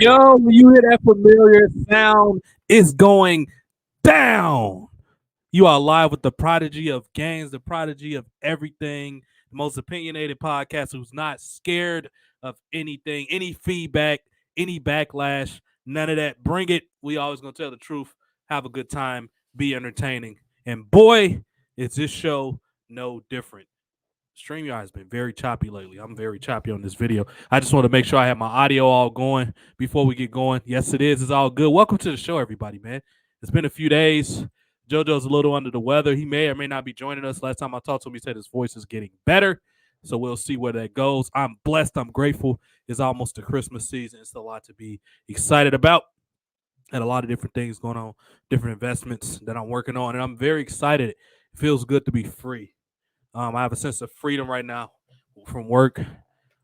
Yo, when you hear that familiar sound, it's going down. You are live with the prodigy of games, the prodigy of everything, the most opinionated podcast who's not scared of anything, any feedback, any backlash, none of that. Bring it. We always gonna tell the truth, have a good time, be entertaining. And boy, is this show no different. StreamYard has been very choppy lately. I'm very choppy on this video. I just want to make sure I have my audio all going before we get going. Yes, it is. It's all good. Welcome to the show, everybody, man. It's been a few days. JoJo's a little under the weather. He may or may not be joining us. Last time I talked to him, he said his voice is getting better. So we'll see where that goes. I'm blessed. I'm grateful. It's almost the Christmas season. It's a lot to be excited about. And a lot of different things going on, different investments that I'm working on. And I'm very excited. It feels good to be free. I have a sense of freedom right now from work. A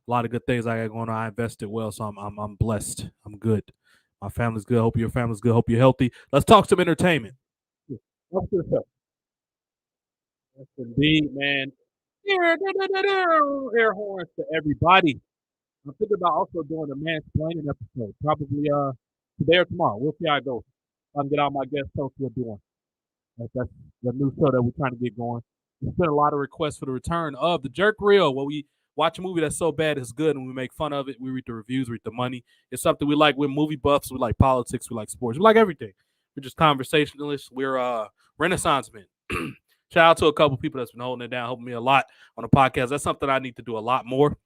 lot of good things I got going on. I invested well, so I'm blessed. I'm good. My family's good. Hope your family's good. Hope you're healthy. Let's talk some entertainment. Yes, indeed, man. Air horns to everybody. I'm thinking about also doing a mansplaining episode, probably today or tomorrow. We'll see how it goes. I can get all my guest hosts we're doing. That's the new show that we're trying to get going. There's been a lot of requests for the return of the Jerk Reel, where we watch a movie that's so bad it's good and we make fun of it. We read the reviews, read the money. It's something we like. We're movie buffs. We like politics. We like sports. We like everything. We're just conversationalists. We're Renaissance men. Shout out to a couple people that's been holding it down, helping me a lot on the podcast. That's something I need to do a lot more.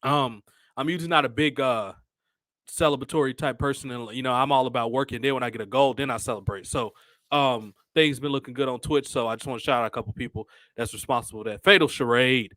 I'm usually not a big celebratory type person, and I'm all about working. Then when I get a goal, then I celebrate. So things been looking good on Twitch, so I just want to shout out a couple people that's responsible for that. Fatal Charade,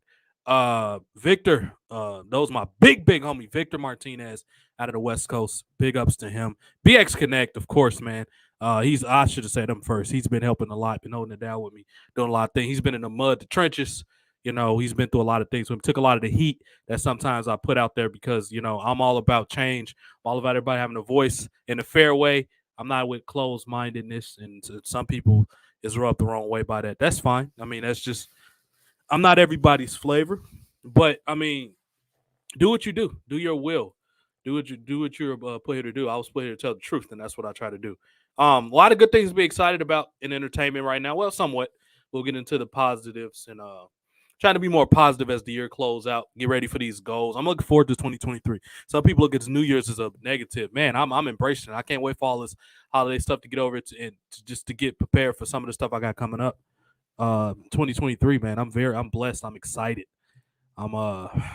Victor, those my big homie Victor Martinez out of the West Coast. Big ups to him. BX Connect, of course, man. I should have said him first. He's been helping a lot, been holding it down with me, doing a lot of things. He's been in the mud, the trenches. He's been through a lot of things. So he took a lot of the heat that sometimes I put out there because, I'm all about change. I'm all about everybody having a voice in a fair way. I'm not with closed-mindedness, and some people is rubbed the wrong way by that. That's fine. I mean, that's just – I'm not everybody's flavor. But, I mean, do what you do. Do your will. Do what you're put here to do. I was put here to tell the truth, and that's what I try to do. A lot of good things to be excited about in entertainment right now. Well, somewhat. We'll get into the positives and trying to be more positive as the year closes out. Get ready for these goals. I'm looking forward to 2023. Some people look at New Year's as a negative. Man, I'm embracing it. I can't wait for all this holiday stuff to get over it and just to get prepared for some of the stuff I got coming up. 2023, man. I'm blessed. I'm excited. I'm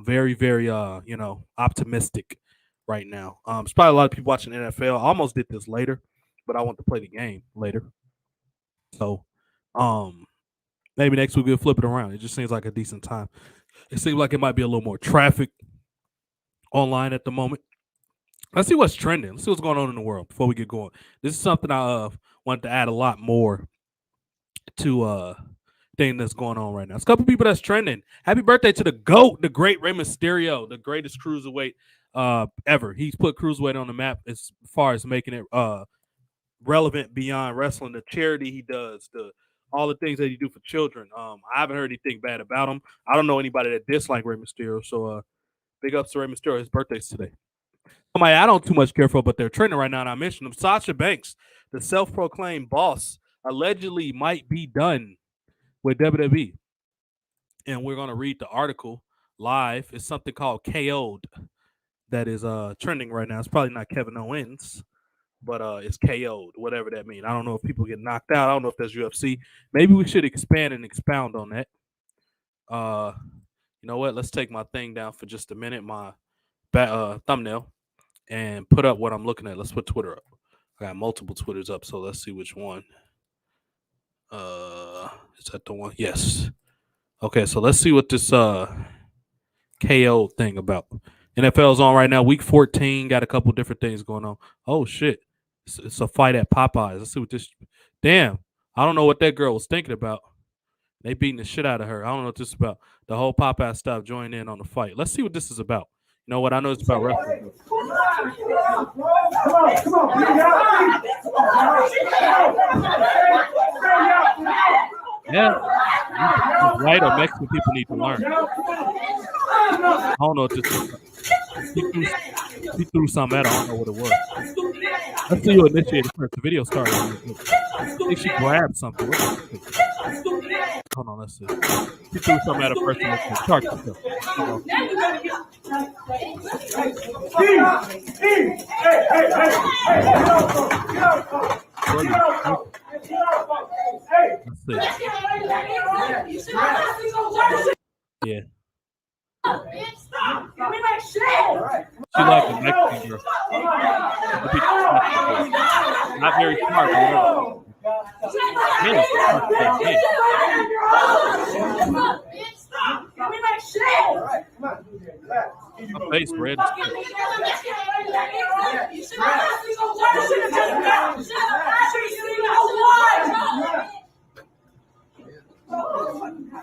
very, very optimistic right now. There's probably a lot of people watching NFL. I almost did this later, but I want to play the game later. So, maybe next week we'll flip it around. It just seems like a decent time. It seems like it might be a little more traffic online at the moment. Let's see what's trending. Let's see what's going on in the world before we get going. This is something I want to add a lot more to thing that's going on right now. It's a couple people that's trending. Happy birthday to the GOAT, the great Rey Mysterio, the greatest cruiserweight ever. He's put cruiserweight on the map as far as making it relevant beyond wrestling. The charity he does, all the things that he do for children. I haven't heard anything bad about him. I don't know anybody that dislike Rey Mysterio. So big ups to Rey Mysterio. His birthday's today. Somebody I don't too much care for, but they're trending right now, and I mentioned them. Sasha Banks, the self-proclaimed boss, allegedly might be done with WWE. And we're going to read the article live. It's something called KO'd that is trending right now. It's probably not Kevin Owens, but it's KO'd, whatever that means. I don't know if people get knocked out. I don't know if that's UFC. Maybe we should expand and expound on that. You know what? Let's take my thing down for just a minute, my thumbnail, and put up what I'm looking at. Let's put Twitter up. I got multiple Twitters up, so let's see which one. Is that the one? Yes. Okay, so let's see what this KO thing about. NFL's on right now. Week 14. Got a couple different things going on. Oh, shit. It's a fight at Popeyes. Let's see what this. Damn. I don't know what that girl was thinking about. They beating the shit out of her. I don't know what this is about. The whole Popeye stuff joined in on the fight. Let's see what this is about. You know what? I know it's about wrestling. Yeah. White or Mexican people need to learn. I don't know what this is. He threw something at her. I don't know what it was. Let's see who initiated first. The video started. I think she grabbed something. Hold on, let's see. She threw something at her first. Charge yourself. Yeah. She like the Mexican girl. Not very smart, but my face red.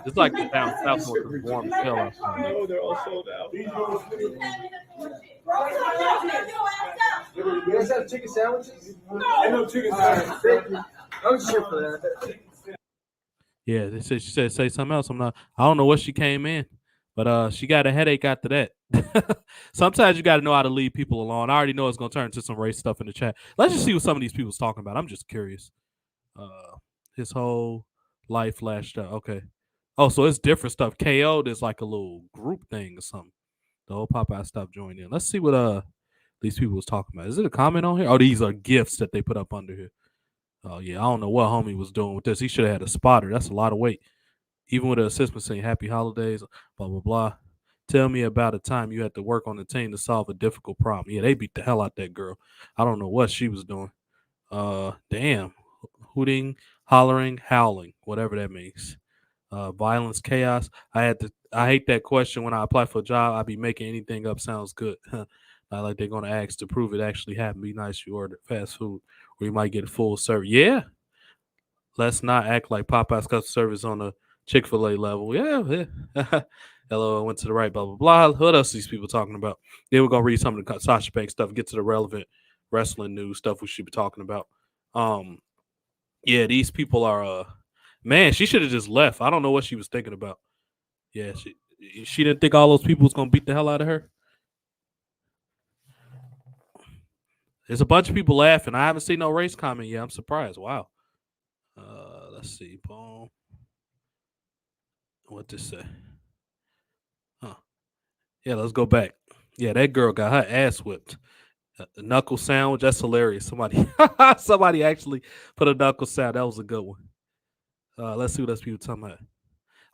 It's like the down south where it's warm as hell outside. No, they're all sold out. You guys have chicken sandwiches? No chicken sandwiches. I was just here for that. Yeah, they said she said say something else. I don't know what she came in, but she got a headache after that. Sometimes you got to know how to leave people alone. I already know it's gonna turn into some race stuff in the chat. Let's just see what some of these people's talking about. I'm just curious. His whole life flashed out. Okay. Oh, so it's different stuff. KO, there's like a little group thing or something. The whole Popeye stuff joined in. Let's see what these people was talking about. Is it a comment on here? Oh, these are gifts that they put up under here. Oh yeah, I don't know what homie was doing with this. He should have had a spotter. That's a lot of weight. Even with an assistant saying happy holidays, blah blah blah. Tell me about a time you had to work on the team to solve a difficult problem. Yeah, they beat the hell out that girl. I don't know what she was doing. Damn. Hooting, hollering, howling, whatever that means. Violence, chaos. I hate that question when I apply for a job. I be making anything up sounds good. Not like they're gonna ask to prove it actually happened. Be nice, you order fast food, or you might get full service. Yeah. Let's not act like Popeye's customer service on a Chick-fil-A level. Yeah. Hello, I went to the right, blah, blah, blah. What else are these people talking about? Then we're going to read some of the Sasha Banks stuff, get to the relevant wrestling news stuff we should be talking about. Yeah, these people are, man, she should have just left. I don't know what she was thinking about. Yeah, she didn't think all those people was going to beat the hell out of her. There's a bunch of people laughing. I haven't seen no race comment yet. I'm surprised. Wow. Let's see. Boom. What this say? Huh. Yeah, let's go back. Yeah, that girl got her ass whipped. A knuckle sandwich. That's hilarious. Somebody actually put a knuckle sound. That was a good one. Let's see what else people talking about.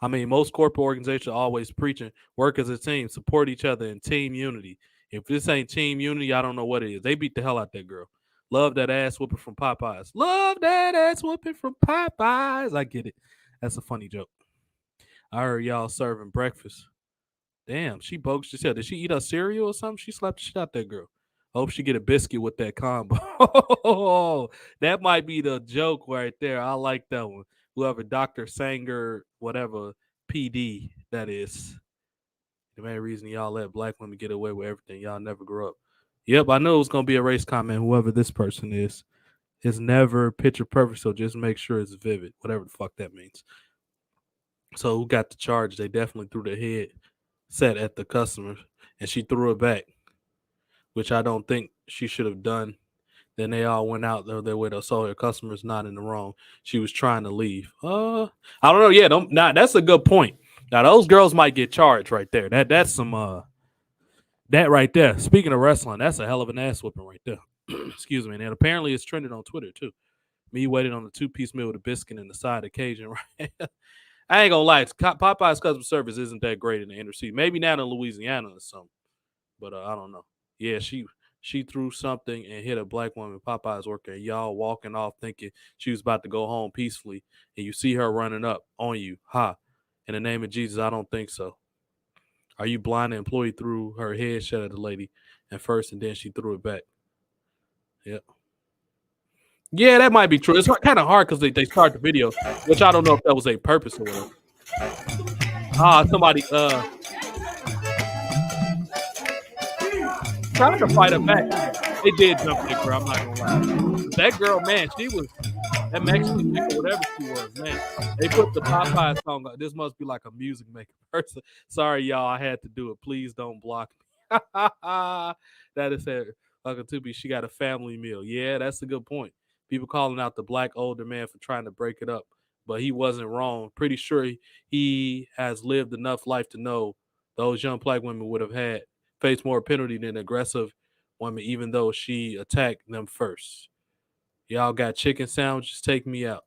I mean, most corporate organizations are always preaching work as a team, support each other, and team unity. If this ain't team unity, I don't know what it is. They beat the hell out that girl. Love that ass whooping from Popeyes. Love that ass whooping from Popeyes. I get it. That's a funny joke. I heard y'all serving breakfast. Damn, she bogus as hell. Did she eat her cereal or something? She slapped the shit out that girl. I hope she get a biscuit with that combo. That might be the joke right there. I like that one. Whoever Dr. Sanger, whatever PD that is. The main reason y'all let black women get away with everything. Y'all never grew up. Yep, I know it was going to be a race comment, whoever this person is. It's never picture perfect, so just make sure it's vivid, whatever the fuck that means. So who got the charge? They definitely threw their head set at the customer, and she threw it back, which I don't think she should have done. Then they all went out their way to saw her customers not in the wrong. She was trying to leave. I don't know. Yeah, that's a good point. Now those girls might get charged right there. That's some that right there. Speaking of wrestling, that's a hell of an ass whooping right there. Excuse me. And apparently it's trending on Twitter too. Me waiting on the 2-piece meal with a biscuit and the side of Cajun. Right. I ain't gonna lie. Popeye's customer service isn't that great in the inner city. Maybe now in Louisiana or something, but I don't know. Yeah, she threw something and hit a black woman. Popeye's worker. And y'all walking off thinking she was about to go home peacefully, and you see her running up on you. Ha! In the name of Jesus, I don't think so. Are you blind? The employee threw her head shut at the lady at first, and then she threw it back. Yep. Yeah, that might be true. It's kind of hard because they start the video, which I don't know if that was a purpose or whatever. Somebody trying to fight her back. They did jump that girl, I'm not gonna lie. That girl, man, she was that Mexican chick or whatever she was, man. They put the Popeye song on. This must be like a music maker person. Sorry, y'all, I had to do it. Please don't block me. That is her. Uncle Tubi, she got a family meal. Yeah, that's a good point. People calling out the black older man for trying to break it up, but he wasn't wrong. Pretty sure he has lived enough life to know those young black women would have had faced more penalty than aggressive women, even though she attacked them first. Y'all got chicken sandwiches? Take me out.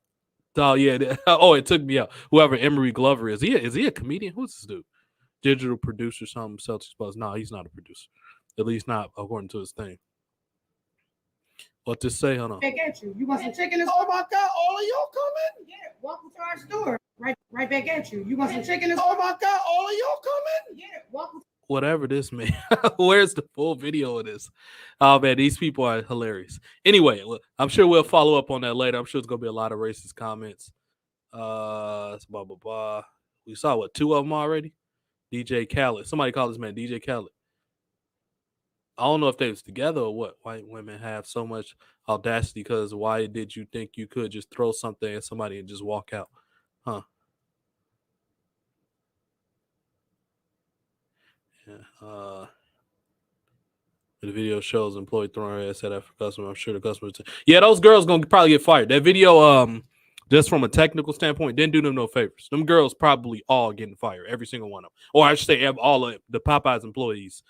Oh yeah. Oh, it took me out. Whoever Emery Glover is he a comedian? Who's this dude? Digital producer, something Celtics Buzz. No, he's not a producer. At least not according to his thing. What to say? Hold on. Back at you. You want some chicken? Oh my God! All of y'all coming? Yeah. Welcome to our store. Right back at you. You want some chicken? Oh my God! All of y'all coming? Yeah. Welcome. Whatever this man. Where's the full video of this? Oh man, these people are hilarious. Anyway, I'm sure we'll follow up on that later. I'm sure it's gonna be a lot of racist comments. Blah blah blah. We saw what, 2 of them already? DJ Khaled. Somebody call this man DJ Khaled. I don't know if they was together or what. White women have so much audacity because why did you think you could just throw something at somebody and just walk out? Huh. Yeah. The video shows employee throwing her ass at after customer. I'm sure the customer. Yeah, those girls gonna probably get fired. That video, just from a technical standpoint, didn't do them no favors. Them girls probably all getting fired, every single one of them, or I should say, all of the Popeyes employees,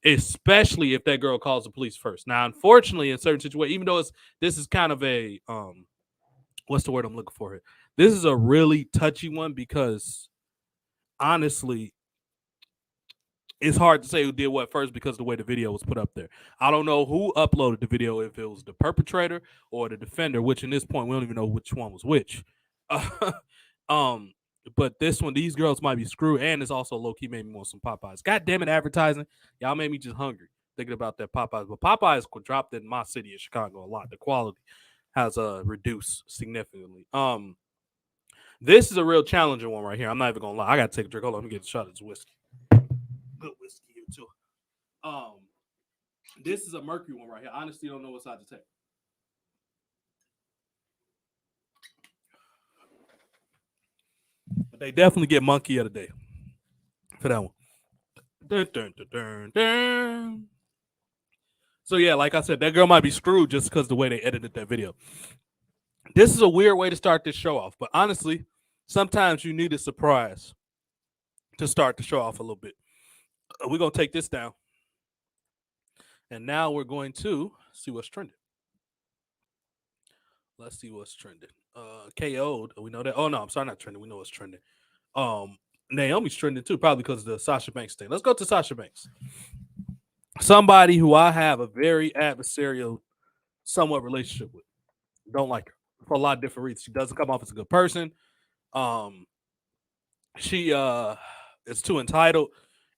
especially if that girl calls the police first. Now, unfortunately, in certain situations, even though this is kind of a what's the word I'm looking for here? This is a really touchy one because honestly, it's hard to say who did what first because of the way the video was put up there. I don't know who uploaded the video, if it was the perpetrator or the defender, which in this point we don't even know which one was which. But this one, these girls might be screwed, and it's also low key made me want some Popeyes. God damn it, advertising! Y'all made me just hungry thinking about that Popeyes. But Popeyes dropped in my city of Chicago a lot. The quality has reduced significantly. This is a real challenging one right here. I'm not even gonna lie. I gotta take a drink. Hold on, let me get a shot of this whiskey. Good whiskey here too. This is a Mercury one right here. I honestly don't know what side to take. But they definitely get monkey of the day for that one. Dun, dun, dun, dun, dun. So yeah, like I said, that girl might be screwed just because the way they edited that video. This is a weird way to start this show off, but honestly, sometimes you need a surprise to start the show off a little bit. We're going to take this down. And now we're going to see what's trending. Let's see what's trending. KO'd. We know that. Oh, no, I'm sorry, not trending. We know what's trending. Naomi's trending too, probably because of the Sasha Banks thing. Let's go to Sasha Banks. Somebody who I have a very adversarial, somewhat relationship with. Don't like her for a lot of different reasons. She doesn't come off as a good person. She is too entitled.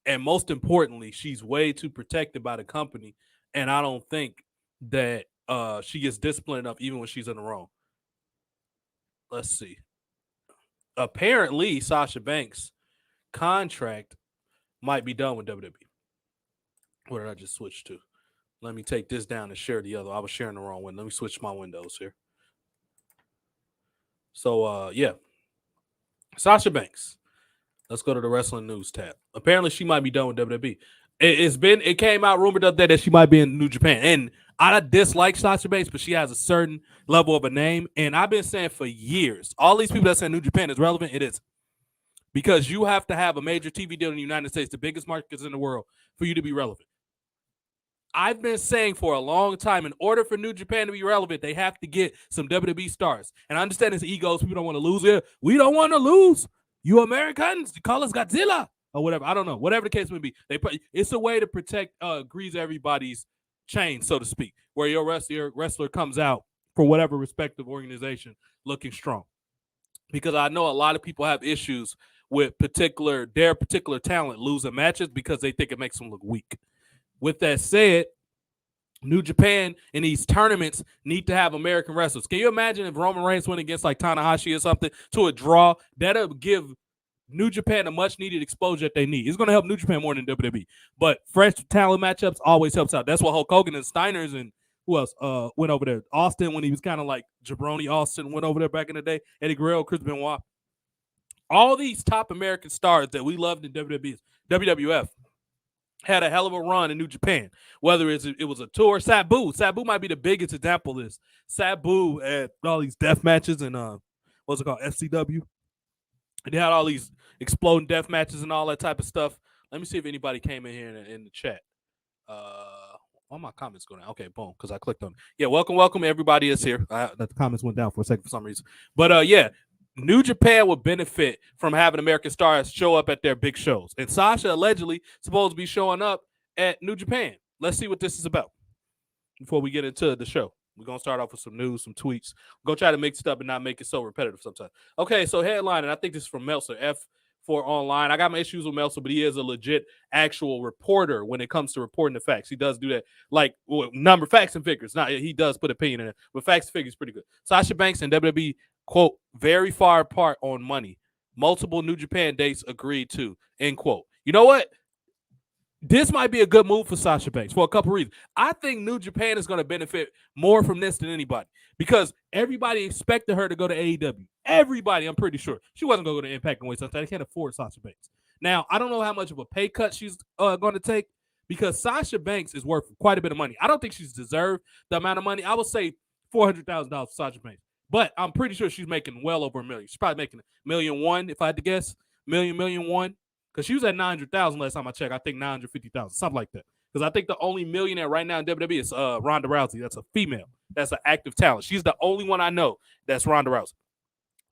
And most importantly, she's way too protected by the company. And I don't think that she gets disciplined enough even when she's in the wrong. Let's see. Apparently, Sasha Banks' contract might be done with WWE. What did I just switch to? Let me take this down and share the other. I was sharing the wrong one. Let me switch my windows here. So, yeah. Sasha Banks. Let's go to the wrestling news tab. Apparently, she might be done with WWE. It came out rumored up there that she might be in New Japan. And I dislike Sasha Banks, but she has a certain level of a name. And I've been saying for years, all these people that say New Japan is relevant, it is. Because you have to have a major TV deal in the United States, the biggest markets in the world, for you to be relevant. I've been saying for a long time, in order for New Japan to be relevant, they have to get some WWE stars. And I understand it's egos. People don't want to lose here. We don't want to lose. You Americans, you call us Godzilla or whatever. I don't know. Whatever the case may be. It's a way to protect, grease everybody's chain, so to speak, where your wrestler comes out for whatever respective organization looking strong. Because I know a lot of people have issues with their particular talent losing matches because they think it makes them look weak. With that said, New Japan in these tournaments need to have American wrestlers. Can you imagine if Roman Reigns went against like Tanahashi or something to a draw? That'll give New Japan the much needed exposure that they need. It's going to help New Japan more than WWE. But fresh talent matchups always helps out. That's what Hulk Hogan and Steiners and who else went over there? Austin, when he was kind of like Jabroni Austin, went over there back in the day. Eddie Guerrero, Chris Benoit. All these top American stars that we loved in WWF had a hell of a run in New Japan. Whether it was a tour, Sabu might be the biggest example of this. Sabu at all these death matches and what's it called, FCW. And they had all these exploding death matches and all that type of stuff. Let me see if anybody came in here in the chat. All my comments going down. Okay, boom, because I clicked on it. Yeah, welcome. Everybody is here. The comments went down for a second for some reason. But yeah, New Japan would benefit from having American stars show up at their big shows. And Sasha allegedly supposed to be showing up at New Japan. Let's see what this is about before we get into the show. We're going to start off with some news, some tweets. We're going to try to mix it up and not make it so repetitive sometimes. Okay, so headline, and I think this is from Meltzer, F for online. I got my issues with Meltzer, but he is a legit actual reporter when it comes to reporting the facts. He does do that, like number facts and figures. Not he does put opinion in it, but facts and figures pretty good. Sasha Banks and WWE, quote, very far apart on money. Multiple New Japan dates agreed to, end quote. You know what? This might be a good move for Sasha Banks for a couple reasons. I think New Japan is going to benefit more from this than anybody because everybody expected her to go to AEW. Everybody, I'm pretty sure. She wasn't going to go to Impact and waste time. They can't afford Sasha Banks. Now, I don't know how much of a pay cut she's going to take because Sasha Banks is worth quite a bit of money. I don't think she's deserved the amount of money. I would say $400,000 for Sasha Banks. But I'm pretty sure she's making well over $1 million. She's probably making $1.1 million, if I had to guess. $1.1 million. Because she was at 900,000 last time I checked. I think 950,000, something like that. Because I think the only millionaire right now in WWE is Ronda Rousey. That's a female. That's an active talent. She's the only one I know that's Ronda Rousey.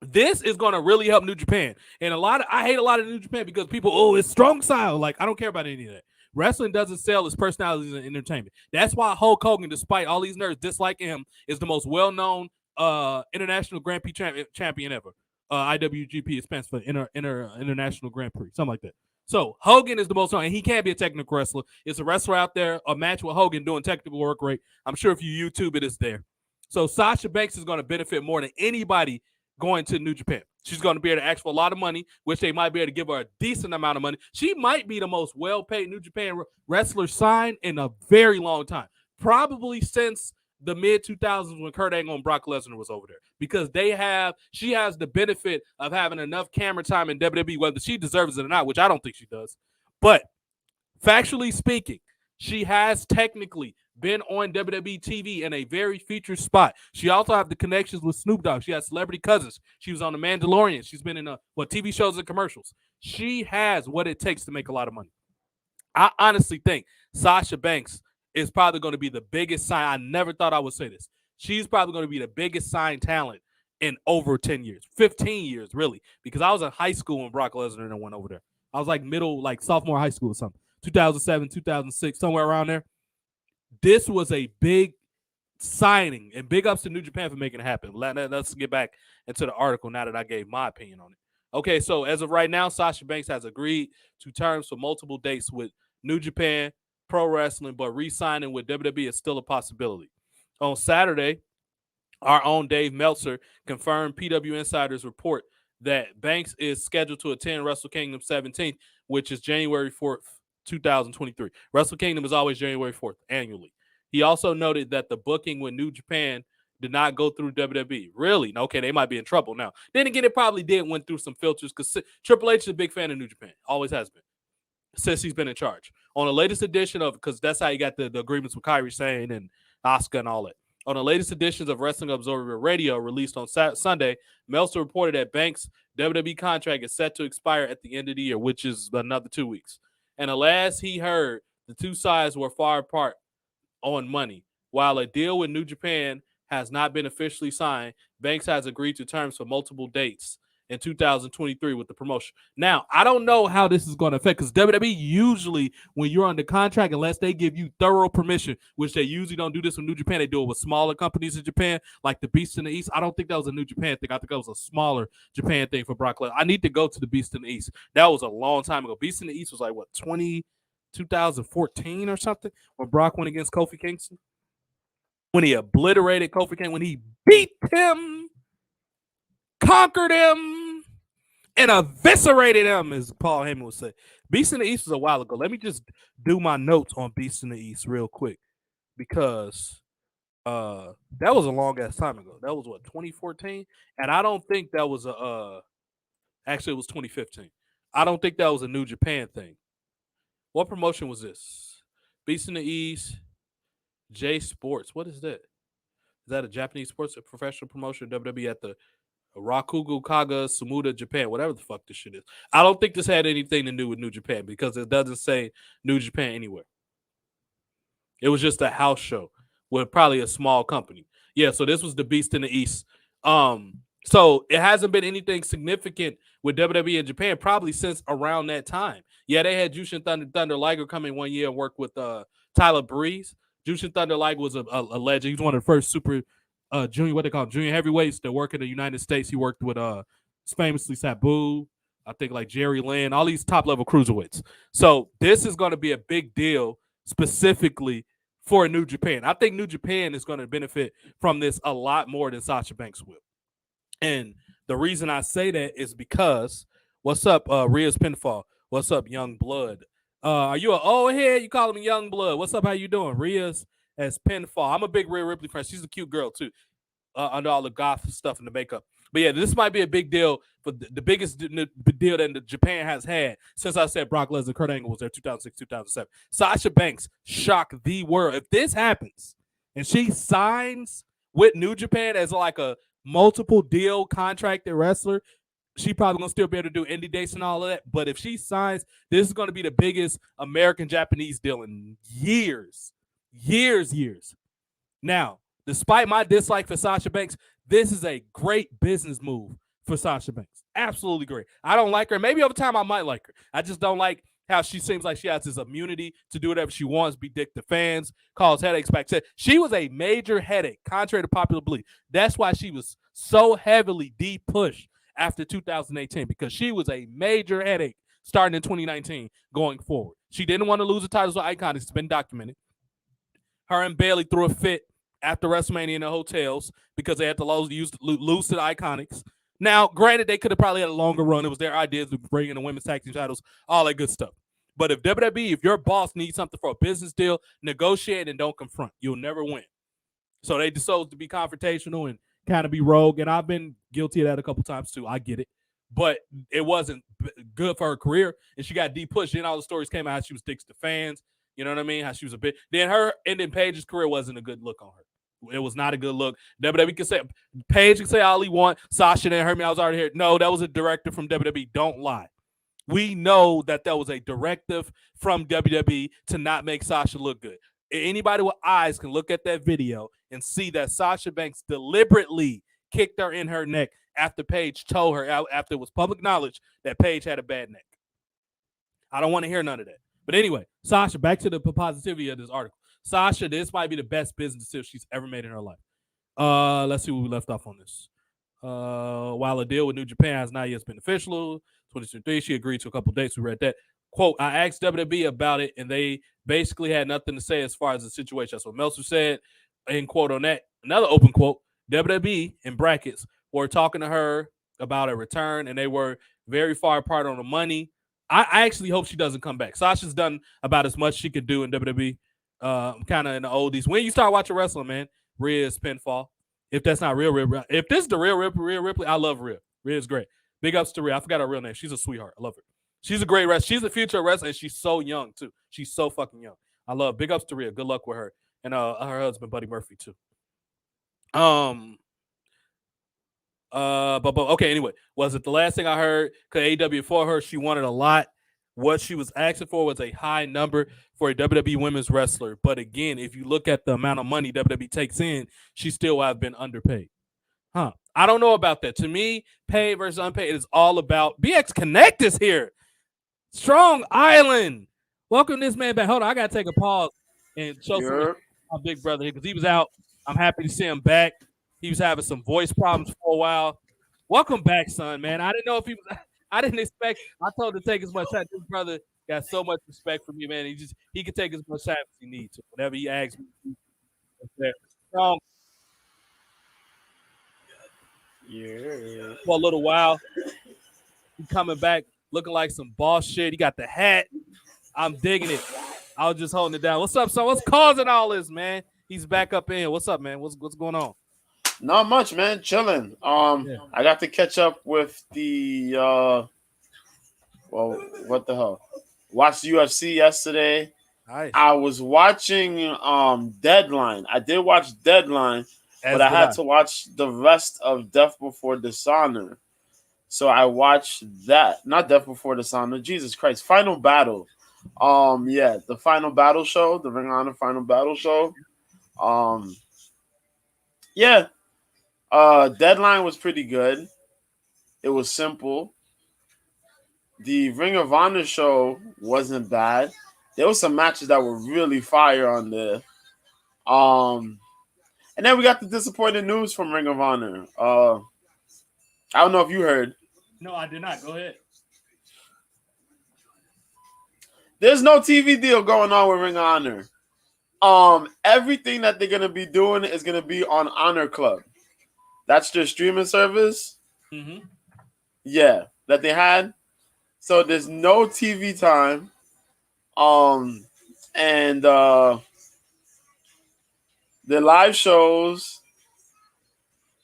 This is going to really help New Japan. And I hate a lot of New Japan because people, it's strong style. Like, I don't care about any of that. Wrestling doesn't sell its personalities and entertainment. That's why Hulk Hogan, despite all these nerds disliking him, is the most well-known international Grand Prix champion ever. IWGP is stands for International Grand Prix, something like that. So Hogan is the most known, and he can't be a technical wrestler. It's a wrestler out there, a match with Hogan doing technical work rate. I'm sure if you YouTube it, it's there. So Sasha Banks is going to benefit more than anybody going to New Japan. She's going to be able to ask for a lot of money, which they might be able to give her a decent amount of money. She might be the most well-paid New Japan wrestler signed in a very long time, probably since the mid-2000s when Kurt Angle and Brock Lesnar was over there, because she has the benefit of having enough camera time in WWE, whether she deserves it or not, which I don't think she does. But factually speaking, she has technically been on WWE TV in a very featured spot. She also has the connections with Snoop Dogg. She has celebrity cousins. She was on The Mandalorian. She's been in TV shows and commercials. She has what it takes to make a lot of money. I honestly think Sasha Banks is probably going to be the biggest sign. I never thought I would say this. She's probably going to be the biggest signed talent in over 10 years, 15 years, really, because I was in high school when Brock Lesnar went over there. I was like sophomore high school or something, 2007, 2006, somewhere around there. This was a big signing, and big ups to New Japan for making it happen. Let's get back into the article now that I gave my opinion on it. Okay, so as of right now, Sasha Banks has agreed to terms for multiple dates with New Japan Pro Wrestling, but re-signing with WWE is still a possibility. On Saturday, our own Dave Meltzer confirmed PW Insider's report that Banks is scheduled to attend Wrestle Kingdom 17th, which is January 4th, 2023. Wrestle Kingdom is always January 4th annually. He also noted that the booking with New Japan did not go through WWE. Really? Okay, they might be in trouble now. Then again, it probably did went through some filters because Triple H is a big fan of New Japan. Always has been since he's been in charge. On the latest edition of, because that's how he got the agreements with Kairi Sane and Asuka and all that. On the latest editions of Wrestling Observer Radio released on Sunday, Meltzer reported that Banks' WWE contract is set to expire at the end of the year, which is another 2 weeks. And the last he heard, the two sides were far apart on money. While a deal with New Japan has not been officially signed, Banks has agreed to terms for multiple dates in 2023 with the promotion. Now, I don't know how this is going to affect, because WWE usually, when you're under contract, unless they give you thorough permission, which they usually don't do this with New Japan, they do it with smaller companies in Japan, like the Beast in the East. I don't think that was a New Japan thing. I think that was a smaller Japan thing for Brock Lesnar. I need to go to the Beast in the East. That was a long time ago. Beast in the East was like, what, 2014 or something, when Brock went against Kofi Kingston? When he obliterated Kofi Kingston, when he beat him, conquered him, and eviscerated him, as Paul Heyman would say. Beast in the East was a while ago. Let me just do my notes on Beast in the East real quick, because that was a long ass time ago. That was what, 2014? And I don't think that was actually it was 2015. I don't think that was a New Japan thing. What promotion was this? Beast in the East, J Sports. What is that? Is that a Japanese sports professional promotion? WWE at the Rakugo Kaga Sumuda, Japan, whatever the fuck this shit is. I don't think this had anything to do with New Japan because it doesn't say New Japan anywhere. It was just a house show with probably a small company. Yeah, so this was the Beast in the East. So it hasn't been anything significant with WWE in Japan probably since around that time. Yeah, they had Jushin Thunder Liger come in one year and work with Tyler Breeze. Jushin Thunder Liger was a legend. He's one of the first super junior, what they call junior heavyweights that work in the United States. He worked with famously Sabu, I think like Jerry Lynn, all these top level cruiserweights. So this is going to be a big deal specifically for New Japan. I think New Japan is going to benefit from this a lot more than Sasha Banks will. And the reason I say that is because, what's up, Rhea's Pinfall? What's up, Young Blood? Are you an old head? You call him Young Blood. What's up? How you doing? Rhea's as Pinfall. I'm a big Rhea Ripley fan. She's a cute girl, too, under all the goth stuff and the makeup. But yeah, this might be a big deal for the biggest deal that Japan has had since I said Brock Lesnar, Kurt Angle was there 2006, 2007. Sasha Banks shocked the world. If this happens and she signs with New Japan as like a multiple deal contracted wrestler, she probably gonna still be able to do indie dates and all of that. But if she signs, this is gonna be the biggest American Japanese deal in years. Now, despite my dislike for Sasha Banks, this is a great business move for Sasha Banks. Absolutely great. I don't like her. Maybe over time I might like her. I just don't like how she seems like she has this immunity to do whatever she wants, be dick to fans, cause headaches back then. She was a major headache, contrary to popular belief. That's why she was so heavily de-pushed after 2018, because she was a major headache starting in 2019 going forward. She didn't want to lose the titles with Iconics. It's been documented. Her and Bayley threw a fit after WrestleMania in the hotels because they had to lose to the Iconics. Now, granted, they could have probably had a longer run. It was their ideas of bringing the women's tag team titles, all that good stuff. But if WWE, if your boss needs something for a business deal, negotiate and don't confront. You'll never win. So they decided to be confrontational and kind of be rogue. And I've been guilty of that a couple times too. I get it. But it wasn't good for her career. And she got de-pushed. Then all the stories came out how she was dicks to fans. You know what I mean? How she was a bit. Then her ending Paige's career wasn't a good look on her. It was not a good look. WWE can say, Paige can say all he want. Sasha didn't hurt me. I was already here. No, that was a directive from WWE. Don't lie. We know that was a directive from WWE to not make Sasha look good. Anybody with eyes can look at that video and see that Sasha Banks deliberately kicked her in her neck after Paige told her, after it was public knowledge that Paige had a bad neck. I don't want to hear none of that. But anyway, Sasha, back to the positivity of this article. Sasha, this might be the best business decision she's ever made in her life. Let's see where we left off on this. While a deal with New Japan has not yet been official, 2023, she agreed to a couple dates. We read that. Quote, I asked WWE about it, and they basically had nothing to say as far as the situation. That's what Meltzer said. End quote on that. Another open quote, WWE, in brackets, were talking to her about a return, and they were very far apart on the money. I actually hope she doesn't come back. Sasha's done about as much she could do in WWE. Kind of in the oldies. When you start watching wrestling, man, Rhea's Pinfall. If that's not real Rhea, if this is the real Rhea Ripley, I love Rhea. Rhea's great. Big ups to Rhea. I forgot her real name. She's a sweetheart. I love her. She's a great wrestler. She's the future wrestler, and she's so young too. She's so fucking young. I love. Big ups to Rhea. Good luck with her and her husband Buddy Murphy too. But okay. Anyway, was it the last thing I heard? Because AEW for her, she wanted a lot. What she was asking for was a high number for a WWE women's wrestler. But again, if you look at the amount of money WWE takes in, she still have been underpaid. I don't know about that. To me, paid versus unpaid is all about BX Connect is here. Strong Island. Welcome this man back. Hold on, I gotta take a pause and show my big brother here because he was out. I'm happy to see him back. He was having some voice problems for a while. Welcome back, son, man. I didn't know if he was. I didn't expect. I told him to take as much time. This brother got so much respect for me, man. He can take as much time as he needs to. Whatever he asks me. Strong. Yeah. For a little while. He coming back looking like some boss shit. He got the hat. I'm digging it. I was just holding it down. What's up, son? What's causing all this, man? He's back up in. What's up, man? What's going on? Not much, man. Chilling. I got to catch up with the what the hell? Watched UFC yesterday. Nice. I was watching Deadline. I did watch Deadline, but I had to watch the rest of Death Before Dishonor. So I watched that. Not Death Before Dishonor. Jesus Christ. Final Battle. The Final Battle show, the Ring of Honor Final Battle show. Yeah. Deadline was pretty good. It was simple. The Ring of Honor show wasn't bad. There were some matches that were really fire on there. And then we got the disappointing news from Ring of Honor. I don't know if you heard. No, I did not. Go ahead. There's no TV deal going on with Ring of Honor. Everything that they're gonna be doing is gonna be on Honor Club. That's their streaming service. Mm-hmm. Yeah, that they had. So there's no TV time. And the live shows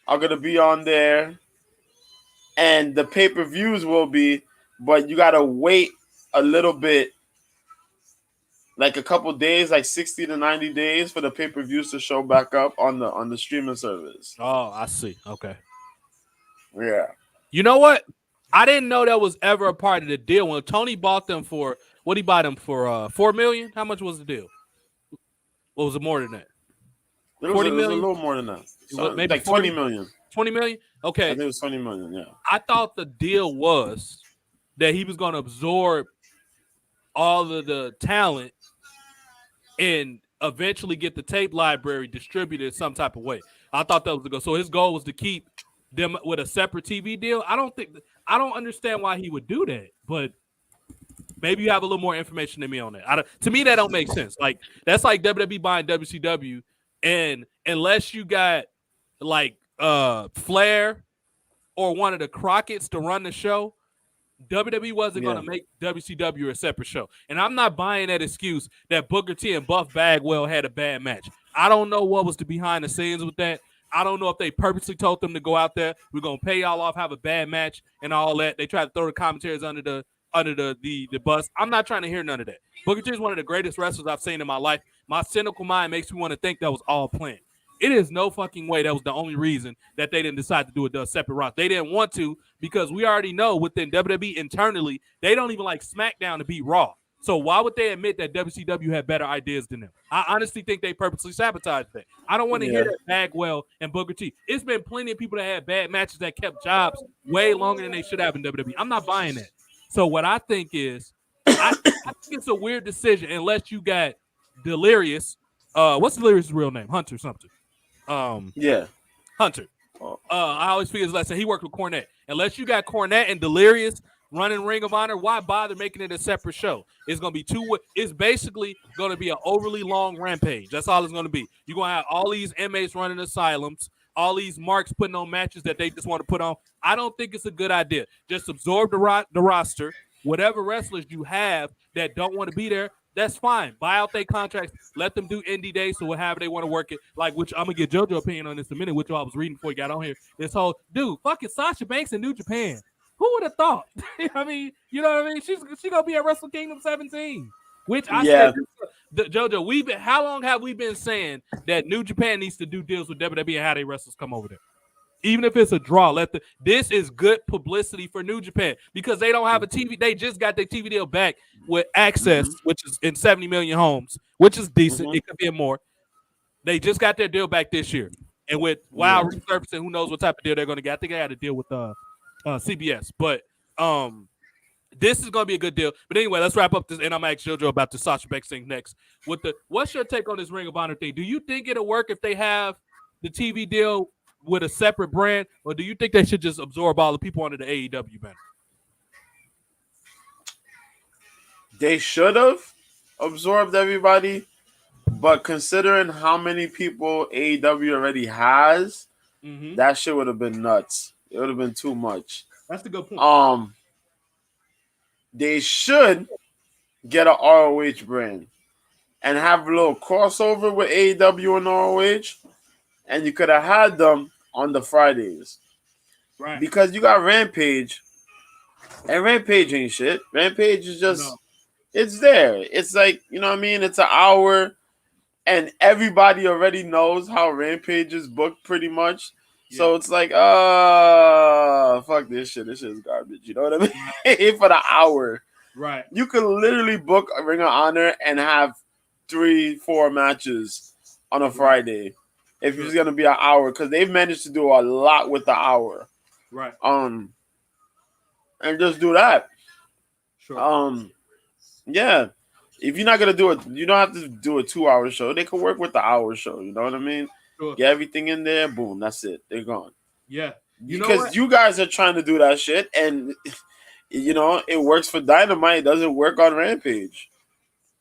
are gonna be on there, and the pay-per-views will be, but you gotta wait a little bit, like a couple days, like 60 to 90 days for the pay-per-views to show back up on the streaming service. Oh, I see. Okay. Yeah. You know what? I didn't know that was ever a part of the deal. When Tony bought them for, what he bought them for, $4 million? How much was the deal? What was it more than that? It was a little more than that. So Maybe like 20 million. 20 million? Okay. I think it was 20 million, yeah. I thought the deal was that he was going to absorb all of the talent and eventually get the tape library distributed some type of way. I thought that was the goal. So his goal was to keep them with a separate TV deal. I don't understand why he would do that, but maybe you have a little more information than me on that. To me, that don't make sense. Like, that's like WWE buying WCW, and unless you got like Flair or one of the Crockett's to run the show, WWE wasn't going to make WCW a separate show. And I'm not buying that excuse that Booker T and Buff Bagwell had a bad match. I don't know what was the behind the scenes with that. I don't know if they purposely told them to go out there, we're going to pay y'all off, have a bad match and all that. They tried to throw the commentaries under the bus. I'm not trying to hear none of that. Booker T is one of the greatest wrestlers I've seen in my life. My cynical mind makes me want to think that was all planned. It is no fucking way that was the only reason that they didn't decide to do a separate roster. They didn't want to because we already know within WWE internally, they don't even like SmackDown to beat Raw. So why would they admit that WCW had better ideas than them? I honestly think they purposely sabotaged that. I don't want to hear that Bagwell and Booker T. It's been plenty of people that had bad matches that kept jobs way longer than they should have in WWE. I'm not buying that. So what I think is, I think it's a weird decision unless you got Delirious. What's Delirious' real name? Hunter something. Hunter. I always figure his last name. He worked with Cornette. Unless you got Cornette and Delirious running Ring of Honor, why bother making it a separate show? It's gonna be it's basically gonna be an overly long rampage. That's all it's gonna be. You're gonna have all these inmates running asylums, all these marks putting on matches that they just want to put on. I don't think it's a good idea. Just absorb the roster. Whatever wrestlers you have that don't want to be there, that's fine. Buy out their contracts. Let them do indie days or whatever they want to work it. Like, which I'm going to get JoJo opinion on this in a minute, which I was reading before you got on here. This whole, dude, fucking Sasha Banks in New Japan. Who would have thought? I mean, you know what I mean? She's going to be at Wrestle Kingdom 17. Which I said, JoJo, how long have we been saying that New Japan needs to do deals with WWE and how they wrestlers come over there? Even if it's a draw, this is good publicity for New Japan because they don't have a TV. They just got their TV deal back with Access, which is in 70 million homes, which is decent. It could be more. They just got their deal back this year, and with resurfacing, who knows what type of deal they're going to get? I think they had a deal with CBS, but this is going to be a good deal. But anyway, let's wrap up this, and I'm going to ask JoJo about the Sasha Banks thing next. What's your take on this Ring of Honor thing? Do you think it'll work if they have the TV deal with a separate brand, or do you think they should just absorb all the people under the AEW banner? They should have absorbed everybody, but considering how many people AEW already has, that shit would have been nuts. It would have been too much. That's the good point. They should get an ROH brand and have a little crossover with AEW and ROH, and you could have had them on the Fridays. Right. Because you got Rampage, and Rampage ain't shit. Rampage is just It's there. It's like, you know what I mean? It's an hour, and everybody already knows how Rampage is booked pretty much. Yeah. So it's like, fuck this shit. This shit is garbage. You know what I mean? For the hour. Right. You could literally book a Ring of Honor and have 3-4 matches on a Friday if it's gonna be an hour, because they've managed to do a lot with the hour. Right. And just do that. Sure. Yeah. If you're not gonna do it, you don't have to do a 2-hour show. They could work with the hour show. You know what I mean? Sure. Get everything in there. Boom. That's it. They're gone. Yeah. Because you guys are trying to do that shit, and you know it works for Dynamite. It doesn't work on Rampage.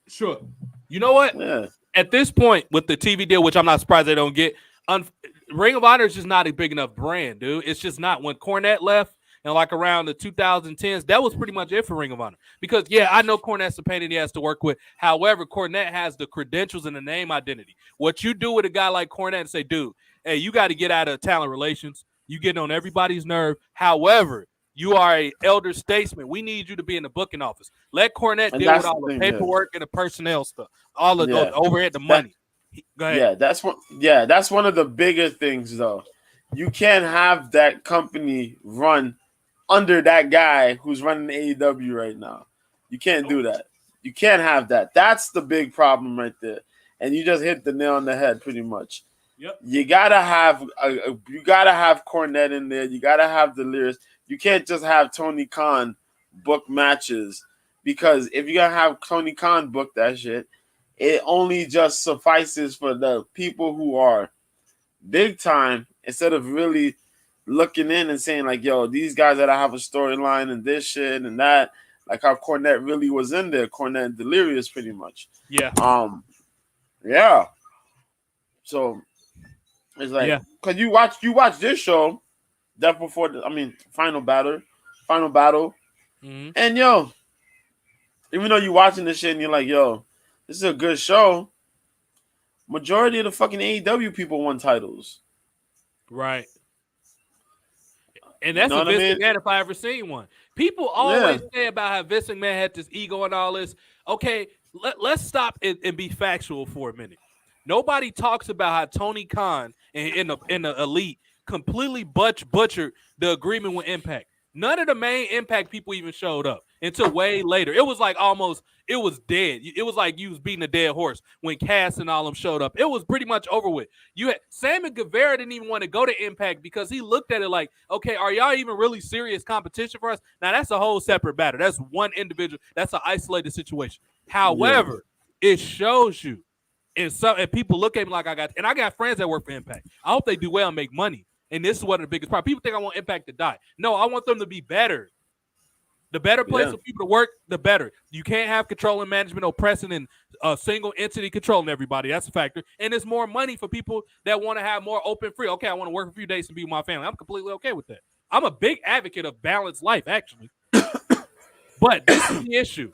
Sure. You know what? Yeah. At this point, with the TV deal, which I'm not surprised they don't get, Ring of Honor is just not a big enough brand, dude. It's just not. When Cornette left, and like around the 2010s, that was pretty much it for Ring of Honor. Because, yeah, I know Cornette's a pain in the ass to work with. However, Cornette has the credentials and the name identity. What you do with a guy like Cornette and say, dude, hey, you got to get out of talent relations. You getting on everybody's nerve. However, you are an elder statesman. We need you to be in the booking office. Let Cornette deal with all the paperwork and the personnel stuff. All of the overhead, the money. Go ahead. That's one of the bigger things, though. You can't have that company run under that guy who's running AEW right now. You can't do that. You can't have that. That's the big problem right there. And you just hit the nail on the head pretty much. Yep. You gotta have Cornette in there. You gotta have Delirious. You can't just have Tony Khan book matches, because if you're gonna have Tony Khan book that shit, it only just suffices for the people who are big time, instead of really looking in and saying like, yo, these guys that I have a storyline and this shit and that, like how Cornette really was in there, Cornette and Delirious pretty much. Yeah. Yeah. So it's like, because you watch this show, Death Before Final Battle. Mm-hmm. And yo, even though you're watching this shit and you're like, yo, this is a good show, majority of the fucking AEW people won titles. Right. And that's a Vince McMahon if I ever seen one. People always say about how Vince McMahon had this ego and all this. Okay, let's stop and be factual for a minute. Nobody talks about how Tony Khan in the Elite completely butchered the agreement with Impact. None of the main Impact people even showed up until way later. It was like it was dead. It was like you was beating a dead horse when Cass and all them showed up. It was pretty much over with. Sammy Guevara didn't even want to go to Impact because he looked at it like, okay, are y'all even really serious competition for us? Now that's a whole separate matter. That's one individual. That's an isolated situation. However, it shows you, and people look at me like I got friends that work for Impact. I hope they do well and make money. And this is one of the biggest problems. People think I want Impact to die. No, I want them to be better. The better place for people to work, the better. You can't have controlling management oppressing and a single entity controlling everybody. That's a factor. And there's more money for people that want to have more open free. Okay, I want to work a few days and be with my family. I'm completely okay with that. I'm a big advocate of balanced life, actually. But this is the issue.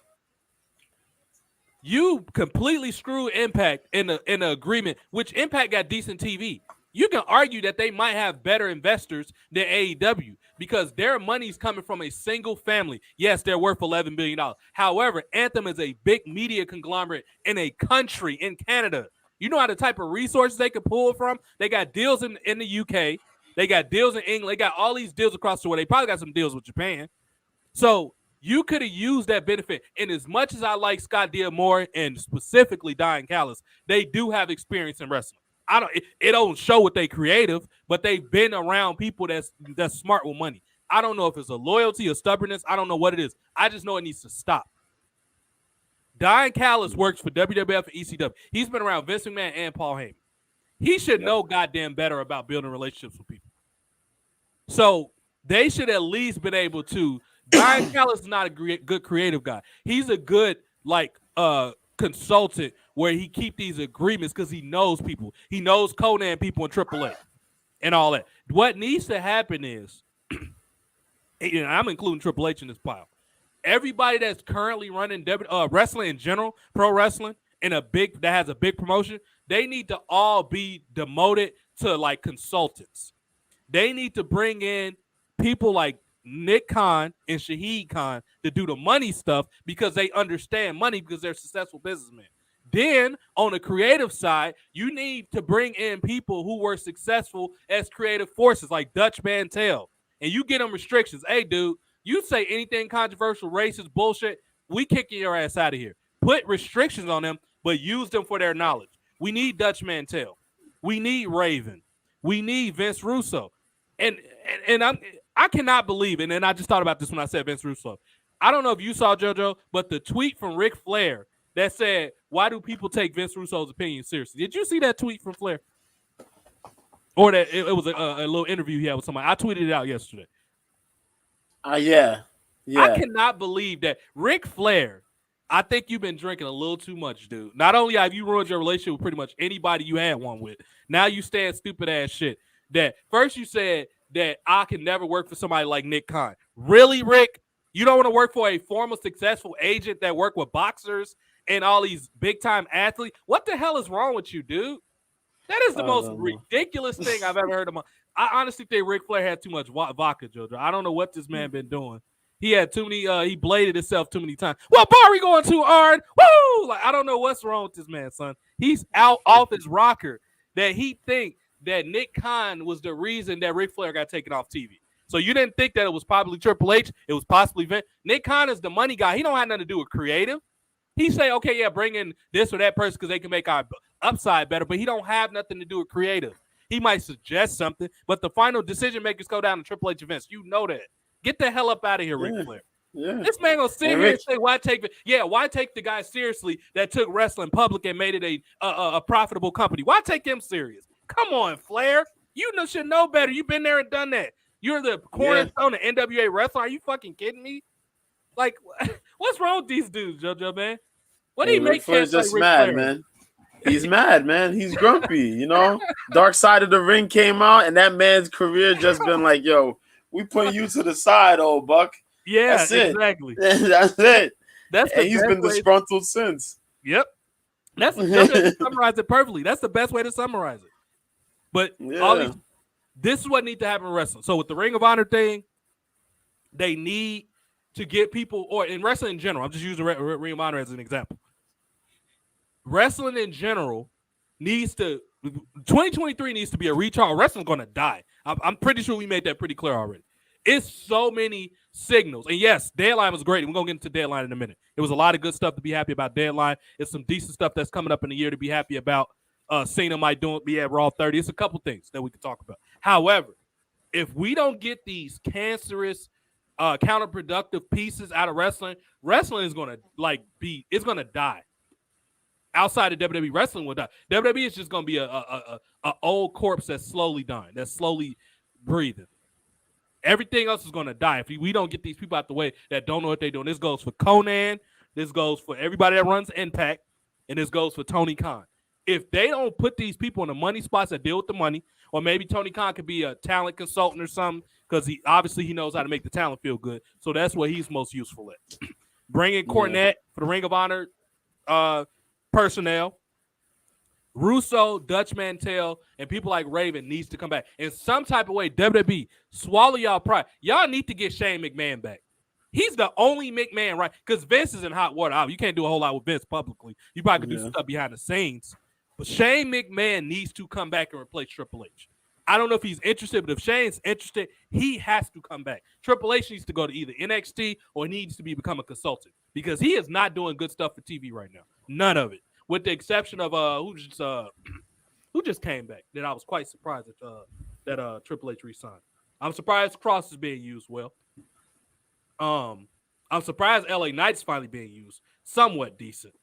You completely screw Impact in the agreement, which Impact got decent TV. You can argue that they might have better investors than AEW because their money's coming from a single family. Yes, they're worth $11 billion. However, Anthem is a big media conglomerate in a country, in Canada. You know how the type of resources they could pull from? They got deals in the UK. They got deals in England. They got all these deals across the world. They probably got some deals with Japan. So you could have used that benefit. And as much as I like Scott D'Amore and specifically Diane Callis, they do have experience in wrestling. It don't show what they creative, but they've been around people that's smart with money. I don't know if it's a loyalty or stubbornness. I don't know what it is. I just know it needs to stop. Diane Callis works for WWF and ECW. He's been around Vince McMahon and Paul Heyman. He should know goddamn better about building relationships with people. So they should at least been able to. Diane Callis is not a good creative guy. He's a good consultant where he keep these agreements because he knows people. He knows Conan people in AAA and all that. What needs to happen is, and I'm including Triple H in this pile, everybody that's currently running wrestling in general, pro wrestling, that has a big promotion, they need to all be demoted to like consultants. They need to bring in people like Nick Khan and Shahid Khan to do the money stuff because they understand money because they're successful businessmen. Then on the creative side, you need to bring in people who were successful as creative forces like Dutch Mantel. And you get them restrictions. Hey, dude, you say anything controversial, racist, bullshit, we kicking your ass out of here. Put restrictions on them, but use them for their knowledge. We need Dutch Mantel. We need Raven. We need Vince Russo. And I cannot believe, and then I just thought about this when I said Vince Russo. I don't know if you saw, JoJo, but the tweet from Ric Flair that said, why do people take Vince Russo's opinion seriously? Did you see that tweet from Flair? Or that it was a little interview he had with somebody. I tweeted it out yesterday. Yeah. I cannot believe that Ric Flair, I think you've been drinking a little too much, dude. Not only have you ruined your relationship with pretty much anybody you had one with, now you stand stupid ass shit. That first you said that I can never work for somebody like Nick Khan. Really, Rick? You don't want to work for a former successful agent that worked with boxers and all these big-time athletes? What the hell is wrong with you, dude? That is the most ridiculous thing I've ever heard of. I honestly think Ric Flair had too much vodka, JoJo. I don't know what this man been doing. He had too many, he bladed himself too many times. What bar are we going to, Arn? Woo! Like, I don't know what's wrong with this man, son. He's out off his rocker that he think that Nick Khan was the reason that Ric Flair got taken off TV. So you didn't think that it was probably Triple H, it was possibly Vince. Nick Khan is the money guy. He don't have nothing to do with creative. He say, okay, yeah, bring in this or that person because they can make our upside better, but he don't have nothing to do with creative. He might suggest something, but the final decision makers go down to Triple H events. You know that. Get the hell up out of here, Ric Flair. Yeah. This man gonna sit here and say, why take the guy seriously that took wrestling public and made it a profitable company? Why take him serious? Come on, Flair. You should know better. You've been there and done that. You're the cornerstone of NWA wrestling. Are you fucking kidding me? Like, what's wrong with these dudes, JoJo, man? What do you make Flair's just mad, man. He's mad, man. He's grumpy, you know? Dark Side of the Ring came out, and that man's career just been like, yo, we put you to the side, old buck. Yeah, that's exactly. That's it. And he's been disgruntled since. Yep. That's to summarize it perfectly. That's the best way to summarize it. But this is what needs to happen in wrestling. So with the Ring of Honor thing, they need to get people, or in wrestling in general, I'm just using Ring of Honor as an example. Wrestling in general needs to, 2023 needs to be a recharge. Wrestling's going to die. I'm pretty sure we made that pretty clear already. It's so many signals. And yes, Deadline was great. We're going to get into Deadline in a minute. It was a lot of good stuff to be happy about Deadline. It's some decent stuff that's coming up in the year to be happy about. Cena might be at Raw 30. It's a couple things that we can talk about. However, if we don't get these cancerous, counterproductive pieces out of wrestling is going to it's going to die. Outside of WWE, wrestling will die. WWE is just going to be a old corpse that's slowly dying, that's slowly breathing. Everything else is going to die if we don't get these people out the way that don't know what they're doing. This goes for Conan. This goes for everybody that runs Impact. And this goes for Tony Khan. If they don't put these people in the money spots that deal with the money, or maybe Tony Khan could be a talent consultant or something, because he knows how to make the talent feel good. So that's what he's most useful at. Bring in Cornette for the Ring of Honor personnel. Russo, Dutch Mantel, and people like Raven needs to come back. In some type of way, WWE, swallow y'all pride. Y'all need to get Shane McMahon back. He's the only McMahon, right? Because Vince is in hot water. You can't do a whole lot with Vince publicly. You probably could do some stuff behind the scenes. But Shane McMahon needs to come back and replace Triple H. I don't know if he's interested, but if Shane's interested, he has to come back. Triple H needs to go to either NXT or he needs to become a consultant because he is not doing good stuff for TV right now. None of it. With the exception of who just came back that I was quite surprised that Triple H re-signed. I'm surprised Cross is being used well. I'm surprised LA Knight's finally being used somewhat decent.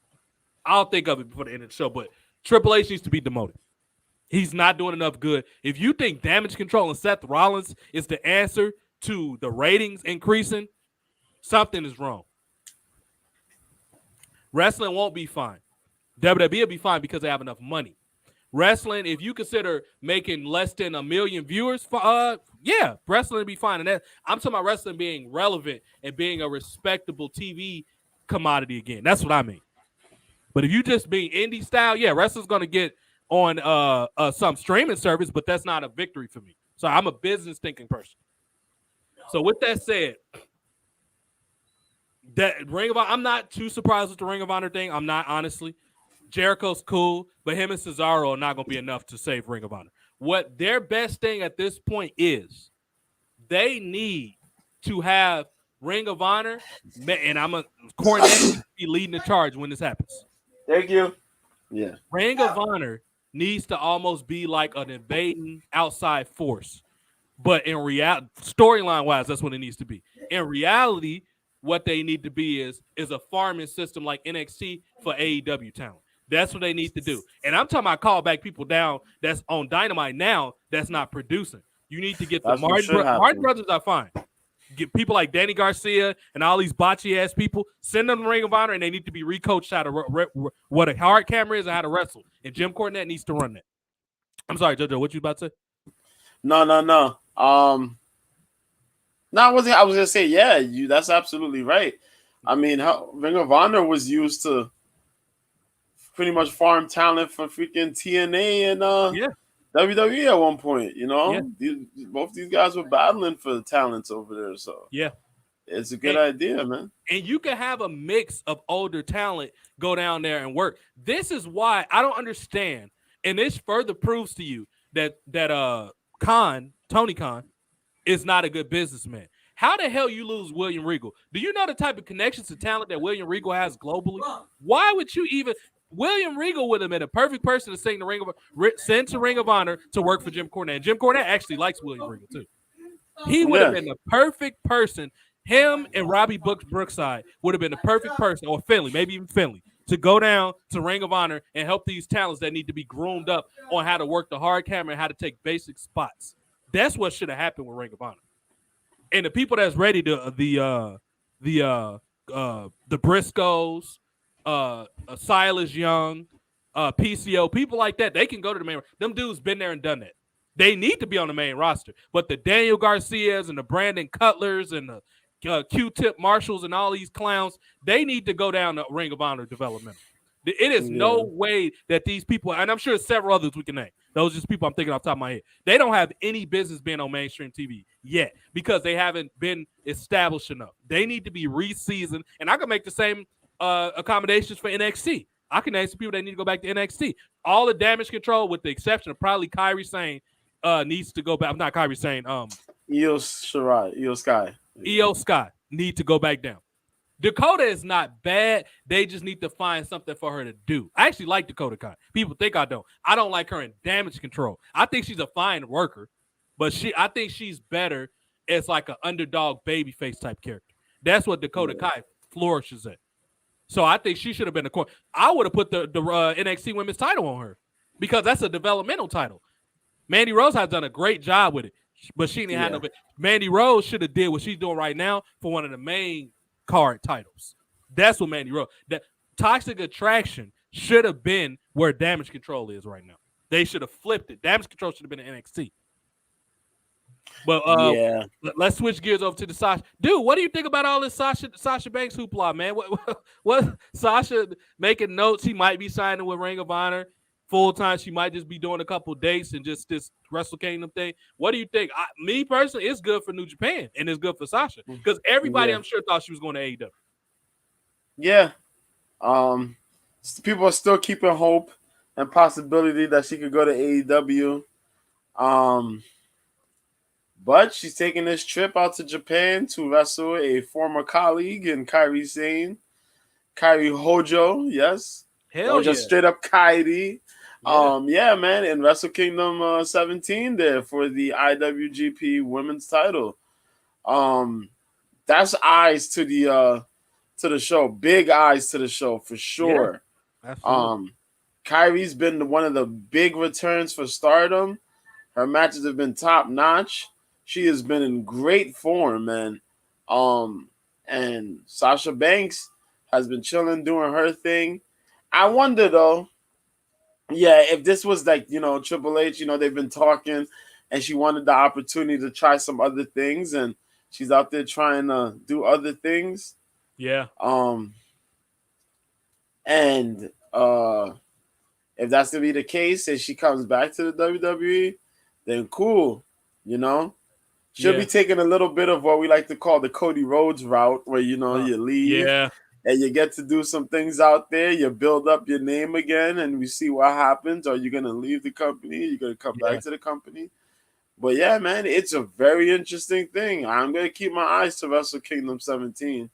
I'll think of it before the end of the show, but Triple H needs to be demoted. He's not doing enough good. If you think Damage Control and Seth Rollins is the answer to the ratings increasing, something is wrong. Wrestling won't be fine. WWE will be fine because they have enough money. Wrestling, if you consider making less than 1 million viewers, wrestling will be fine. And I'm talking about wrestling being relevant and being a respectable TV commodity again. That's what I mean. But if you just being indie style, wrestling's going to get on some streaming service, but that's not a victory for me. So I'm a business thinking person. So with that said, that Ring of Honor, I'm not too surprised with the Ring of Honor thing. I'm not, honestly. Jericho's cool, but him and Cesaro are not going to be enough to save Ring of Honor. What their best thing at this point is, they need to have Ring of Honor, and I'm a Cornette be leading the charge when this happens. Thank you. Yeah. Ring of Honor needs to almost be like an invading outside force. But in reality, storyline wise, that's what it needs to be. In reality, what they need to be is a farming system like NXT for AEW talent. That's what they need to do. And I'm talking about call back people down that's on Dynamite now that's not producing. You need to get the Martin brothers are fine. Get people like Danny Garcia and all these botchy ass people, send them to Ring of Honor, and they need to be recoached how to what a hard camera is and how to wrestle. And Jim Cornette needs to run that. I'm sorry, JoJo, what you about to say? No. No, I was gonna say, yeah, that's absolutely right. I mean, Ring of Honor was used to pretty much farm talent for freaking TNA and WWE at one point. You know, both these guys were battling for the talents over there. So yeah, it's a good idea, man. And you can have a mix of older talent go down there and work. This is why I don't understand, and this further proves to you that Tony Khan is not a good businessman. How the hell you lose William Regal? Do you know the type of connections to talent that William Regal has globally? Why would you even? William Regal would have been a perfect person to send to Ring of Honor to work for Jim Cornette. And Jim Cornette actually likes William Regal too. He would have been the perfect person. Him and Robbie Brookside would have been the perfect person, or Finley, maybe even Finley, to go down to Ring of Honor and help these talents that need to be groomed up on how to work the hard camera and how to take basic spots. That's what should have happened with Ring of Honor. And the people that's ready to the Briscoes, Silas Young, PCO, people like that, they can go to the main. Them dudes been there and done that. They need to be on the main roster. But the Daniel Garcias and the Brandon Cutlers and the Q-Tip Marshalls and all these clowns, they need to go down the Ring of Honor developmental. It is no way that these people, and I'm sure several others we can name. Those are just people I'm thinking off the top of my head. They don't have any business being on mainstream TV yet because they haven't been established enough. They need to be re-seasoned, and I can make the same accommodations for NXT. I can name some people that need to go back to NXT. All the Damage Control, with the exception of probably Kairi Sane, needs to go back. I'm not Kairi Sane. Io Sky need to go back down. Dakota is not bad. They just need to find something for her to do. I actually like Dakota Kai. People think I don't. I don't like her in Damage Control. I think she's a fine worker, but I think she's better as like an underdog babyface type character. That's what Dakota Kai flourishes at. So I think she should have been the core. I would have put the NXT Women's title on her because that's a developmental title. Mandy Rose has done a great job with it, but she didn't have no. Mandy Rose should have did what she's doing right now for one of the main card titles. That's what Mandy Rose. That Toxic Attraction should have been where Damage Control is right now. They should have flipped it. Damage Control should have been in NXT. But let's switch gears over to the Sasha. Dude, what do you think about all this Sasha Banks hoopla, man? What Sasha making notes? He might be signing with Ring of Honor full time. She might just be doing a couple dates and just this Wrestle Kingdom thing. What do you think? Me personally, it's good for New Japan and it's good for Sasha because everybody I'm sure thought she was going to AEW. Yeah. People are still keeping hope and possibility that she could go to AEW. But she's taking this trip out to Japan to wrestle a former colleague in Kairi Sane, Kairi Hojo, yes. Hell just straight up Kairi. Man, in Wrestle Kingdom 17 there for the IWGP Women's title. That's eyes to the show. Big eyes to the show for sure. Yeah, Kairi's been one of the big returns for Stardom. Her matches have been top notch. She has been in great form, man. And Sasha Banks has been chilling, doing her thing. I wonder, though, if this was like, Triple H, they've been talking, and she wanted the opportunity to try some other things, and she's out there trying to do other things. Yeah. And if that's to be the case, and she comes back to the WWE, then cool, She'll be taking a little bit of what we like to call the Cody Rhodes route, where you leave and you get to do some things out there. You build up your name again, and we see what happens. Are you gonna leave the company? You're gonna come back to the company? But yeah, man, it's a very interesting thing. I'm gonna keep my eyes to Wrestle Kingdom 17.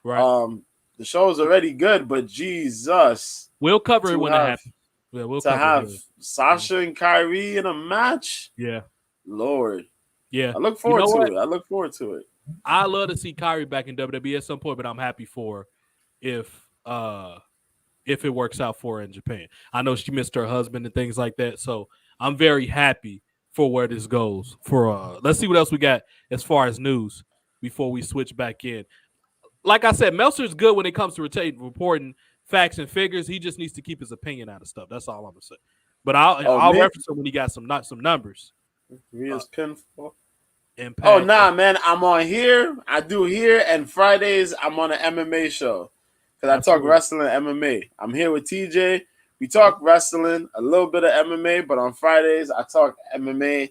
Right. The show is already good, but Jesus, we'll cover it when it happens. Yeah, we'll cover it. Sasha and Kyrie in a match. Yeah, Lord. Yeah, I look forward to it. I look forward to it. I love to see Kyrie back in WWE at some point, but I'm happy for her if it works out for her in Japan. I know she missed her husband and things like that, so I'm very happy for where this goes. For let's see what else we got as far as news before we switch back in. Like I said, Meltzer's good when it comes to reporting facts and figures. He just needs to keep his opinion out of stuff. That's all I'm gonna say. But I'll reference him when he got some numbers. Ria's pinfall. Impact. Oh man, I'm on here. I do here, and Fridays I'm on an MMA show because I talk wrestling and MMA. I'm here with TJ. We talk wrestling, a little bit of MMA, but on Fridays I talk MMA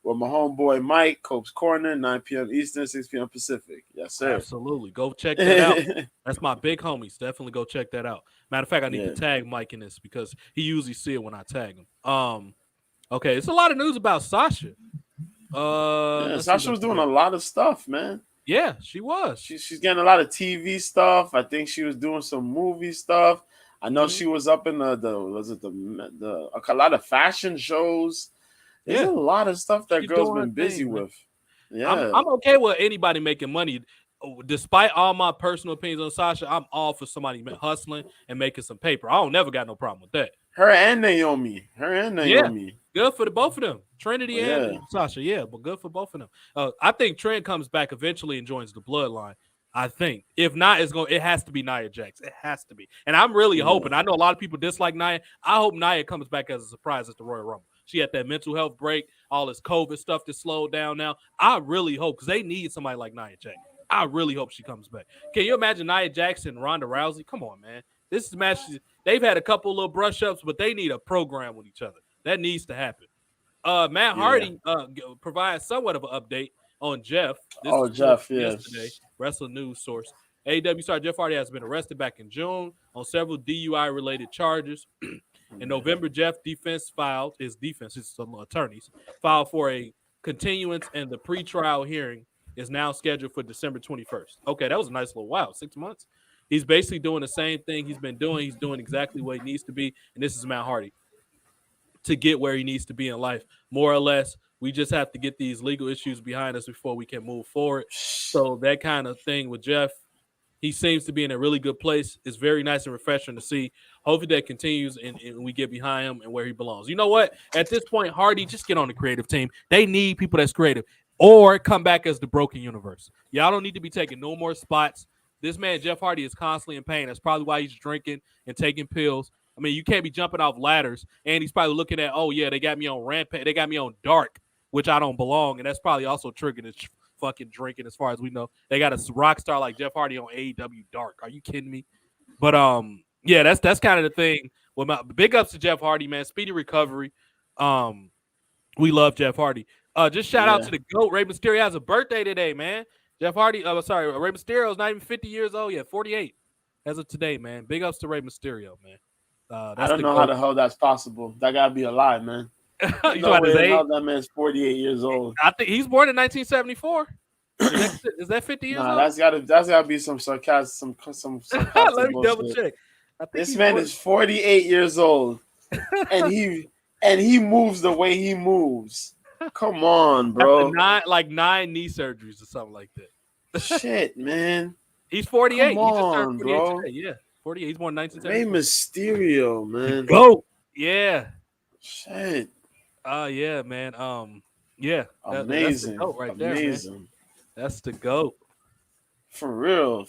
with my homeboy Mike, Cope's Corner, 9 p.m. Eastern, 6 p.m. Pacific. Yes, sir. Absolutely. Go check that out. That's my big homies. Definitely go check that out. Matter of fact, I need to tag Mike in this because he usually see it when I tag him. Okay, it's a lot of news about Sasha. Sasha was doing a lot of stuff, man. Yeah, she was. She's getting a lot of TV stuff. I think she was doing some movie stuff. I know she was up in a lot of fashion shows. There's a lot of stuff that girl's been busy with. Yeah, I'm okay with anybody making money. Despite all my personal opinions on Sasha, I'm all for somebody hustling and making some paper. I don't never got no problem with that. Her and Naomi. Yeah, good for both of them. Trinity and Sasha, but good for both of them. I think Trent comes back eventually and joins the Bloodline. I think. If not, it has to be Nia Jax. It has to be. And I'm really hoping. I know a lot of people dislike Nia. I hope Nia comes back as a surprise at the Royal Rumble. She had that mental health break, all this COVID stuff that's slowed down now. I really hope, because they need somebody like Nia Jax. I really hope she comes back. Can you imagine Nia Jax and Ronda Rousey? Come on, man. This is match. They've had a couple little brush ups, but they need a program with each other. That needs to happen. Matt Hardy provides somewhat of an update on Jeff. Jeff, yesterday, Wrestling News source. AEW star Jeff Hardy has been arrested back in June on several DUI-related charges. In November, Jeff his attorneys filed for a continuance, and the pretrial hearing is now scheduled for December 21st. Okay, that was a nice little while, 6 months. He's basically doing the same thing he's been doing. He's doing exactly what he needs to be, and this is Matt Hardy to get where he needs to be in life, more or less. We just have to get these legal issues behind us before we can move forward. So that kind of thing with Jeff, he seems to be in a really good place. It's very nice and refreshing to see. Hopefully that continues and we get behind him and where he belongs. You know what? At this point, Hardy, just get on the creative team. They need people that's creative, or come back as the broken universe. Y'all don't need to be taking no more spots. This man, Jeff Hardy, is constantly in pain. That's probably why he's drinking and taking pills. I mean, you can't be jumping off ladders. And he's probably looking at, they got me on Rampage. They got me on Dark, which I don't belong. And that's probably also triggering his fucking drinking, as far as we know. They got a rock star like Jeff Hardy on AEW Dark. Are you kidding me? But, that's kind of the thing. Well, my big ups to Jeff Hardy, man. Speedy recovery. We love Jeff Hardy. Just shout out to the GOAT. Rey Mysterio has a birthday today, man. Jeff Hardy, Rey Mysterio is not even 50 years old yet, 48 as of today, man. Big ups to Rey Mysterio, man. I don't know how the hell that's possible. That gotta be a lie, man. You know about his age? That man's 48 years old. I think he's born in 1974. Is that 50 years old? That's gotta be some sarcasm. Some Let me double check. This man is 48 years old, and he moves the way he moves. Come on, bro. Nine knee surgeries or something like that. Shit, man. He's 48. Come on, bro. Today. Yeah, 48. He's born in 1974. Rey Mysterio, man. Go. Yeah. Shit. Yeah, man. Yeah. Amazing. That's the GOAT right there, man. That's the GOAT. For real.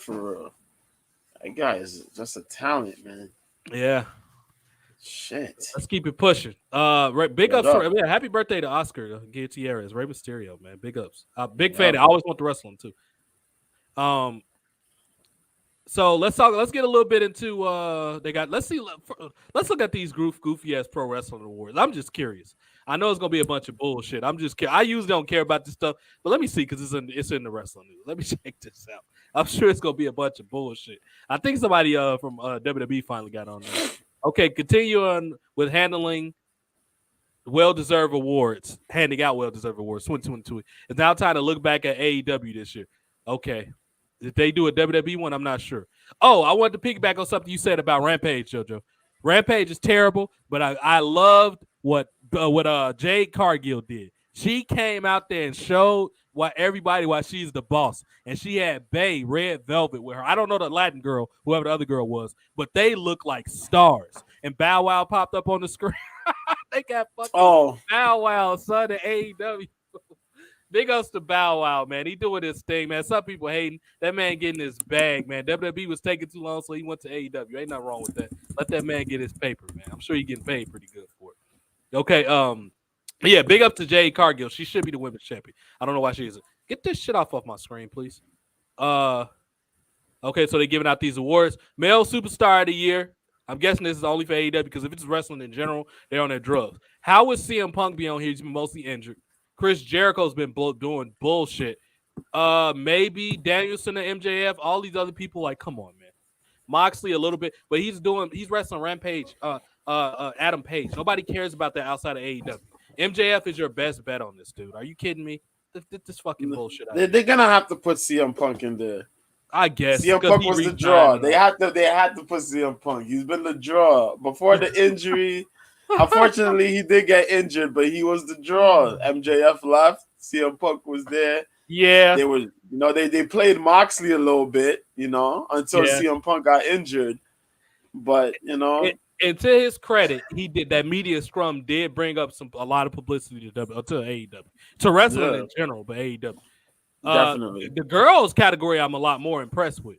That guy is just a talent, man. Yeah. Shit. Let's keep it pushing. Big ups. Happy birthday to Oscar Gutierrez, Rey Mysterio, man. Big ups. Big fan. I always want to wrestle him too. So let's get a little bit into let's look at these goofy ass pro wrestling awards. I'm just curious. I know it's gonna be a bunch of bullshit. I usually don't care about this stuff, but let me see because it's in the wrestling news. Let me check this out. I'm sure it's gonna be a bunch of bullshit. I think somebody from WWE finally got on there. Okay, continue on with handling well-deserved awards, handing out well-deserved awards. 2022. It's now time to look back at AEW this year. Okay, did they do a WWE one? I'm not sure. Oh, I wanted to piggyback on something you said about Rampage, JoJo. Rampage is terrible, but I loved what Jade Cargill did. She came out there and showed why she's the boss, and she had Bay Red Velvet with her. I don't know the Latin girl, whoever the other girl was, but they look like stars. And Bow Wow popped up on the screen. They got fucking Bow Wow, son, of AEW. Big ups to Bow Wow, man. He doing his thing, man. Some people hating. That man getting his bag, man. WWE was taking too long, so he went to AEW. Ain't nothing wrong with that. Let that man get his paper, man. I'm sure he's getting paid pretty good for it. Okay, yeah, big up to Jade Cargill. She should be the women's champion. I don't know why she isn't. Get this shit off my screen, please. Okay, so they're giving out these awards. Male Superstar of the Year. I'm guessing this is only for AEW because if it's wrestling in general, they're on their drugs. How would CM Punk be on here? He's been mostly injured. Chris Jericho's been doing bullshit. Maybe Danielson and MJF, all these other people, like, come on, man. Moxley a little bit, but he's wrestling Rampage, Adam Page. Nobody cares about that outside of AEW. MJF is your best bet on this, dude. Are you kidding me? This fucking bullshit. They're gonna have to put CM Punk in there. I guess CM Punk was the draw. They had to put CM Punk. He's been the draw before the injury. Unfortunately, he did get injured, but he was the draw. MJF left. CM Punk was there. Yeah, they were. They played Moxley a little bit. Until CM Punk got injured. But and to his credit, he did that media scrum did bring up a lot of publicity to AEW, to wrestling in general, but AEW. Definitely. The girls category I'm a lot more impressed with.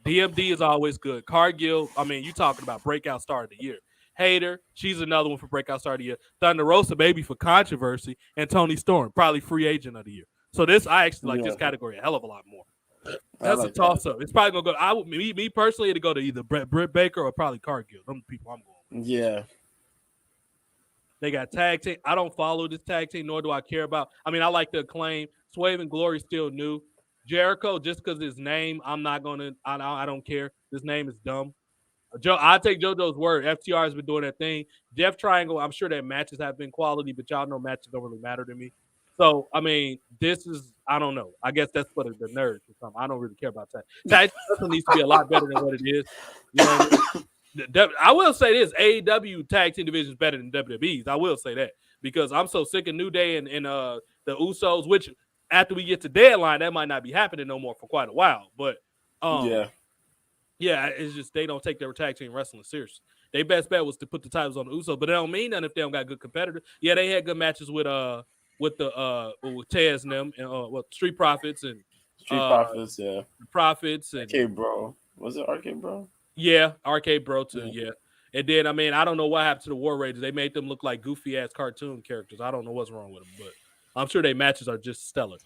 DMD is always good. Cargill, I mean, you talking about breakout star of the year. Hater, she's another one for breakout star of the year. Thunder Rosa, maybe for controversy, and Tony Storm, probably free agent of the year. So I actually like this category a hell of a lot more. That's a toss-up. It's probably gonna go. Me personally, it'd go to either Britt Baker or probably Cargill. Them people I'm going with. Yeah. They got tag team. I don't follow this tag team, nor do I care about. I mean, I like the Acclaim. Swerve and Glory still new. Jericho, just because his name, I'm not gonna. I don't care. This name is dumb. I take JoJo's word. FTR has been doing their thing. Death Triangle, I'm sure their matches have been quality, but y'all know matches don't really matter to me. So, I mean, this is, I don't know. I guess that's for the nerds or something. I don't really care about that. Tag needs to be a lot better than what it is. You know what I mean? I will say this, AEW tag team division is better than WWE's. I will say that because I'm so sick of New Day and the Usos, which after we get to Deadline, that might not be happening no more for quite a while. But, yeah, it's just they don't take their tag team wrestling seriously. Their best bet was to put the titles on the Usos, but it don't mean nothing if they don't got good competitors. Yeah, they had good matches with Taz and them and Street Profits and Profits, Profits and Arcade Bro. Was it Arcade Bro? Yeah, Arcade Bro too. Yeah. And then I mean I don't know what happened to the War Raiders. They made them look like goofy ass cartoon characters. I don't know what's wrong with them, but I'm sure their matches are just stellar.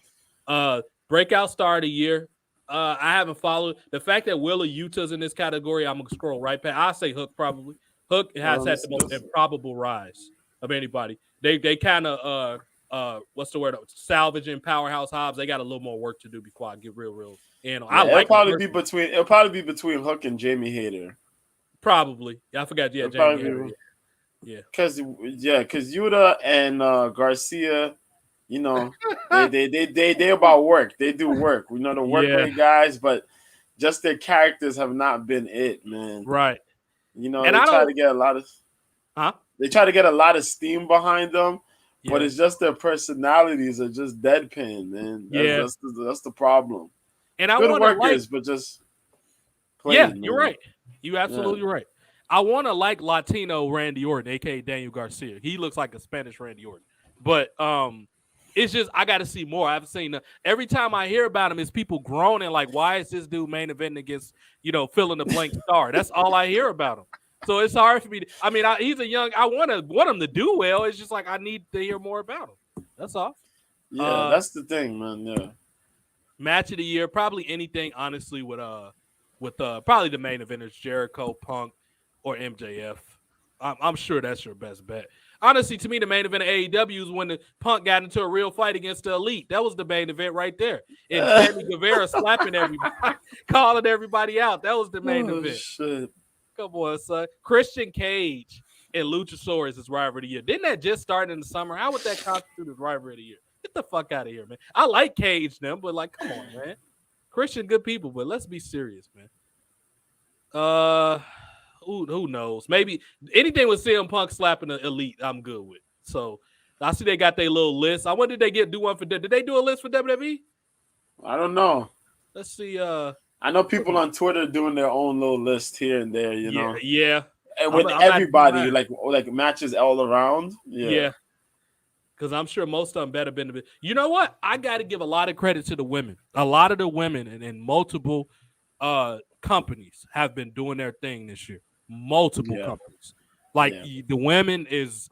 Breakout star of the year. I haven't followed the fact that Willa Utah's in this category. I'm gonna scroll right past. I say Hook probably. Hook has had the most improbable rise of anybody. They kind of what's the word? Salvaging Powerhouse Hobbs. They got a little more work to do before I get real in. Yeah, it'll probably be between Hook and Jamie Hayter. Probably. Yeah, I forgot. Yeah, Jamie Hayter. Yeah. Because Yuta and Garcia. They about work. They do work. We know the work rate guys, but just their characters have not been it, man. Right. And they try to get a lot of They try to get a lot of steam behind them, but it's just their personalities are just deadpan, man. That's the problem. And I good workers, but just plain, you're right. You're absolutely right. I want to like Latino Randy Orton, aka Daniel Garcia. He looks like a Spanish Randy Orton, but it's just I got to see more. I haven't seen every time I hear about him is people groaning like, why is this dude main eventing against fill in the blank star? That's all I hear about him. So it's hard for me. He's a young. I want him to do well. It's just like I need to hear more about him. That's all. Yeah, that's the thing, man. Yeah. Match of the year, probably anything. Honestly, with probably the main eventers, Jericho, Punk, or MJF. I'm sure that's your best bet. Honestly, to me, the main event of AEW is when the Punk got into a real fight against the Elite. That was the main event right there. And Sammy Guevara slapping everybody, calling everybody out. That was the main event. Shit. Come on, son. Christian Cage and Luchasaurus is rivalry of the year. Didn't that just start in the summer? How would that constitute as rivalry of the year? Get the fuck out of here, man. I like Cage them, but like, come on, man. Christian, good people, but let's be serious, man. Who knows? Maybe anything with CM Punk slapping the Elite, I'm good with. So I see they got their little list. I wonder did they do one for? Did they do a list for WWE? I don't know. Let's see. I know people on Twitter doing their own little list here and there. You know. Yeah. And with everybody, like matches all around. Yeah. Because I'm sure most of them better been. You know what? I got to give a lot of credit to the women. A lot of the women and multiple companies have been doing their thing this year. Multiple companies. The women is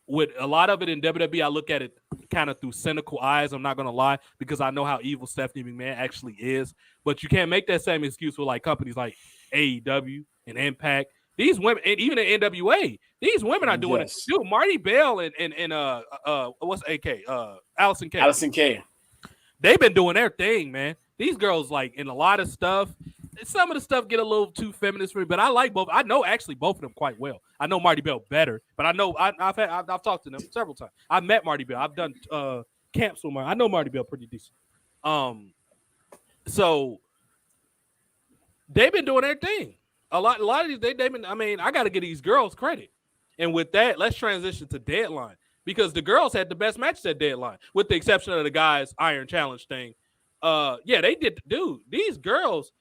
with a lot of it in WWE. I look at it kind of through cynical eyes. I'm not going to lie because I know how evil Stephanie McMahon actually is. But you can't make that same excuse with like companies like AEW and Impact. These women, and even in NWA, these women are doing it. Dude, Marty Bell and what's AK? Allison K. Allison K. They've been doing their thing, man. These girls like in a lot of stuff. Some of the stuff get a little too feminist for me, but I like both. I know actually both of them quite well. I know Marty Bell better, but I know I've talked to them several times. I've met Marty Bell. I've done camps with Marty. I know Marty Bell pretty decent. So they've been doing their thing. A lot of these they've been. I mean, I got to give these girls credit. And with that, let's transition to Deadline because the girls had the best matches at Deadline, with the exception of the guys' Iron Challenge thing. Yeah, they did. Dude, these girls.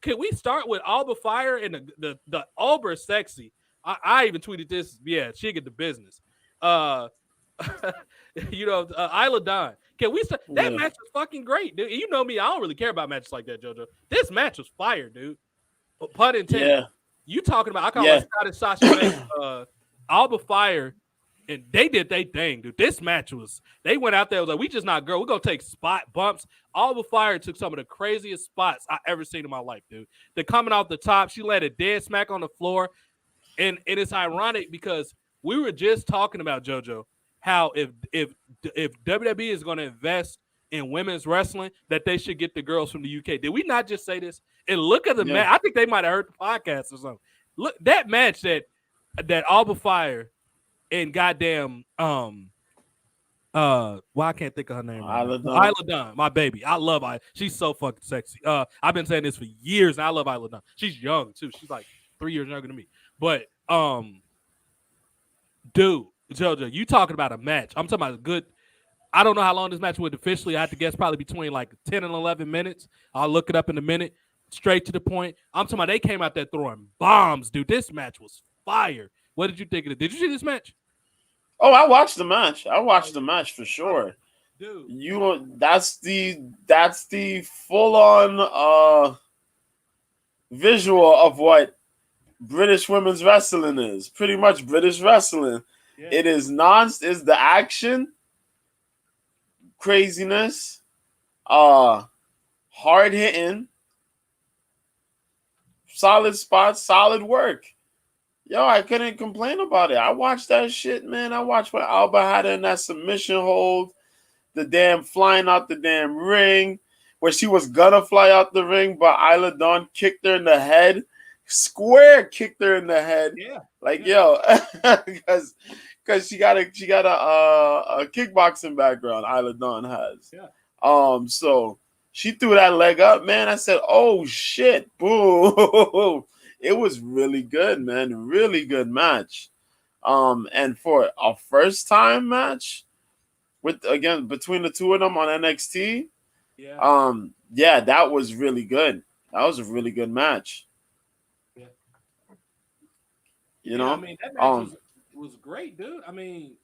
Can we start with Alba Fire and the Uber Sexy? I even tweeted this. Yeah, she get the business. Isla Dawn. Can we start? That match was fucking great, dude. You know me, I don't really care about matches like that, JoJo. This match was fire, dude. Pun intended. Yeah. You talking about? I call it Scott and Sasha Alba Fire, and they did their thing, dude. This match was. They went out there was like, we just not girl. We're gonna take spot bumps. Alba Fire took some of the craziest spots I ever seen in my life, dude. They're coming off the top. She let a dead smack on the floor, and it's ironic because we were just talking about JoJo how if WWE is going to invest in women's wrestling, that they should get the girls from the UK. Did we not just say this? And look at the match. I think they might have heard the podcast or something. Look, that match that Alba Fire and goddamn I can't think of her name. Isla Dawn, my baby. I love her. She's so fucking sexy. I've been saying this for years, and I love Isla Dawn. She's young too. She's like 3 years younger than me. But dude, JoJo, you talking about a match? I'm talking about a good. I don't know how long this match went officially. I have to guess probably between like 10 and 11 minutes. I'll look it up in a minute. Straight to the point. I'm talking about they came out there throwing bombs, dude. This match was fire. What did you think of it? Did you see this match? Oh, I watched the match. I watched the match for sure. Dude. That's the full-on visual of what British women's wrestling is. Pretty much British wrestling. Yeah. It is is the action, craziness, hard hitting, solid spots, solid work. Yo, I couldn't complain about it. I watched that shit, man. I watched when Alba had her in that submission hold, the damn flying out the damn ring, where she was gonna fly out the ring, but Isla Dawn kicked her in the head. Square kicked her in the head. Yeah. Yo, because she got a kickboxing background, Isla Dawn has. Yeah. So she threw that leg up, man. I said, oh shit, boo. It was really good, man. Really good match. And for a first time match between the two of them on NXT, that was really good. That was a really good match. Yeah. You know? I mean, that match was great, dude. I mean,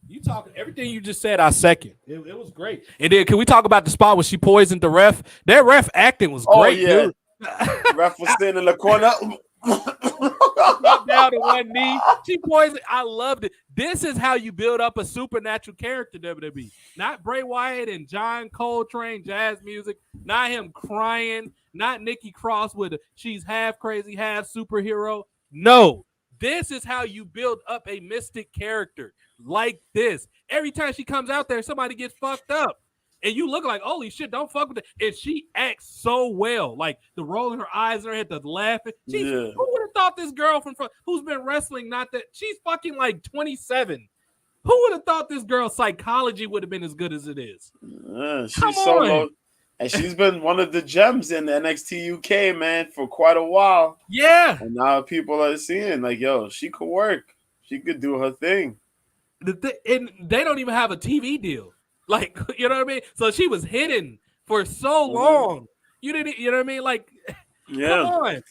you talking everything you just said, I second. It was great. And then can we talk about the spot where she poisoned the ref? That ref acting was great, dude. The ref was standing in the corner. Down to one knee. She poisoned. I loved it. This is how you build up a supernatural character, WWE. Not Bray Wyatt and John Coltrane jazz music. Not him crying. Not Nikki Cross with she's half crazy, half superhero. No. This is how you build up a mystic character like this. Every time she comes out there, somebody gets fucked up. And you look like, holy shit, don't fuck with it. And she acts so well. Like the rolling her eyes in her head, the laughing. Who would have thought this girl who's been wrestling, she's fucking like 27. Who would have thought this girl's psychology would have been as good as it is? She's so low. And she's been one of the gems in the NXT UK, man, for quite a while. Yeah. And now people are seeing, like, yo, she could work. She could do her thing. And they don't even have a TV deal. Like, you know what I mean? So she was hidden for so long. You know what I mean? Like, come on.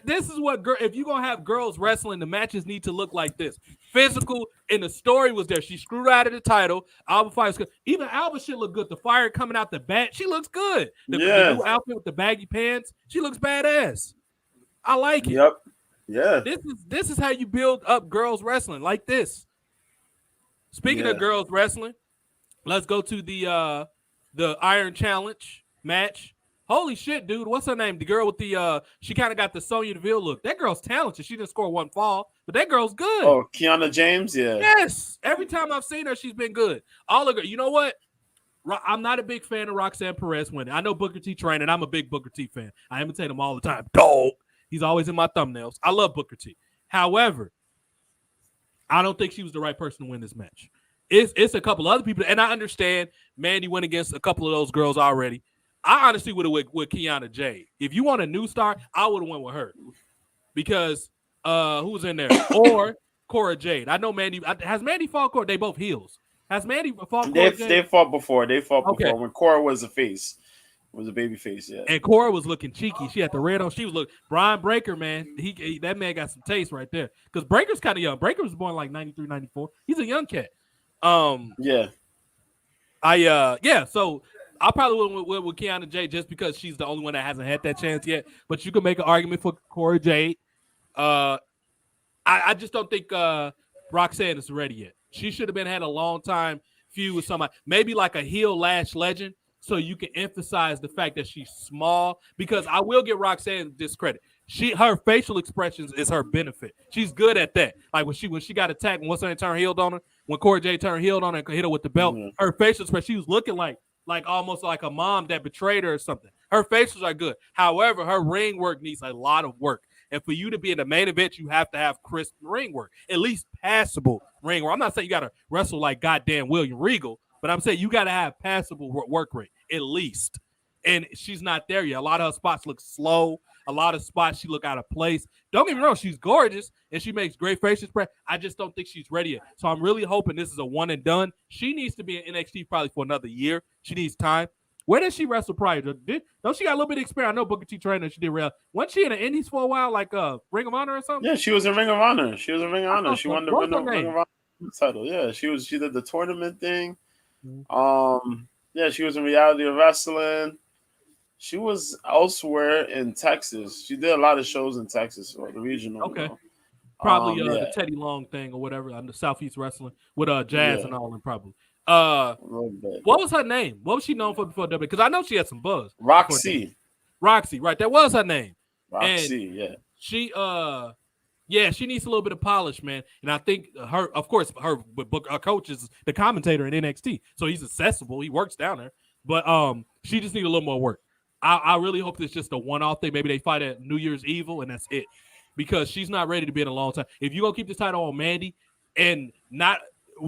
This is what if you're going to have girls wrestling, the matches need to look like this. Physical, and the story was there. She screwed out of the title. Alba Fire's good. Even Alba shit look good. The fire coming out the bat, she looks good. The new outfit with the baggy pants, she looks badass. I like it. Yep. Yeah. This is how you build up girls wrestling, like this. Speaking of girls wrestling, let's go to the Iron Challenge match. Holy shit, dude. What's her name? The girl with she kind of got the Sonya Deville look. That girl's talented. She didn't score one fall, but that girl's good. Oh, Kiana James? Yeah. Yes. Every time I've seen her, she's been good. All of her. You know what? I'm not a big fan of Roxanne Perez winning. I know Booker T training. I'm a big Booker T fan. I imitate him all the time. Dog. He's always in my thumbnails. I love Booker T. However, I don't think she was the right person to win this match. It's a couple other people, and I understand Mandy went against a couple of those girls already. I honestly would have went with Kiana Jade. If you want a new star, I would have went with her. Because who was in there? Or Cora Jade. I know Mandy. Has Mandy fought Cora? They both heels. Has Mandy fought Cora Jade? They fought before. When Cora was a face. Was a baby face, yeah. And Cora was looking cheeky. She had the red on. She was looking. Brian Breaker, man. That man got some taste right there. Because Breaker's kind of young. Breaker was born like 93, 94. He's a young cat. Yeah. So I probably would went with Kiana Jade just because she's the only one that hasn't had that chance yet. But you can make an argument for Cora Jade. I just don't think Roxanne is ready yet. She should have had a long time feud with somebody, maybe like a heel Lash Legend, so you can emphasize the fact that she's small. Because I will give Roxanne discredit. Her facial expressions is her benefit. She's good at that. Like when she got attacked, when what's her name turned healed on her, when Cora Jade turned healed on her and hit her with the belt, her facial expression, she was looking like almost like a mom that betrayed her or something. Her facials are good. However, her ring work needs a lot of work. And for you to be in the main event, you have to have crisp ring work, at least passable ring work. I'm not saying you got to wrestle like goddamn William Regal, but I'm saying you got to have passable work rate, at least. And she's not there yet. A lot of her spots look slow. A lot of spots she look out of place. Don't get me wrong, she's gorgeous and she makes great facial expressions. I just don't think she's ready yet. So I'm really hoping this is a one and done. She needs to be in NXT probably for another year. She needs time. Where did she wrestle prior? Don't she got a little bit of experience? I know Booker T trainer. She did real. Wasn't she in the Indies for a while, like Ring of Honor or something? Yeah, she was in Ring of Honor. She won the Ring of Honor title. Yeah, she did the tournament thing. Yeah, she was in Reality of Wrestling. She was elsewhere in Texas. She did a lot of shows in Texas or the regional. Okay. Probably the Teddy Long thing or whatever on the Southeast Wrestling with Jazz and all, and probably. What was her name? What was she known for before WWE? Because I know she had some buzz. Roxy, right? That was her name. Roxy, and she she needs a little bit of polish, man. And I think her coach is the commentator in NXT, so he's accessible. He works down there, but she just needs a little more work. I really hope it's just a one-off thing. Maybe they fight at New Year's Evil and that's it, because she's not ready to be in a long time. If you're gonna keep this title on Mandy, and not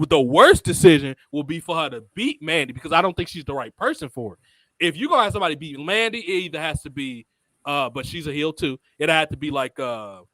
the worst decision will be for her to beat Mandy, because I don't think she's the right person for it. If you're gonna have somebody beat Mandy, it either has to be but she's a heel too. It had to be like the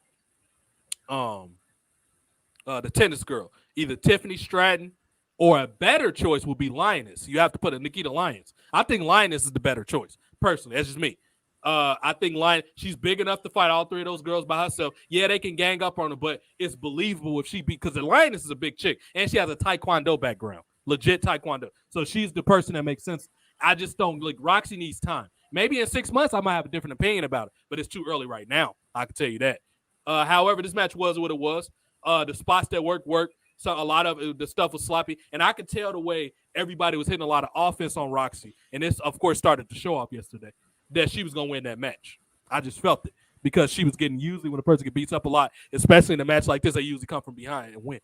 tennis girl, either Tiffany Stratton, or a better choice would be Lioness. You have to put a Nikita Lyons. I think Lioness is the better choice, personally. That's just me. I think she's big enough to fight all three of those girls by herself. Yeah, they can gang up on her, but it's believable if she because the Lioness is a big chick, and she has a Taekwondo background, legit Taekwondo. So she's the person that makes sense. I just don't like Roxy needs time. Maybe in 6 months I might have a different opinion about it, but it's too early right now. I can tell you that. However, this match was what it was. The spots that worked. So a lot of the stuff was sloppy, and I could tell the way everybody was hitting a lot of offense on Roxy, and this, of course, started to show off yesterday that she was going to win that match. I just felt it. because she was getting, usually when a person get beats up a lot, especially in a match like this, they usually come from behind and win.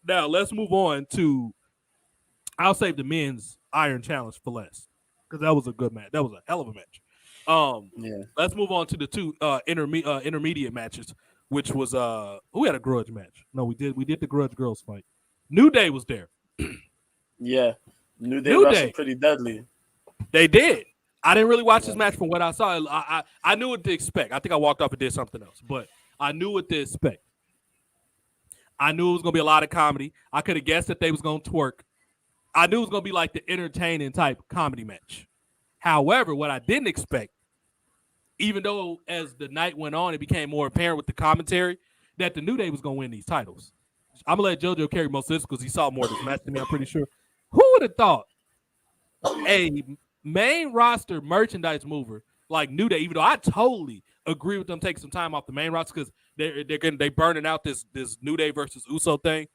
Now let's move on to. I'll save the men's Iron Challenge for last because that was a good match. That was a hell of a match. Yeah. Let's move on to the two intermediate matches, which was who had a grudge match? No, we did the grudge girls fight. New Day was there. Yeah. New Day New wrestled Day. pretty deadly. They did. I didn't really watch this match from what I saw. I knew what to expect. I think I walked off and did something else, but I knew what to expect. I knew it was gonna be a lot of comedy. I could have guessed that they was gonna twerk. I knew it was gonna be like the entertaining type comedy match. However, what I didn't expect, even though as the night went on, it became more apparent with the commentary that the New Day was gonna win these titles. I'm gonna let JoJo carry most of this because he saw more of this match than me. I'm pretty sure. Who would have thought a main roster merchandise mover like New Day? Even though I totally agree with them taking some time off the main roster because they burning out this New Day versus Uso thing.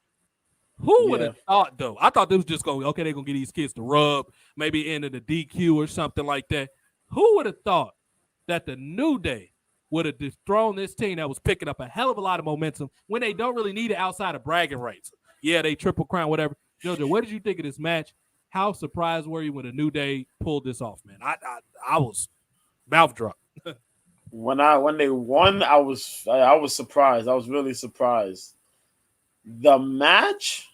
Who would have thought though? I thought they was just going, okay, they're gonna get these kids to rub, maybe into the DQ or something like that. Who would have thought that the New Day would have dethroned this team that was picking up a hell of a lot of momentum when they don't really need it outside of bragging rights? Yeah, they triple crown, whatever. JoJo, what did you think of this match? How surprised were you when the New Day pulled this off, man? I was mouth dropped. When they won, I was surprised. I was really surprised. The match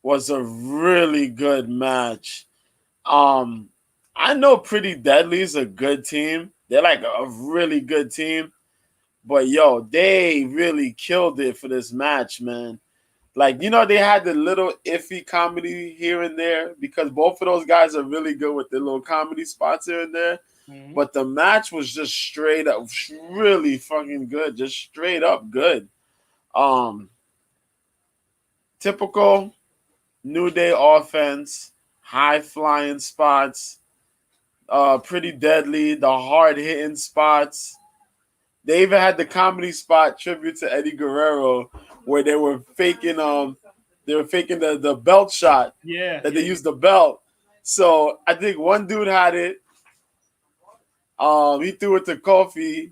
was a really good match. I know Pretty Deadly is a good team. They're like a really good team. But yo, they really killed it for this match, man. Like, they had the little iffy comedy here and there because both of those guys are really good with the little comedy spots here and there. Mm-hmm. But the match was just straight up really fucking good. Just straight up good. Typical New Day offense, high flying spots, pretty deadly, the hard hitting spots. They even had the comedy spot tribute to Eddie Guerrero where they were faking the belt shot. Yeah. They used the belt. So I think one dude had it. He threw it to Kofi.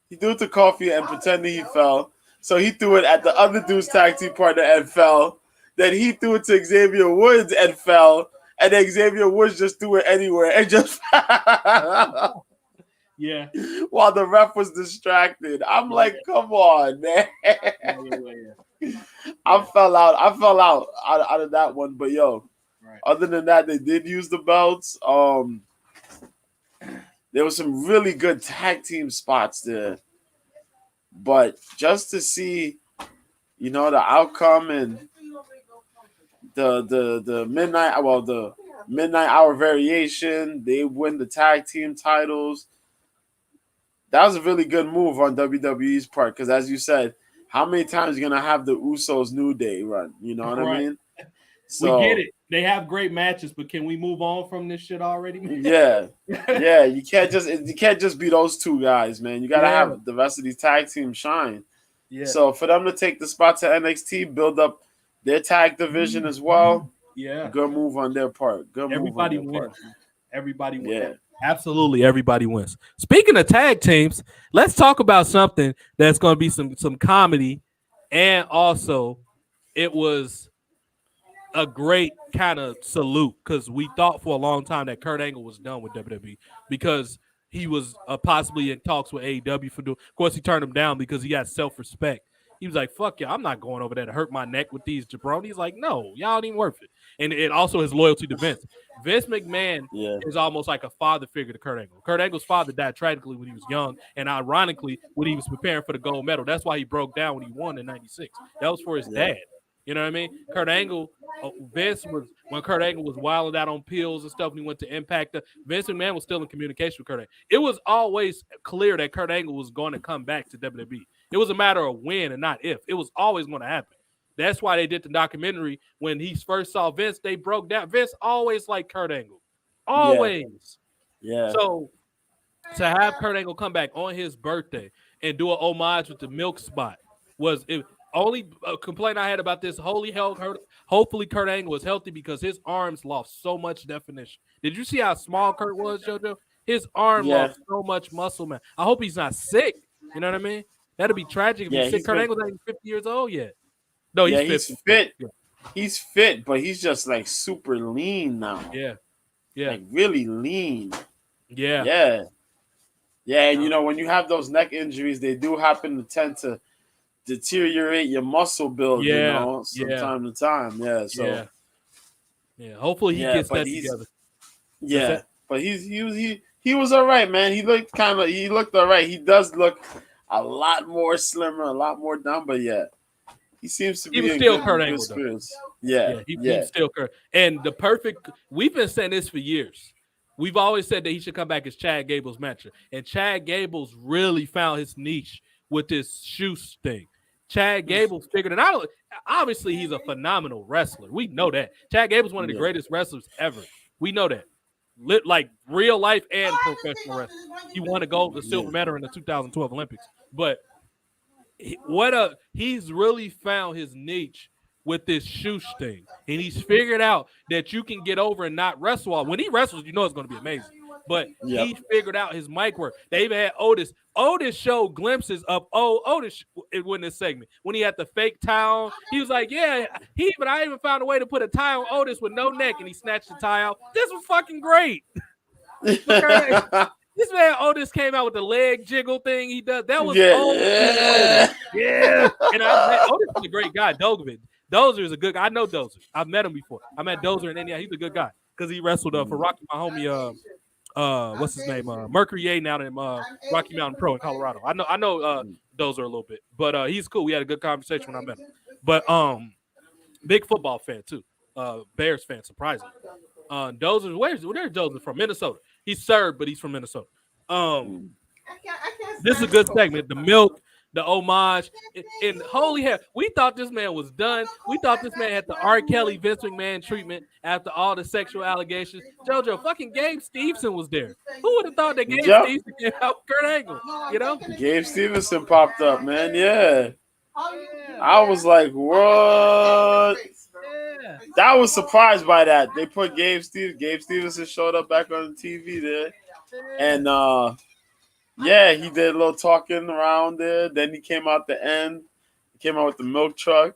He threw it to Kofi and pretended he fell. So he threw it at the other dude's tag team partner and fell. Then he threw it to Xavier Woods and fell. And then Xavier Woods just threw it anywhere and just yeah. While the ref was distracted. I'm like, come on, man. I fell out of that one. But yo, other than that, they did use the belts. There was some really good tag team spots there. But just to see, the outcome and the midnight hour variation, they win the tag team titles. That was a really good move on WWE's part because, as you said, how many times are you gonna have the Usos New Day run? You know what I mean? So, we get it. They have great matches, but can we move on from this shit already? Yeah. You can't just be those two guys, man. You gotta have the rest of these tag teams shine. Yeah. So for them to take the spot to NXT, build up their tag division as well. Yeah. Good move on their part. Everybody wins. Everybody wins. Yeah. Absolutely, everybody wins. Speaking of tag teams, let's talk about something that's going to be some comedy, and also it was a great kind of salute because we thought for a long time that Kurt Angle was done with WWE because he was possibly in talks with AEW for doing. Of course, he turned him down because he had self-respect. He was like, fuck yeah, I'm not going over there to hurt my neck with these jabronis. Like, no, y'all ain't even worth it. And it also his loyalty to Vince. Vince McMahon is almost like a father figure to Kurt Angle. Kurt Angle's father died tragically when he was young, and ironically, when he was preparing for the gold medal. That's why he broke down when he won in '96. That was for his dad. You know what I mean? Kurt Angle, when Kurt Angle was wilding out on pills and stuff, and he went to Impact, Vince McMahon was still in communication with Kurt Angle. It was always clear that Kurt Angle was going to come back to WWE. It was a matter of when and not if. It was always going to happen. That's why they did the documentary. When he first saw Vince, they broke down. Vince always liked Kurt Angle. Always. Yeah. So to have Kurt Angle come back on his birthday and do an homage with the milk spot was it. Only complaint I had about this, hopefully Kurt Angle was healthy because his arms lost so much definition. Did you see how small Kurt was, JoJo? His arm Yeah. lost so much muscle, man. I hope he's not sick. You know what I mean? That'd be tragic if Yeah, he's sick. he's Kurt been- Angle's not even 50 years old yet. No, he's Yeah, 50. he's fit. Yeah. He's fit, but he's just like super lean now. Yeah. Yeah. Like really lean. Yeah. Yeah. Yeah, and you know, when you have those neck injuries, they do happen to tend to deteriorate your muscle build, you Yeah, know, from yeah. time to time. Yeah. So Yeah. Yeah. Hopefully he yeah, gets but that he's together. yeah, that- but he was all right, man. He looked all right. He does look a lot more slimmer, a lot more done, but yeah. He seems to be He was in still good, Kurt good Angle, though. spirits. Yeah. He's still Kurt. And the perfect, we've been saying this for years. We've always said that he should come back as Chad Gable's matcher. And Chad Gable's really found his niche with this shoes thing. Chad Gable's figured it out. Obviously, he's a phenomenal wrestler. We know that. Chad Gable's one of the greatest wrestlers ever. We know that. Like real life and professional wrestling. He won a gold, the silver medal in the 2012 Olympics. But he's really found his niche with this shoosh thing, and he's figured out that you can get over and not wrestle all. When he wrestles, you know it's going to be amazing. But he figured out his mic work. They even had Otis. Otis showed glimpses of Otis in this segment when he had the fake towel. He was like, "Yeah." I even found a way to put a tie on Otis with no neck, and he snatched the tie out. This was fucking great. This man Otis came out with the leg jiggle thing he does. That was Otis. Yeah. And Otis is a great guy. Dozer is a good guy. I know Dozer. I've met him before. I met Dozer in India. He's a good guy because he wrestled for Rocky, my homie. What's his name? Mercury A now in Rocky Mountain Pro in Colorado. I know Dozer a little bit, but he's cool. We had a good conversation when I met him. But big football fan too. Bears fan, surprisingly. Dozer, where's Dozer from? Minnesota. He's Serb, but he's from Minnesota. This is a good segment. The milk, the homage, and holy hell, we thought this man was done. We thought this man had the R. Kelly, Vince McMahon treatment after all the sexual allegations. JoJo, fucking Gabe Stevenson was there. Who would have thought that Gabe Stevenson came out with Kurt Angle? You know, Gabe Stevenson popped up, man. Yeah, I was like, what? I was surprised by that. They put Gabe Stevenson showed up back on the TV there, and he did a little talking around there. Then he came out the end. He came out with the milk truck.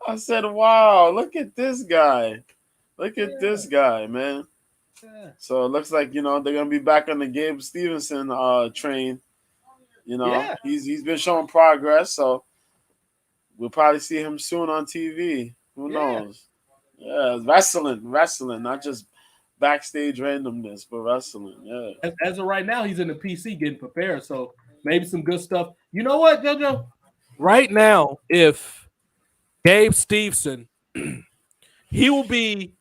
I said, "Wow, look at this guy! Look at this guy, man!" So it looks like they're gonna be back on the Gabe Stevenson train. He's been showing progress, so we'll probably see him soon on TV. Who knows? Yeah, wrestling, not just backstage randomness, but wrestling. Yeah. As of right now, he's in the PC getting prepared, so maybe some good stuff. You know what, JoJo? Right now, if Gabe Stevenson, he will be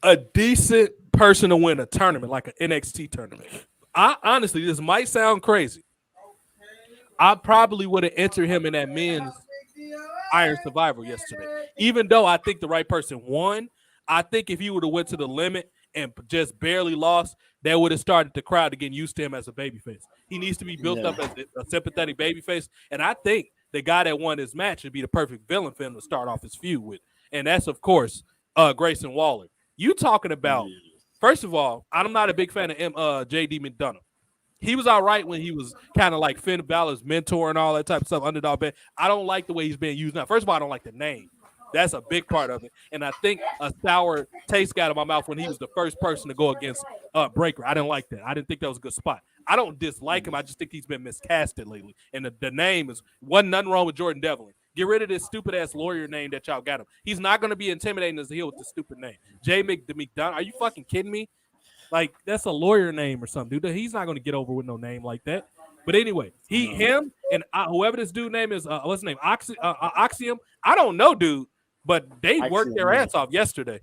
a decent person to win a tournament, like an NXT tournament. Honestly, this might sound crazy. I probably would have entered him in that men's Iron Survivor yesterday. Even though I think the right person won, I think if he would have went to the limit and just barely lost, that would have started the crowd to get used to him as a babyface. He needs to be built up as a sympathetic babyface, and I think the guy that won his match would be the perfect villain for him to start off his feud with, and that's, of course, Grayson Waller. You talking about, first of all, I'm not a big fan of J.D. McDonough. He was all right when he was kind of like Finn Balor's mentor and all that type of stuff, underdog band. I don't like the way he's being used now. First of all, I don't like the name. That's a big part of it. And I think a sour taste got in my mouth when he was the first person to go against Breaker. I didn't like that. I didn't think that was a good spot. I don't dislike him. I just think he's been miscasted lately. And the name wasn't nothing wrong with Jordan Devlin. Get rid of this stupid-ass lawyer name that y'all got him. He's not going to be intimidating as a heel with the stupid name. J. McDonough, are you fucking kidding me? Like, that's a lawyer name or something, dude. He's not going to get over with no name like that. But anyway, him, and whoever this dude name is, what's his name? Axiom? I don't know, dude. But they worked their ass off yesterday.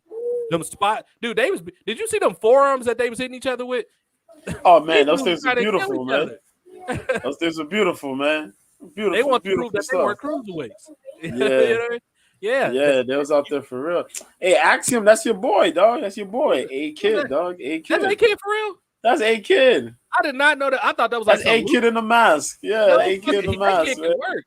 Them spot, dude. Did you see them forearms that they was hitting each other with? Oh man, those things are beautiful, man. Those things are beautiful, man. Beautiful. They want to prove that they were cruiserweights. Yeah. You know what I mean? Yeah, they was out there for real. Hey, Axiom, that's your boy, dog. That's your boy. A Kid, dog. A Kid. That's A Kid for real? That's A Kid. I did not know that. I thought that was like A Kid in the mask. Yeah, A Kid in the mask. A Kid can work.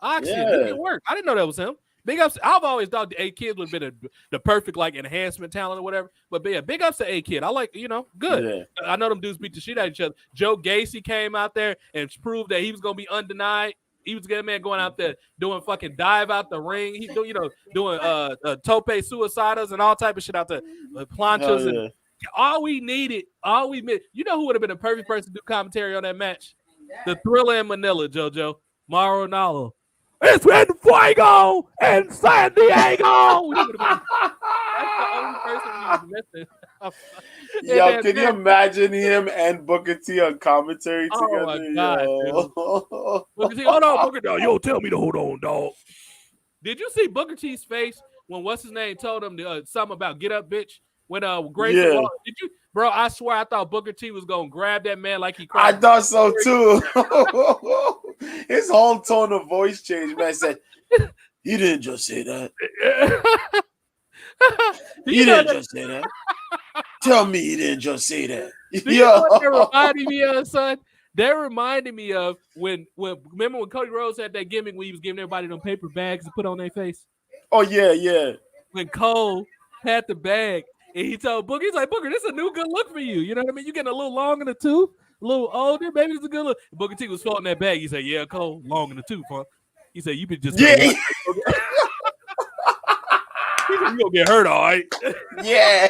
Axiom, he can work. I didn't know that was him. Big ups. I've always thought the A-Kid would have been the perfect like enhancement talent or whatever. But yeah, big ups to A-Kid. I like, good. Yeah. I know them dudes beat the shit out of each other. Joe Gacy came out there and proved that he was gonna be undenied. He was a good man going out there doing fucking dive out the ring. He doing tope suicidas and all type of shit out there. Planchas and all we missed. You know who would have been a perfect person to do commentary on that match? The Thriller in Manila, JoJo. Mauro Ranallo. It's in Fuego and San Diego. That's the only person he was missing. Yo, can you imagine him and Booker T on commentary together? Oh my God, dude. Booker T, hold on, Booker T. Yo, tell me to hold on, dog. Did you see Booker T's face when what's his name told him something about get up, bitch? When Grayson Waller, did you, bro? I swear I thought Booker T was gonna grab that man like he cried. I thought so too. His whole tone of voice changed. Man said, "You didn't just say that. You didn't just say that. Tell me you didn't just say that." Do you know what that reminded me of, son? That reminded me of when remember when Cody Rhodes had that gimmick when he was giving everybody them paper bags to put on their face? Oh yeah. When Cole had the bag and he told Booker, he's like, Booker, this is a new good look for you. You know what I mean? You getting a little long in the tooth, a little older, maybe it's a good look. Booker T was floating that bag. He said, "Yeah, Cole, long in the tooth, huh?" He said, "You been just you gonna get hurt, all right." Yeah.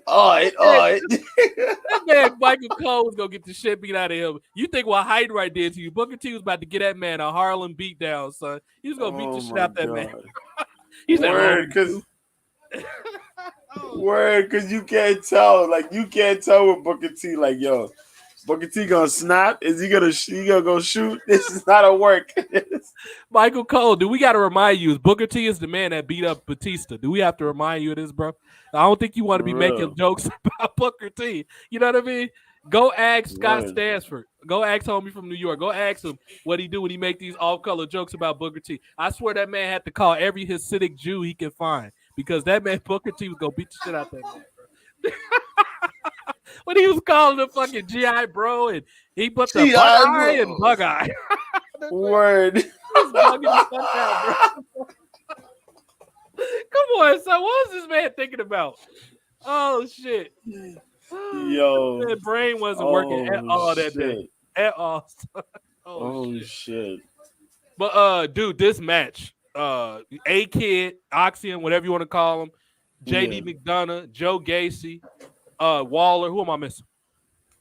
All right. That man Michael Cole was gonna get the shit beat out of him. You think what Heidenreich did to you? Booker T was about to get that man a Harlem beatdown, son. He was gonna beat the shit out that man. He said, Word, because you can't tell. Like, you can't tell with Booker T. Like, yo, Booker T gonna snap? Is he gonna go shoot? This is not a work. Michael Cole, do we got to remind you? Booker T is the man that beat up Batista. Do we have to remind you of this, bro? I don't think you want to be making jokes about Booker T. You know what I mean? Go ask Scott Stansford. Go ask homie from New York. Go ask him what he do when he make these off-color jokes about Booker T. I swear that man had to call every Hasidic Jew he could find because that man Booker T was gonna beat the shit out that man, bro. When he was calling the fucking GI bro and he put the bug eye and bug eye. Word. He was bugging the fuck out, bro. Come on, son. What was this man thinking about? Oh shit. Yo, that brain wasn't working at all that day. At all. Oh shit. But dude, this match, A-Kid, Oxyon, whatever you want to call him, JD McDonough, Joe Gacy, Waller. Who am I missing?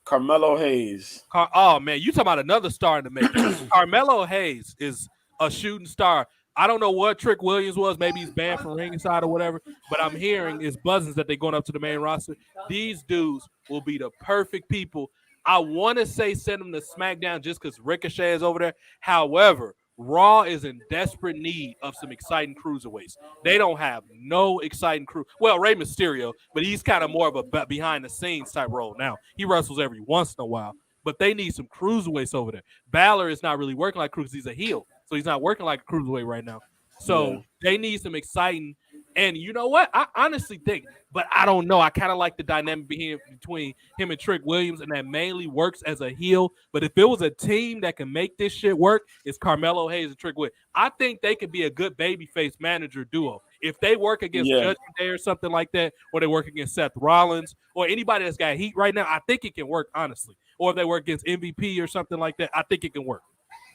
Carmelo Hayes. Oh man, you talking about another star in the making. Carmelo Hayes is a shooting star. I don't know what Trick Williams was. Maybe he's banned from ringside or whatever. But I'm hearing is buzzings that they're going up to the main roster. These dudes will be the perfect people. I want to say send them to SmackDown just because Ricochet is over there. However, Raw is in desperate need of some exciting cruiserweights. They don't have no exciting crew. Well, Rey Mysterio, but he's kind of more of a behind-the-scenes type role now. He wrestles every once in a while. But they need some cruiserweights over there. Balor is not really working like cruise. He's a heel. So he's not working like a cruiserweight right now. So they need some exciting. And you know what? I honestly think, but I don't know. I kind of like the dynamic between him and Trick Williams, and that mainly works as a heel. But if it was a team that can make this shit work, it's Carmelo Hayes and Trick Williams. I think they could be a good babyface manager duo. If they work against Judgment Day or something like that, or they work against Seth Rollins, or anybody that's got heat right now, I think it can work, honestly. Or if they work against MVP or something like that, I think it can work.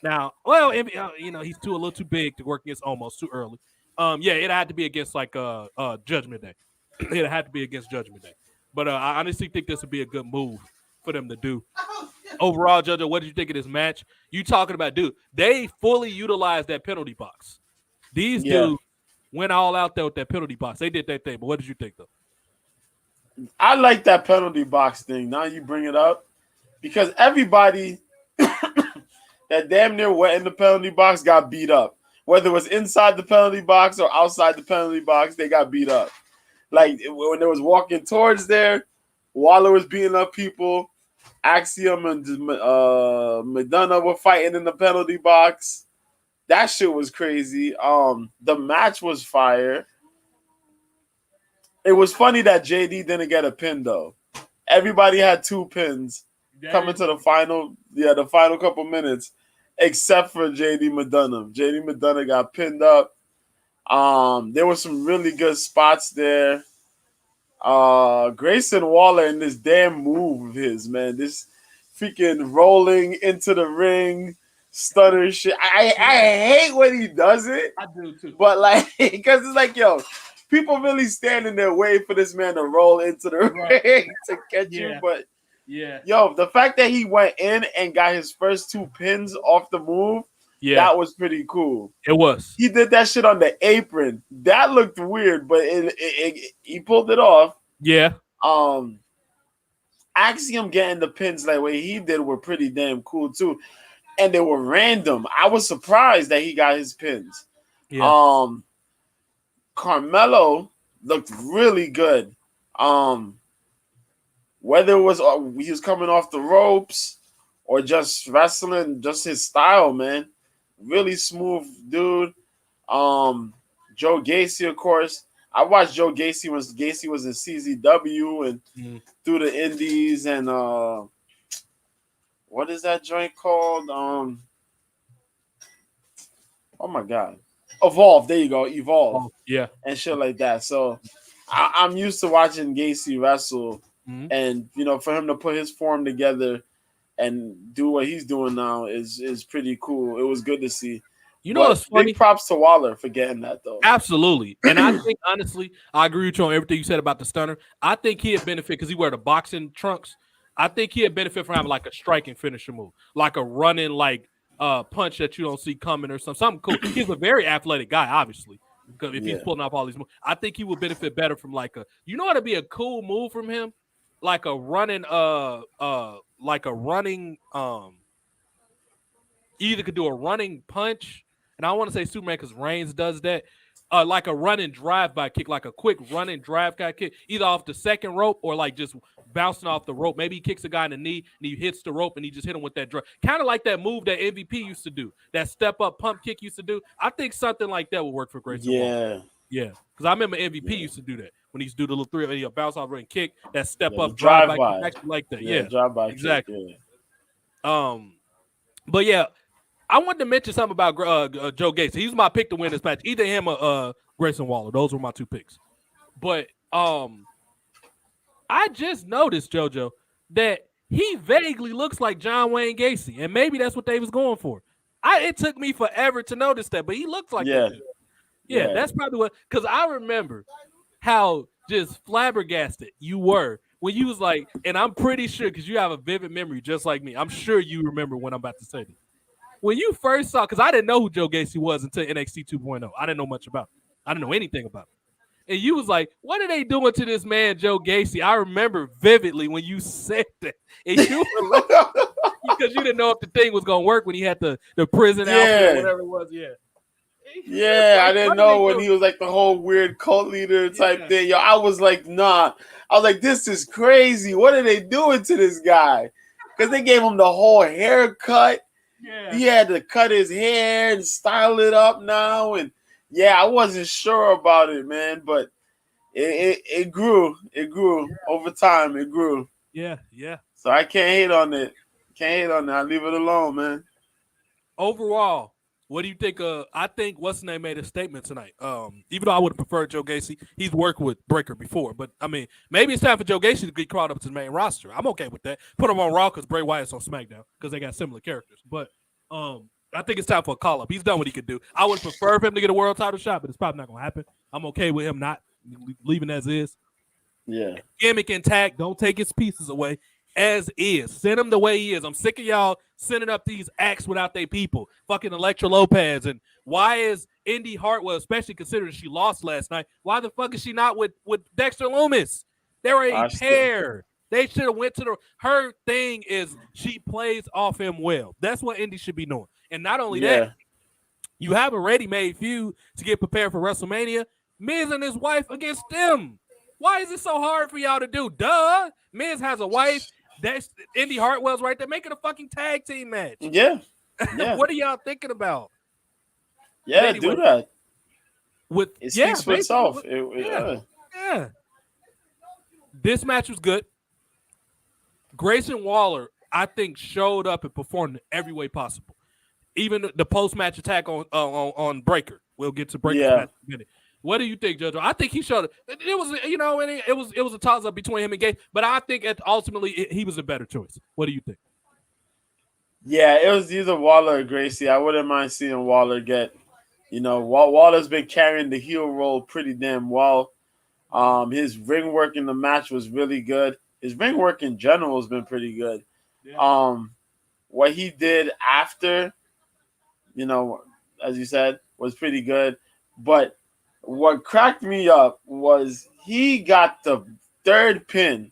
Now, well, he's a little too big to work against almost too early. It had to be against like Judgment Day. It had to be against Judgment Day. But I honestly think this would be a good move for them to do. Overall, Judge, what did you think of this match? You talking about, dude, they fully utilized that penalty box. These dudes went all out there with that penalty box. They did their thing. But what did you think, though? I like that penalty box thing. Now you bring it up. Because everybody that damn near went in the penalty box got beat up. Whether it was inside the penalty box or outside the penalty box, they got beat up. Like, when they was walking towards there, Waller was beating up people. Axiom and McDonough were fighting in the penalty box. That shit was crazy. The match was fire. It was funny that JD didn't get a pin, though. Everybody had 2 pins coming to the final couple minutes. except for JD McDonough. JD McDonough got pinned up. There were some really good spots there. Grayson Waller and this damn move of his, man. This freaking rolling into the ring, stutter shit. I hate when he does it. I do too. But like, because it's like, yo, people really standing there waiting for this man to roll into the ring to catch you. But yo, the fact that he went in and got his first 2 pins off the move, that was pretty cool. It was. He did that shit on the apron. That looked weird, but he pulled it off. Yeah. Axiom getting the pins that way he did were pretty damn cool too. And they were random. I was surprised that he got his pins. Yeah. Carmelo looked really good. Whether it was he was coming off the ropes or just wrestling, just his style, man. Really smooth dude. Joe Gacy, of course. I watched Joe Gacy when Gacy was in CZW and through the Indies and what is that joint called? Oh my God. Evolve. There you go. Evolve. Oh, yeah. And shit like that. So I'm used to watching Gacy wrestle and, you know, for him to put his form together and do what he's doing now is pretty cool. It was good to see. You know what's funny? Big props to Waller for getting that, though. Absolutely. And I think, honestly, I agree with you on everything you said about the stunner. I think he'd benefit because he wear the boxing trunks. I think he'd benefit from having like a striking finisher move, like a running like punch that you don't see coming or something cool. He's a very athletic guy, obviously, because if he's pulling off all these moves. I think he would benefit better from like a, you know what'd be a cool move from him? Like a running either could do a running punch, and I want to say Superman because Reigns does that, like a running drive-by kick, like a quick running drive-by kick, either off the second rope or like just bouncing off the rope. Maybe he kicks a guy in the knee and he hits the rope and he just hit him with that drive. Kind of like that move that MVP used to do, that step-up pump kick used to do. I think something like that would work for Grayson Waller. Yeah, because I remember MVP used to do that. When he used to do the little 3 he'll bounce off and kick, that step-up drive-by. Actually like that. Yeah, drive-by exactly. Kick, But yeah, I wanted to mention something about Joe Gacy. He was my pick to win this match. Either him or Grayson Waller. Those were my 2 picks. But I just noticed, JoJo, that he vaguely looks like John Wayne Gacy, and maybe that's what they was going for. It took me forever to notice that, but he looks like that dude. Yeah, that's probably what. Because I remember how just flabbergasted you were when you was like, and I'm pretty sure because you have a vivid memory just like me. I'm sure you remember when I'm about to say this. When you first saw, because I didn't know who Joe Gacy was until NXT 2.0. I didn't know much about him. I didn't know anything about him. And you was like, what are they doing to this man, Joe Gacy? I remember vividly when you said that. And you were like, because you didn't know if the thing was going to work when he had the prison outfit or whatever it was. Yeah, I didn't know when he was like the whole weird cult leader type thing. Yo, I was like, nah. I was like, this is crazy. What are they doing to this guy? Because they gave him the whole haircut. Yeah. He had to cut his hair and style it up now. And I wasn't sure about it, man. But it grew. It grew over time. It grew. Yeah. So I can't hate on it. I leave it alone, man. Overall, what do you think? I think what's the name made a statement tonight. Even though I would have preferred Joe Gacy, he's worked with Breaker before. But I mean, maybe it's time for Joe Gacy to get called up to the main roster. I'm okay with that. Put him on Raw because Bray Wyatt's on SmackDown because they got similar characters. But I think it's time for a call up. He's done what he could do. I would prefer him to get a world title shot, but it's probably not going to happen. I'm okay with him not leaving as is. Yeah, gimmick intact. Don't take his pieces away. As is. Send him the way he is. I'm sick of y'all sending up these acts without their people. Fucking Elektra Lopez. And why is Indy Hartwell, especially considering she lost last night, why the fuck is she not with Dexter Lumis? They were a pair. They should have went to her thing is she plays off him well. That's what Indy should be doing. And not only that, you have a ready-made feud to get prepared for WrestleMania. Miz and his wife against them. Why is it so hard for y'all to do? Duh. Miz has a wife. That's Indy Hartwell's right there. Make it a fucking tag team match. Yeah. What are y'all thinking about? Yeah, anyway, do that. It speaks for itself. Yeah. This match was good. Grayson Waller, I think, showed up and performed in every way possible. even the post-match attack on Breaker. We'll get to Breaker's match in a minute. What do you think, JoJo? I think he showed it. It was, it was a toss-up between him and Gage, but I think ultimately he was a better choice. What do you think? Yeah, it was either Waller or Gracie. I wouldn't mind seeing Waller get, Waller's been carrying the heel role pretty damn well. His ring work in the match was really good. His ring work in general has been pretty good. Yeah. What he did after, as you said, was pretty good. But what cracked me up was he got the third pin,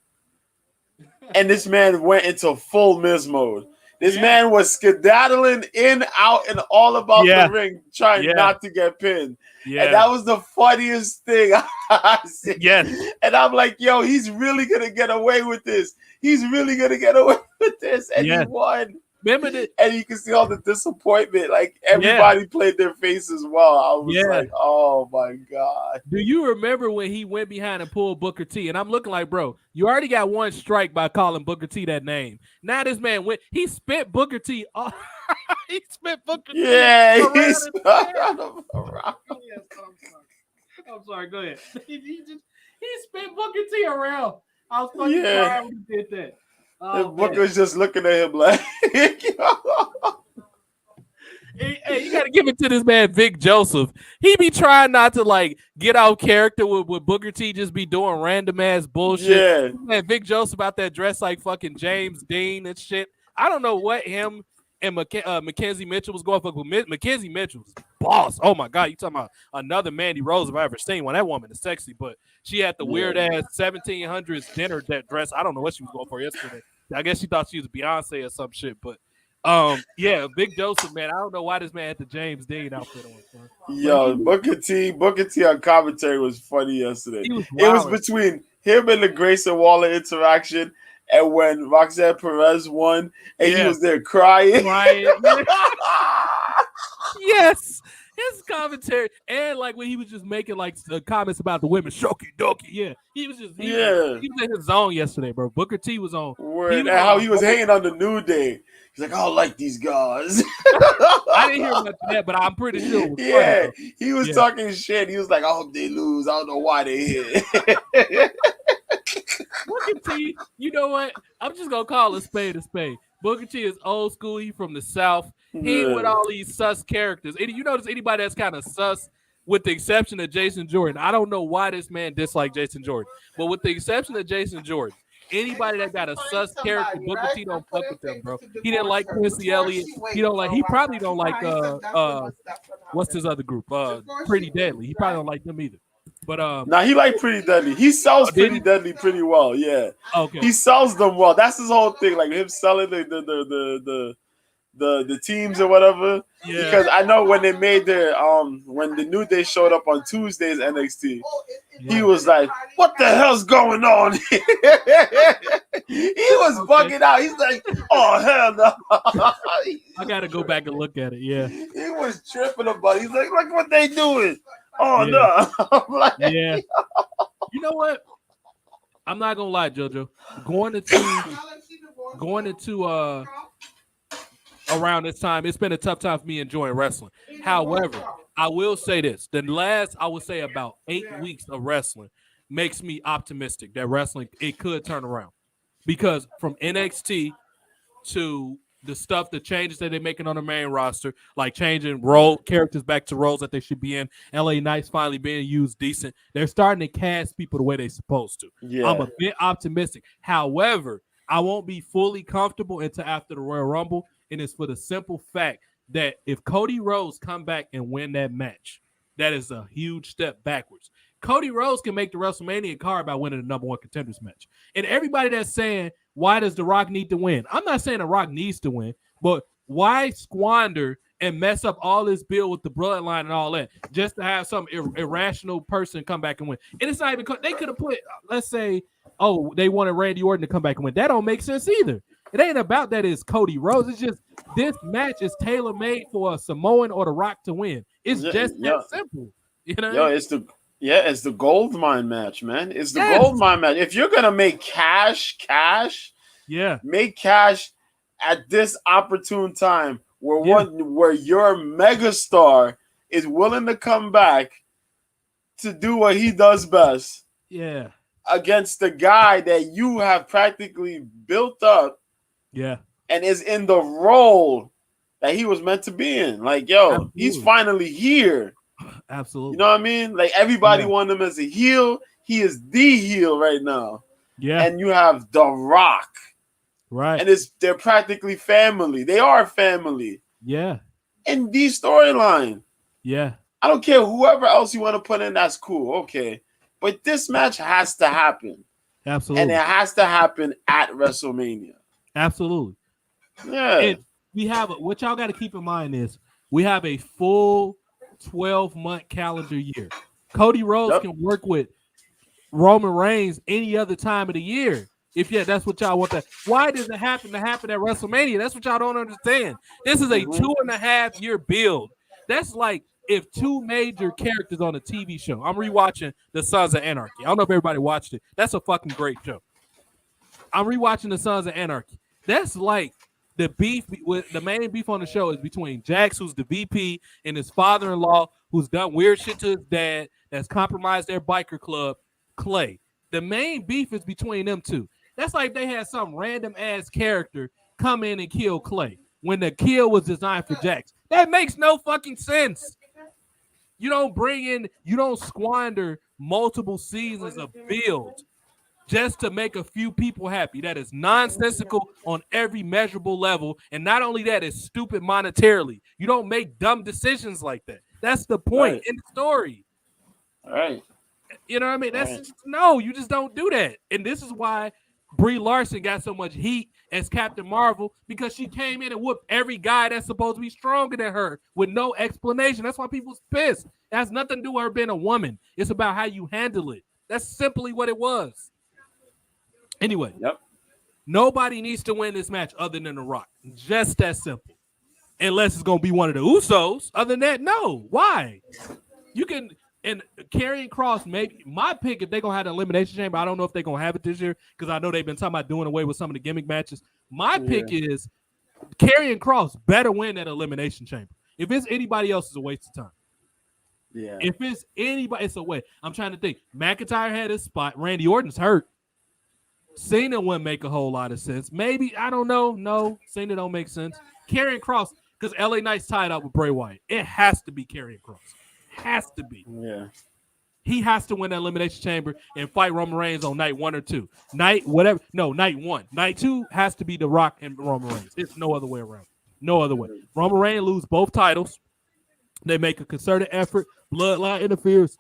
and this man went into full Miz mode. This man was skedaddling in, out, and all about the ring, trying not to get pinned. Yeah. And that was the funniest thing I've seen. Yes. And I'm like, yo, he's really going to get away with this. He's really going to get away with this. And he won. Remember that? And you can see all the disappointment. Like, everybody played their faces well. I was like, oh, my God. Do you remember when he went behind and pulled Booker T? And I'm looking like, bro, you already got one strike by calling Booker T that name. Now this man he spit Booker T off. He spit Booker T. Yeah, he spit around. I'm sorry, go ahead. He spit Booker T around. I was fucking crying when he did that. Oh, Booker's just looking at him like, hey, you gotta give it to this man, Vic Joseph. He be trying not to like get out character with Booker T just be doing random ass bullshit. Yeah. Man, Vic Joseph out there dressed like fucking James Dean and shit. I don't know what him and Mackenzie Mitchell was going for. Mackenzie Mitchell's boss. Oh my God, you talking about another Mandy Rose if I ever seen one. That woman is sexy, but she had the weird ass 1700s dinner dress. I don't know what she was going for yesterday. I guess she thought she was Beyonce or some shit, but Big Joseph, man. I don't know why this man had the James Dean outfit on. Son. Yo, Booker T on commentary was funny yesterday. It was between him and the Grayson Waller interaction. And when Roxanne Perez won, and he was there crying. Yes. His commentary. And like when he was just making like comments about the women. Shoki doki. Yeah. He was in his zone yesterday, bro. Booker T was on. He was hanging on the New Day. He's like, I don't like these guys. I didn't hear much of that, but I'm pretty sure it was funny, he was talking shit. He was like, I hope they lose. I don't know why they hit. Booker T, you know what? I'm just gonna call a spade a spade. Booker T is old school. He from the South. He ain't with all these sus characters. You notice anybody that's kind of sus, with the exception of Jason Jordan. I don't know why this man disliked Jason Jordan, but with the exception of Jason Jordan, anybody that got a sus character, Booker T don't fuck with them, bro. He didn't like Quincy Elliott. He probably don't like what's his other group? Pretty Deadly. He probably don't like them either. But he liked Pretty Deadly. He sells Pretty Deadly pretty well. Yeah. Okay. He sells them well. That's his whole thing. Like him selling the teams or whatever. Yeah. Because I know when they made their when the New Day showed up on Tuesdays NXT, he was like, "What the hell's going on?" He was bugging out. He's like, "Oh hell no!" I gotta go back and look at it. Yeah. He was tripping about it. He's like, "Look what they doing." Oh no! Like, yeah. You know what? I'm not gonna lie, JoJo. Going into around this time, it's been a tough time for me enjoying wrestling. However, I will say this: the last, I would say, about 8 weeks of wrestling makes me optimistic that wrestling it could turn around. Because from NXT to the changes that they're making on the main roster, like changing characters back to roles that they should be in. LA Knight's finally being used decent. They're starting to cast people the way they're supposed to. Yeah. I'm a bit optimistic. However, I won't be fully comfortable until after the Royal Rumble, and it's for the simple fact that if Cody Rhodes come back and win that match, that is a huge step backwards. Cody Rhodes can make the WrestleMania card by winning the #1 contenders match. And everybody that's saying, why does The Rock need to win? I'm not saying The Rock needs to win, but why squander and mess up all this build with the bloodline and all that just to have some irrational person come back and win? And it's not even – they could have put, let's say, they wanted Randy Orton to come back and win. That don't make sense either. It ain't about that it's Cody Rhodes. It's just this match is tailor-made for a Samoan or The Rock to win. It's just that simple. You know? It's the gold mine match, man. It's the gold mine match. If you're gonna make cash, make cash at this opportune time where your megastar is willing to come back to do what he does best. Yeah. Against the guy that you have practically built up. Yeah. And is in the role that he was meant to be in. Like, yo, Absolutely. He's finally here. Absolutely. You know what I mean? Like, everybody wanted him as a heel. He is the heel right now. Yeah. And you have The Rock. Right. And they're practically family. They are family. Yeah. In the storyline. Yeah. I don't care whoever else you want to put in, that's cool. Okay. But this match has to happen. Absolutely. And it has to happen at WrestleMania. Absolutely. Yeah. And we have what y'all got to keep in mind is we have a full 12-month calendar year. Cody Rhodes can work with Roman Reigns any other time of the year. If that's what y'all want. Why does it happen at WrestleMania? That's what y'all don't understand. This is a 2.5 year build. That's like if two major characters on a TV show. I'm rewatching The Sons of Anarchy. I don't know if everybody watched it. That's a fucking great show. I'm rewatching The Sons of Anarchy. That's like the beef with the main beef on the show is between Jax, who's the VP, and his father-in-law, who's done weird shit to his dad, that's compromised their biker club, Clay. The main beef is between them two. That's like they had some random ass character come in and kill Clay when the kill was designed for Jax. That makes no fucking sense. You don't squander multiple seasons of build just to make a few people happy. That is nonsensical on every measurable level. And not only that, it's stupid monetarily. You don't make dumb decisions like that. That's the point in the story. All right. You know what I mean? That's no, you just don't do that. And this is why Brie Larson got so much heat as Captain Marvel, because she came in and whooped every guy that's supposed to be stronger than her with no explanation. That's why people's pissed. It has nothing to do with her being a woman. It's about how you handle it. That's simply what it was. Anyway, nobody needs to win this match other than The Rock. Just that simple. Unless it's going to be one of the Usos. Other than that, no. Why? You can, and Karrion Kross, maybe my pick if they're going to have the Elimination Chamber. I don't know if they're going to have it this year because I know they've been talking about doing away with some of the gimmick matches. My pick is Karrion Kross better win that Elimination Chamber. If it's anybody else, it's a waste of time. Yeah. If it's anybody, it's a waste. I'm trying to think. McIntyre had his spot. Randy Orton's hurt. Cena wouldn't make a whole lot of sense. Maybe, I don't know. No, Cena don't make sense. Karrion Kross, because LA Knight's tied up with Bray Wyatt. It has to be Karrion Kross. Has to be. Yeah. He has to win that Elimination Chamber and fight Roman Reigns on night 1 or 2. Night 1. Night 2 has to be The Rock and Roman Reigns. It's no other way around. No other way. Roman Reigns lose both titles. They make a concerted effort. Bloodline interferes.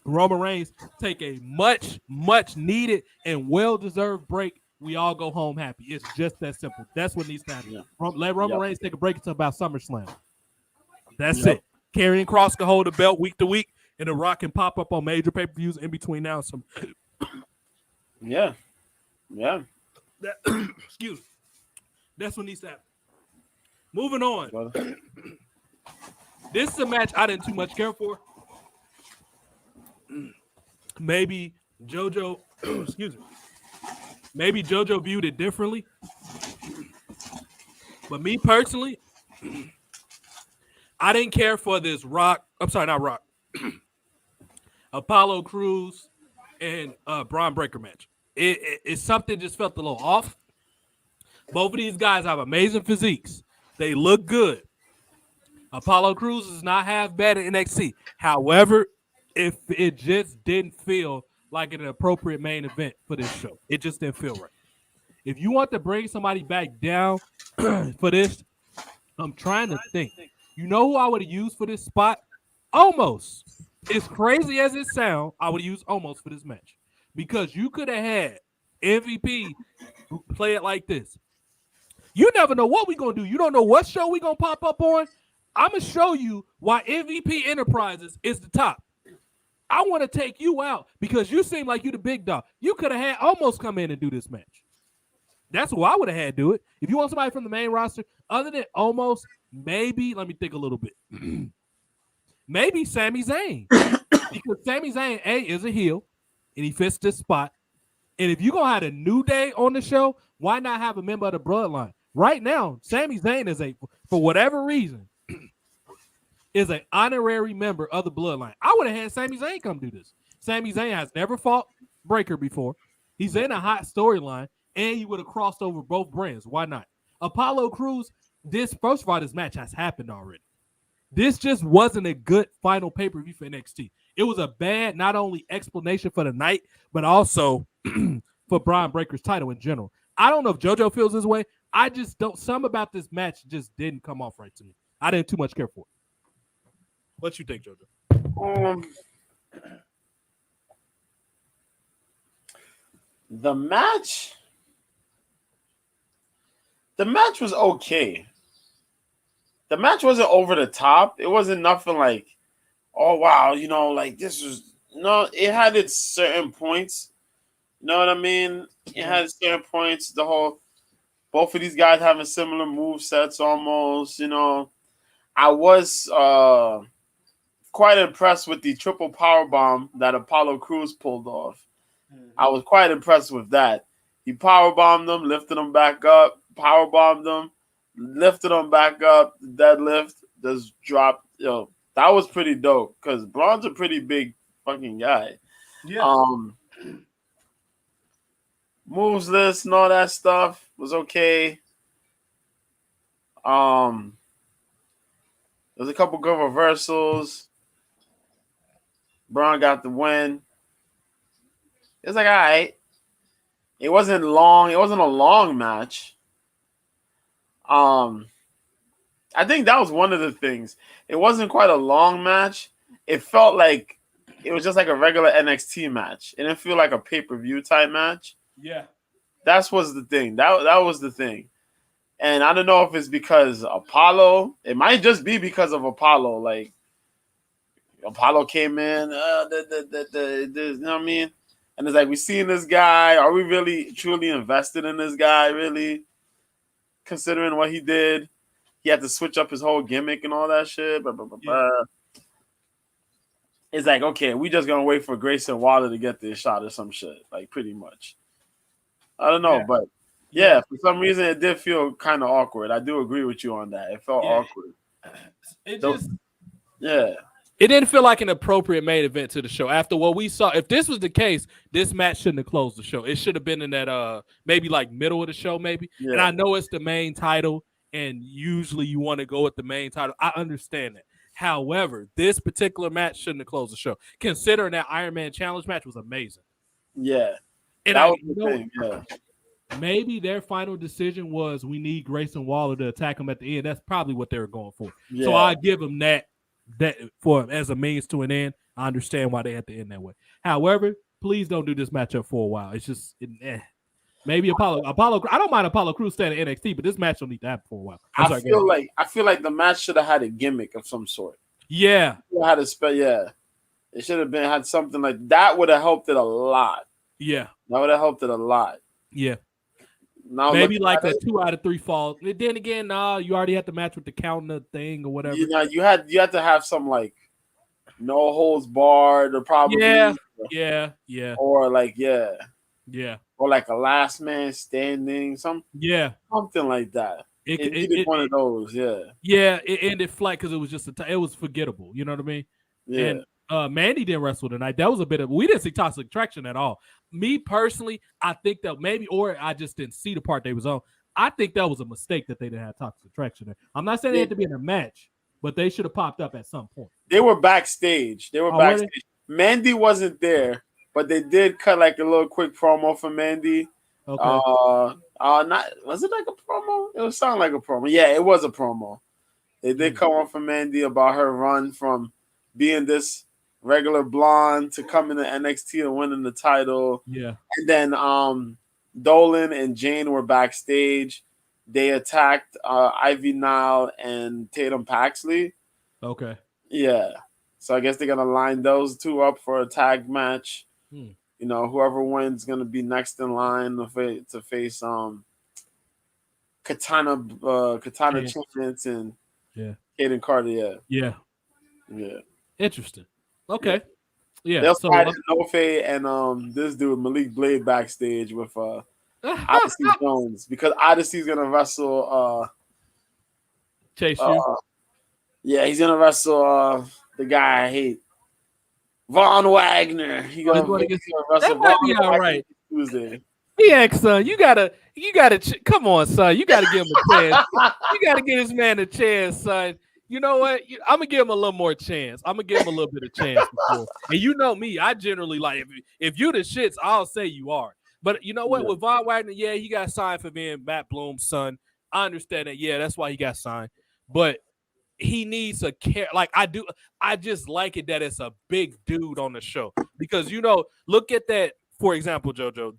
Roman Reigns take a much, much needed and well-deserved break. We all go home happy. It's just that simple. That's what needs to happen. Yeah. Let Roman Reigns take a break until about SummerSlam. That's it. Karrion Kross can hold the belt week to week, and The Rock can pop up on major pay-per-views in between now and some. Yeah. Excuse me. That's what needs to happen. Moving on. This is a match I didn't too much care for. Maybe JoJo, excuse me. Maybe JoJo viewed it differently. But me personally, I didn't care for this Apollo Crews and Braun Breaker match. It's something just felt a little off. Both of these guys have amazing physiques. They look good. Apollo Crews is not half bad in NXT. However, if it just didn't feel like an appropriate main event for this show. It just didn't feel right. If you want to bring somebody back down for this, I'm trying to think. You know who I would have used for this spot? Almost. As crazy as it sounds, I would have used Almost for this match. Because you could have had MVP play it like this. You never know what we're going to do. You don't know what show we're going to pop up on. I'm going to show you why MVP Enterprises is the top. I want to take you out because you seem like you the big dog. You could have had Almost come in and do this match. That's who I would have had do it. If you want somebody from the main roster, other than Almost, maybe, let me think a little bit. Maybe Sami Zayn. Because Sami Zayn, A, is a heel, and he fits this spot. And if you're going to have a New Day on the show, why not have a member of the Bloodline? Right now, Sami Zayn is for whatever reason, is an honorary member of the Bloodline. I would have had Sami Zayn come do this. Sami Zayn has never fought Breaker before. He's in a hot storyline, and he would have crossed over both brands. Why not? Apollo Crews, first of all, this match has happened already. This just wasn't a good final pay-per-view for NXT. It was a bad, not only explanation for the night, but also for Braun Breaker's title in general. I don't know if JoJo feels this way. I just don't. Some about this match just didn't come off right to me. I didn't too much care for it. What you think, JoJo? The match was okay. The match wasn't over the top. It wasn't nothing like, oh wow, like this was no. It had its certain points. You know what I mean? It had certain points. Both of these guys having similar move sets almost. I was quite impressed with the triple power bomb that Apollo Crews pulled off. I was quite impressed with that. He power bombed them, lifted them back up, power bombed them, lifted them back up, deadlift, just dropped. That was pretty dope because Braun's a pretty big fucking guy. Yeah. Moves list and all that stuff was okay. There's a couple good reversals. Braun got the win. It's like, all right. It wasn't long. It wasn't a long match. I think that was one of the things. It wasn't quite a long match. It felt like it was just like a regular NXT match. It didn't feel like a pay-per-view type match. Yeah. That was the thing. That was the thing. And I don't know if it's because Apollo. It might just be because of Apollo. Like, Apollo came in. You know what I mean? And it's like, we seen this guy. Are we really truly invested in this guy, really? Considering what he did. He had to switch up his whole gimmick and all that shit. Yeah. It's like, okay, we just going to wait for Grayson Waller to get this shot or some shit. Like, pretty much. I don't know, but yeah, for some reason it did feel kind of awkward. I do agree with you on that. It felt awkward. It didn't feel like an appropriate main event to the show. After what we saw, if this was the case, this match shouldn't have closed the show. It should have been in that maybe like middle of the show, maybe. Yeah. And I know it's the main title, and usually you want to go with the main title. I understand that. However, this particular match shouldn't have closed the show, considering that Iron Man Challenge match was amazing. Yeah. And I know maybe their final decision was we need Grayson Waller to attack him at the end. That's probably what they were going for. Yeah. So I give them that for as a means to an end. I understand why they had to end that way. However, please don't do this matchup for a while. It's just maybe Apollo. I don't mind Apollo Crews staying at NXT, but this match don't need to happen for a while. I feel like the match should have had a gimmick of some sort. Yeah, it should have had something like that. Would have helped it a lot. Yeah, that would have helped it a lot. Yeah. Now maybe like a 2 out of 3 fall. And then again, you already had the match with the counter thing or whatever. You had to have some like no holds barred or probably yeah. Or like or like a last man standing, something like that. It needed one of those, Yeah, it ended flat because it was just it was forgettable. You know what I mean? Yeah. And Mandy didn't wrestle tonight. That was a bit of we didn't see Toxic Attraction at all. Me personally, I think that maybe, or I just didn't see the part they was on. I think that was a mistake that they didn't have Toxic Attraction there. I'm not saying they had to be in a match, but they should have popped up at some point. They were backstage. Backstage. Mandy wasn't there, but they did cut like a little quick promo for Mandy. Okay. Was it like a promo? It was sounding like a promo. Yeah, it was a promo. They did come on for Mandy about her run from being this regular blonde to coming to NXT and winning the title. Yeah. And then Dolan and Jane were backstage. They attacked Ivy Nile and Tatum Paxley. Okay. Yeah. So I guess they're gonna line those two up for a tag match. You know, whoever wins gonna be next in line to face Katana Chance and Kaden Carter. Yeah. Interesting. Okay. Yeah. They'll fight Nofe and this dude Malik Blade backstage with Odyssey Jones, because Odyssey's gonna wrestle. Chase you. Yeah, he's gonna wrestle the guy I hate, Von Wagner. He's gonna wrestle that might Von be all Wagner right. Tuesday. Yeah, son, you gotta. Come on, son, you gotta give him a chance. You gotta give this man a chance, son. You know what? I'm gonna give him a little more chance. I'm gonna give him a little bit of chance before. And you know me, I generally like if you the shits, I'll say you are. But you know what? With Von Wagner, yeah, he got signed for being Matt Bloom's son. I understand that. Yeah, that's why he got signed. But he needs a care. Like I do. I just like it that it's a big dude on the show because look at that. For example, JoJo,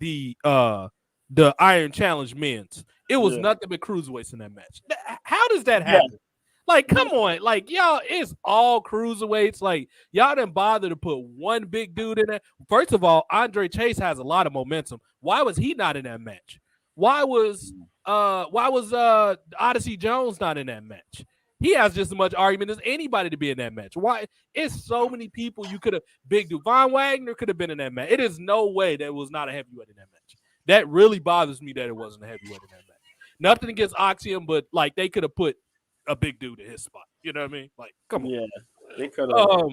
the Iron Challenge men's. It was nothing but cruiserweights in that match. How does that happen? Yeah. Like, come on, like y'all, it's all cruiserweights. Like y'all didn't bother to put one big dude in there. First of all, Andre Chase has a lot of momentum. Why was he not in that match? Why was Odyssey Jones not in that match? He has just as much argument as anybody to be in that match. Why? It's so many people you could have. Big dude Von Wagner could have been in that match. It is no way that was not a heavyweight in that match. That really bothers me that it wasn't a heavyweight in that match. Nothing against Oxium, but like they could have put a big dude in his spot. You know what I mean? Like, come on. Yeah, they could have.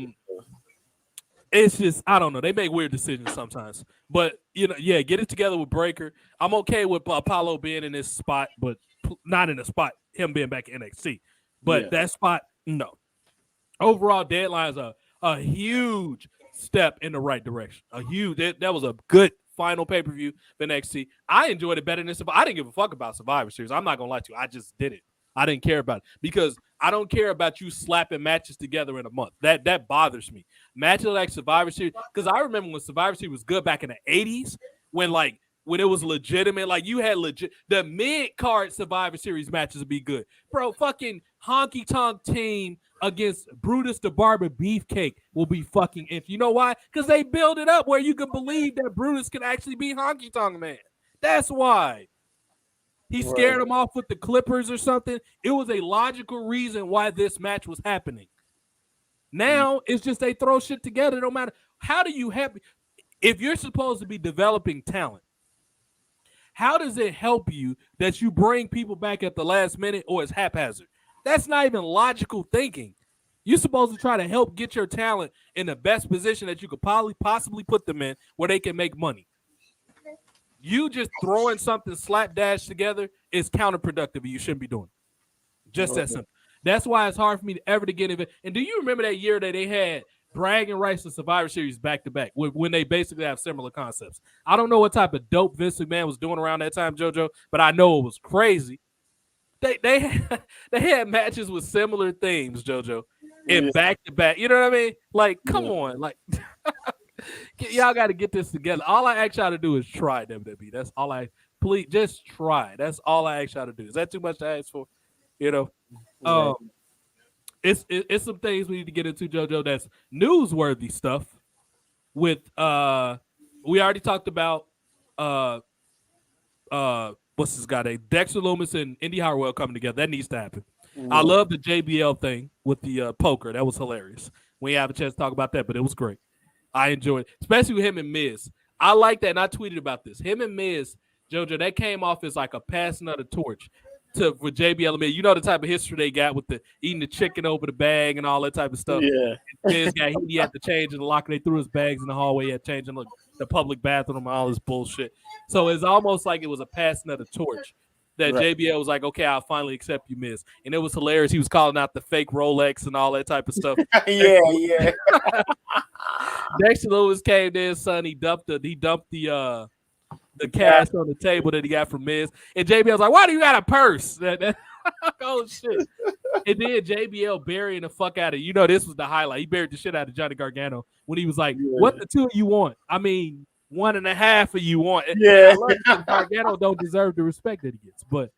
It's just I don't know. They make weird decisions sometimes, but get it together with Breaker. I'm okay with Apollo being in this spot, but not in the spot. Him being back in NXT, but that spot, no. Overall, Deadline's a huge step in the right direction. That was a good final pay-per-view for NXT. I enjoyed it better than Survivor. I didn't give a fuck about Survivor Series. I'm not gonna lie to you. I just did it. I didn't care about it because I don't care about you slapping matches together in a month. That bothers me. Matches like Survivor Series, because I remember when Survivor Series was good back in the 80s, when it was legitimate, like you had the mid-card Survivor Series matches would be good. Bro, fucking Honky Tonk Team against Brutus the Barber Beefcake will be fucking if you know why? Because they build it up where you can believe that Brutus can actually be Honky Tonk Man. That's why. He scared him off with the Clippers or something. It was a logical reason why this match was happening. Now it's just they throw shit together. No matter how do you have, if you're supposed to be developing talent, how does it help you that you bring people back at the last minute or it's haphazard? That's not even logical thinking. You're supposed to try to help get your talent in the best position that you could possibly put them in where they can make money. You just throwing something slapdash together is counterproductive. You shouldn't be doing it. Just that simple. That's why it's hard for me to ever to get in. And do you remember that year that they had Bragging Rights and Survivor Series back to back when they basically have similar concepts? I don't know what type of dope Vince McMahon was doing around that time, JoJo, but I know it was crazy. They had matches with similar themes, JoJo, and back to back. You know what I mean? Like, come on, like. Y'all got to get this together. All I ask y'all to do is try WWE. That's all please just try. That's all I ask y'all to do. Is that too much to ask for? It's some things we need to get into, JoJo. That's newsworthy stuff. With we already talked about what's this guy name? Dexter Lumis and Indy Hartwell coming together. That needs to happen. I love the JBL thing with the poker. That was hilarious. We have a chance to talk about that, but it was great. I enjoyed it, especially with him and Miz. I like that, and I tweeted about this. Him and Miz, JoJo, that came off as like a passing of the torch for JBL and Miz. You know the type of history they got with the eating the chicken over the bag and all that type of stuff. Yeah. Miz he had to change in the locker. They threw his bags in the hallway. He had to change in the public bathroom and all this bullshit. So it's almost like it was a passing of the torch. That JBL was like, okay, I'll finally accept you, Miz. And it was hilarious. He was calling out the fake Rolex and all that type of stuff. yeah. Dexter Lumis came in, son. He dumped the cash on the table that he got from Miz. And JBL was like, why do you got a purse? Oh, shit. And then JBL burying the fuck out of this was the highlight. He buried the shit out of Johnny Gargano when he was like, what the two of you want? I mean, 1.5 of you want. Yeah. Gargano don't deserve the respect that he gets. But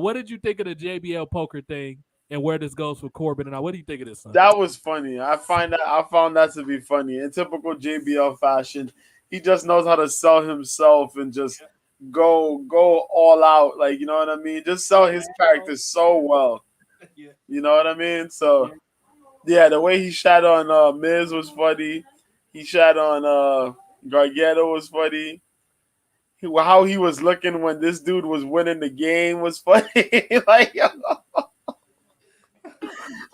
what did you think of the JBL poker thing and where this goes for Corbin? And what do you think of this, son? That was funny. I found that to be funny. In typical JBL fashion, he just knows how to sell himself and just go all out. Like, you know what I mean? Just sell his character so well. You know what I mean? So, yeah, the way he shat on Miz was funny. He shat on Gargano was funny. how he was looking when this dude was winning the game was funny. Like, yo,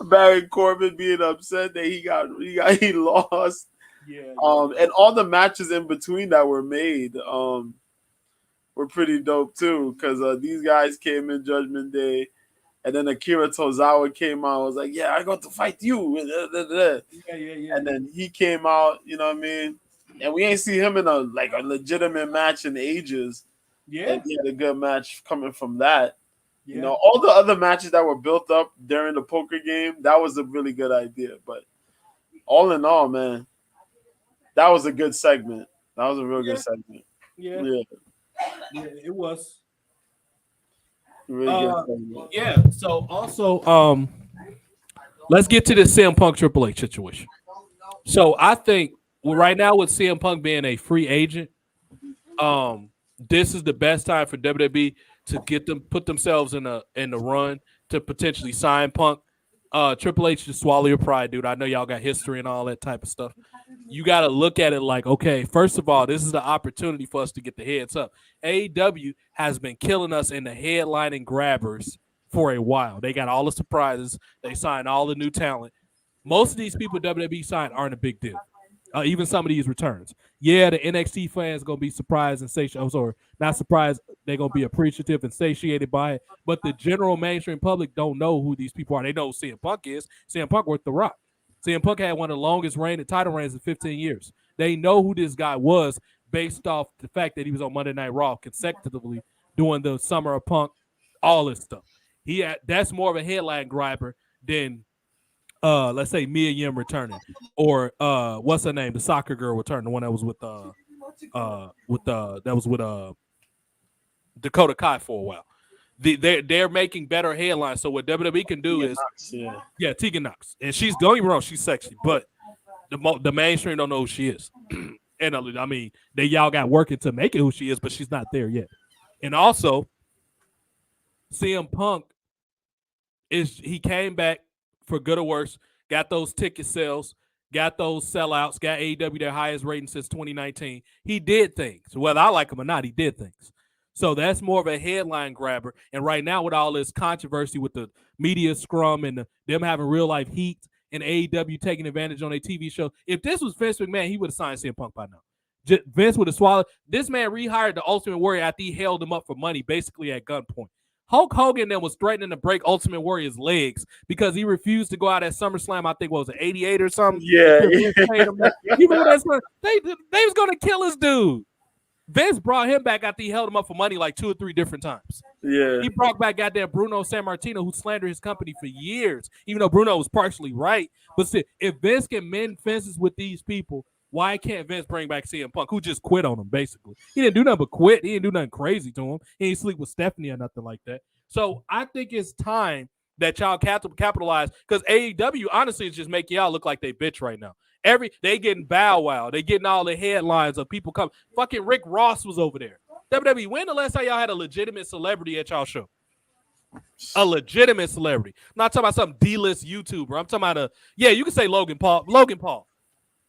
Baron Corbin being upset that he lost. Yeah. And all the matches in between that were made were pretty dope too, because these guys came in Judgment Day, and then Akira Tozawa came out. I was like, yeah, I got to fight you. Yeah. And then he came out, you know what I mean? And we ain't see him in a legitimate match in ages. Yeah. And he had a good match coming from that. Yeah. You know, all the other matches that were built up during the poker game, that was a really good idea. But all in all, man, that was a good segment. That was a real good segment. Yeah. Yeah, it was. Really good segment. Yeah. So also, let's get to the CM Punk Triple H situation. So I think right now with CM Punk being a free agent, this is the best time for WWE to put themselves in the run to potentially sign Punk. Triple H, just swallow your pride, dude. I know y'all got history and all that type of stuff. You got to look at it like, okay, first of all, this is the opportunity for us to get the heads up. AEW has been killing us in the headlining grabbers for a while. They got all the surprises. They signed all the new talent. Most of these people WWE signed aren't a big deal. Even some of these returns. Yeah, the NXT fans going to be surprised and satiated, or not surprised, they're going to be appreciative and satiated by it. But the general mainstream public don't know who these people are. They know who CM Punk is. CM Punk worked The Rock. CM Punk had one of the longest title reigns in 15 years. They know who this guy was based off the fact that he was on Monday Night Raw consecutively doing the Summer of Punk, all this stuff. That's more of a headline grabber than let's say Mia Yim returning, or what's her name, the soccer girl returning, the one that was with Dakota Kai for a while. They're making better headlines. So what WWE can do is Tegan Knox, and don't get me wrong, she's sexy, but the mainstream don't know who she is. And I mean, y'all got working to make it who she is, but she's not there yet. And also, CM Punk he came back for good or worse, got those ticket sales, got those sellouts, got AEW their highest rating since 2019. He did things. Whether I like him or not, he did things. So that's more of a headline grabber. And right now with all this controversy with the media scrum and them having real life heat and AEW taking advantage on a TV show, if this was Vince McMahon, he would have signed CM Punk by now. Vince would have swallowed. This man rehired the Ultimate Warrior after he held him up for money, basically at gunpoint. Hulk Hogan then was threatening to break Ultimate Warrior's legs because he refused to go out at SummerSlam. I think, what was it, 88 or something? Yeah. You remember that? They was going to kill his dude. Vince brought him back after he held him up for money like 2 or 3 different times. Yeah. He brought back goddamn Bruno Sammartino, who slandered his company for years, even though Bruno was partially right. But still, if Vince can mend fences with these people, why can't Vince bring back CM Punk, who just quit on him, basically? He didn't do nothing but quit. He didn't do nothing crazy to him. He didn't sleep with Stephanie or nothing like that. So I think it's time that y'all capitalize, because AEW, honestly, is just making y'all look like they bitch right now. They getting Bow Wow. They getting all the headlines of people coming. Fucking Rick Ross was over there. WWE, when the last time y'all had a legitimate celebrity at y'all show? A legitimate celebrity. I'm not talking about some D-list YouTuber. I'm talking about you can say Logan Paul.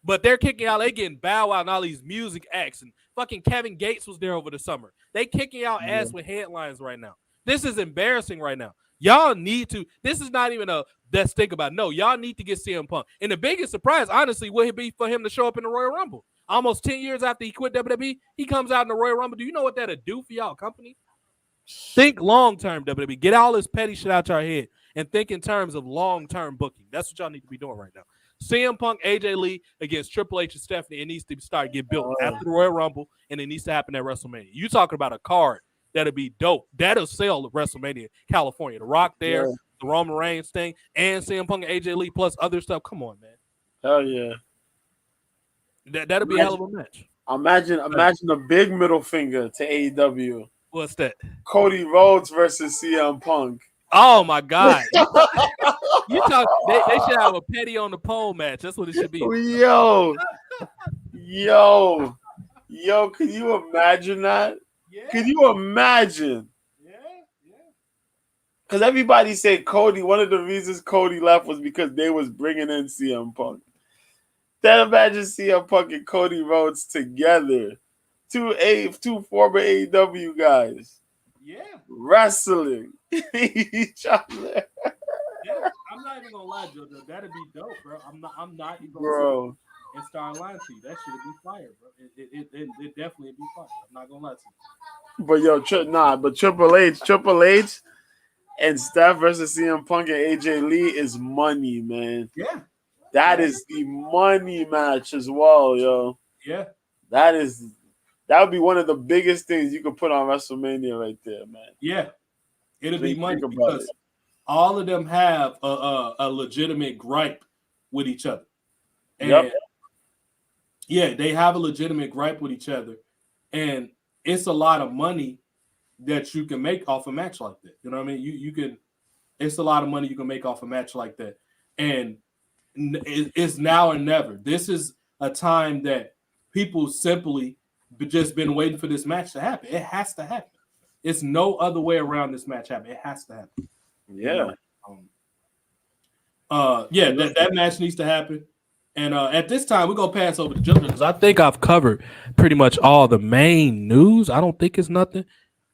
But they're kicking out, they getting Bow Wow and all these music acts. And fucking Kevin Gates was there over the summer. They kicking out ass with headlines right now. This is embarrassing right now. Y'all need to, this is not even let's think about it. No, y'all need to get CM Punk. And the biggest surprise, honestly, would be for him to show up in the Royal Rumble. Almost 10 years after he quit WWE, he comes out in the Royal Rumble. Do you know what that'll do for y'all company? Think long-term, WWE. Get all this petty shit out your head and think in terms of long-term booking. That's what y'all need to be doing right now. CM Punk, AJ Lee against Triple H and Stephanie. It needs to get built after the Royal Rumble, and it needs to happen at WrestleMania. You talking about a card that'll be dope. That'll sell at WrestleMania, California. The Rock there, the Roman Reigns thing, and CM Punk and AJ Lee plus other stuff. Come on, man. Hell yeah. That'll be a hell of a match. Imagine a big middle finger to AEW. What's that? Cody Rhodes versus CM Punk. Oh my God! You talk. They should have a petty on the pole match. That's what it should be. Yo! Can you imagine that? Yeah. Can you imagine? Yeah. Because everybody said Cody. One of the reasons Cody left was because they was bringing in CM Punk. Then imagine CM Punk and Cody Rhodes together. two former AEW guys Yeah. wrestling each other. Yeah, I'm not even gonna lie, JoJo. That'd be dope, bro. I'm not even gonna Bro. sit and start lying to you. That should be fire, bro. It definitely be fire. I'm not gonna lie to you. But yo, but Triple H and Steph versus CM Punk and AJ Lee is money, man. Yeah. That is the money match as well, yo. Yeah. That would be one of the biggest things you could put on WrestleMania right there, man. Yeah. It'll be money Think about because it. all of them have a legitimate gripe with each other. And Yep. yeah, they have a legitimate gripe with each other. And it's a lot of money that you can make off a match like that. You know what I mean? You can, it's a lot of money you can make off a match like that. And it's now or never. This is a time that people simply just been waiting for this match to happen. It has to happen. It's no other way around this match happen. It has to happen. Yeah. That match needs to happen. And at this time, we're gonna pass over to JoJo because I think I've covered pretty much all the main news. I don't think it's nothing.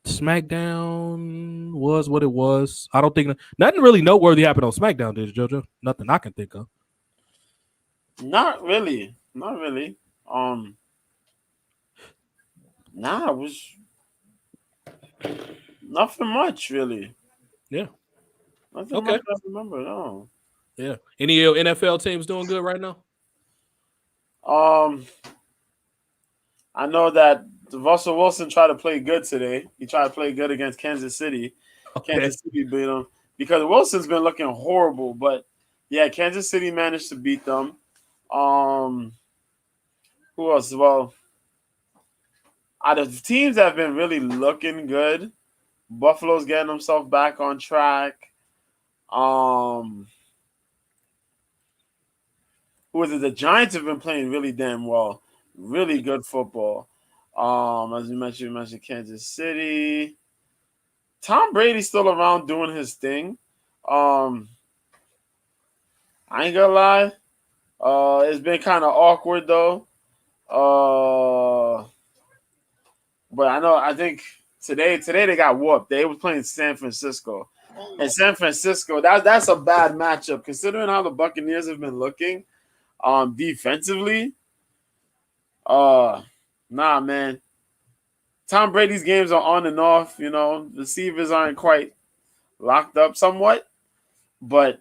SmackDown was what it was. I don't think nothing really noteworthy happened on SmackDown, did it, JoJo? Nothing I can think of. Not really. It was nothing much really. Yeah. Nothing much I remember, no. Yeah. Any NFL teams doing good right now? I know that Russell Wilson tried to play good today. He tried to play good against Kansas City. Okay. Kansas City beat them because Wilson's been looking horrible. But yeah, Kansas City managed to beat them. Who else? Well, out of the teams that have been really looking good, Buffalo's getting himself back on track. Who is it? The Giants have been playing really damn well. Really good football. As you mentioned Kansas City. Tom Brady's still around doing his thing. I ain't gonna lie. It's been kind of awkward though. But I think today they got whooped. They was playing San Francisco. And San Francisco, that's a bad matchup considering how the Buccaneers have been looking defensively. Nah, man. Tom Brady's games are on and off, receivers aren't quite locked up somewhat. But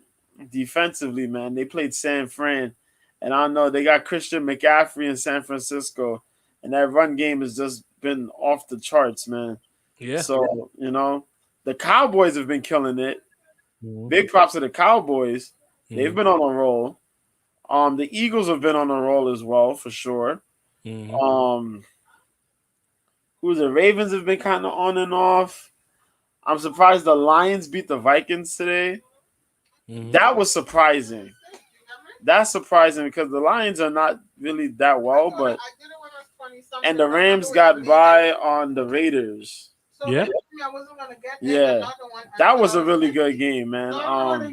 defensively, man, they played San Fran. And I know they got Christian McCaffrey in San Francisco. And that run game has just been off the charts, man. Yeah. So, the Cowboys have been killing it. Mm-hmm. Big props to the Cowboys. Mm-hmm. They've been on a roll. The Eagles have been on a roll as well, for sure. Mm-hmm. The Ravens have been kind of on and off. I'm surprised the Lions beat the Vikings today. Mm-hmm. That was surprising. That's surprising because the Lions are not really that well, but and the Rams got by on the Raiders. Yeah. That was a really good game, man. That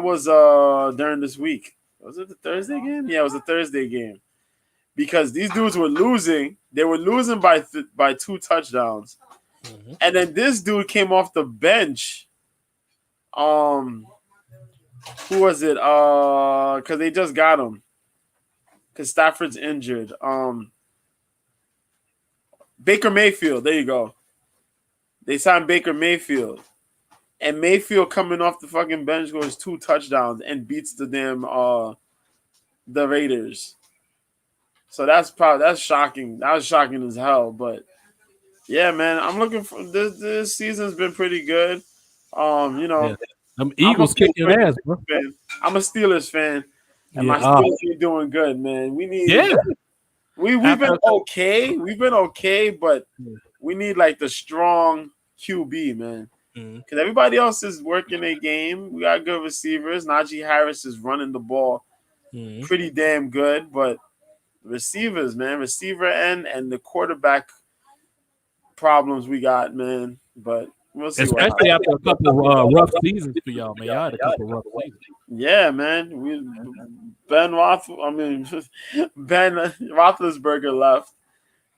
was during this week. Was it the Thursday game? Yeah, it was a Thursday game. Because these dudes were losing. They were losing by 2 touchdowns. Mm-hmm. And then this dude came off the bench. Who was it? Because they just got him. Because Stafford's injured. Baker Mayfield. There you go. They signed Baker Mayfield. And Mayfield coming off the fucking bench scores 2 touchdowns and beats the damn the Raiders. So that's shocking. That was shocking as hell. But yeah, man, I'm looking for this season's been pretty good. Yeah. Eagles kicking ass, bro. I'm a Steelers fan, and my Steelers are doing good, man. We need we've been okay. We've been okay, but we need like the strong QB, man. Because everybody else is working a game. We got good receivers. Najee Harris is running the ball pretty damn good, but receivers, man, receiver end and the quarterback problems we got, man. But we'll see. Especially after a couple of rough seasons for y'all, man. Y'all had a couple of rough seasons. Yeah, man. Ben Roethlisberger left.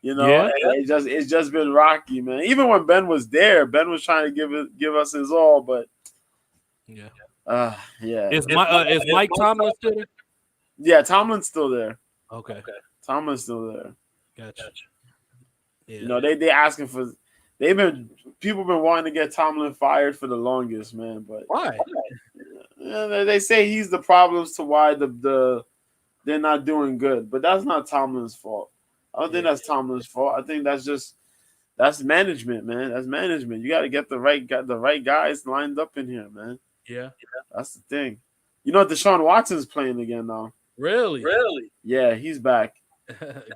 You know, Yeah. and it's just been rocky, man. Even when Ben was there, Ben was trying to give us his all, but Yeah. yeah. Is Mike Tomlin still there? Yeah, Tomlin's still there. Okay. Tomlin's still there. Gotcha. Yeah. You know, they asking for people been wanting to get Tomlin fired for the longest, man. But why? They say he's the problems to why they're not doing good, but that's not Tomlin's fault. I don't think that's Tomlin's fault. I think that's management, man. That's management. You got to get the right guys lined up in here, man. Yeah. That's the thing. You know, Deshaun Watson's playing again now. Really? Yeah, he's back.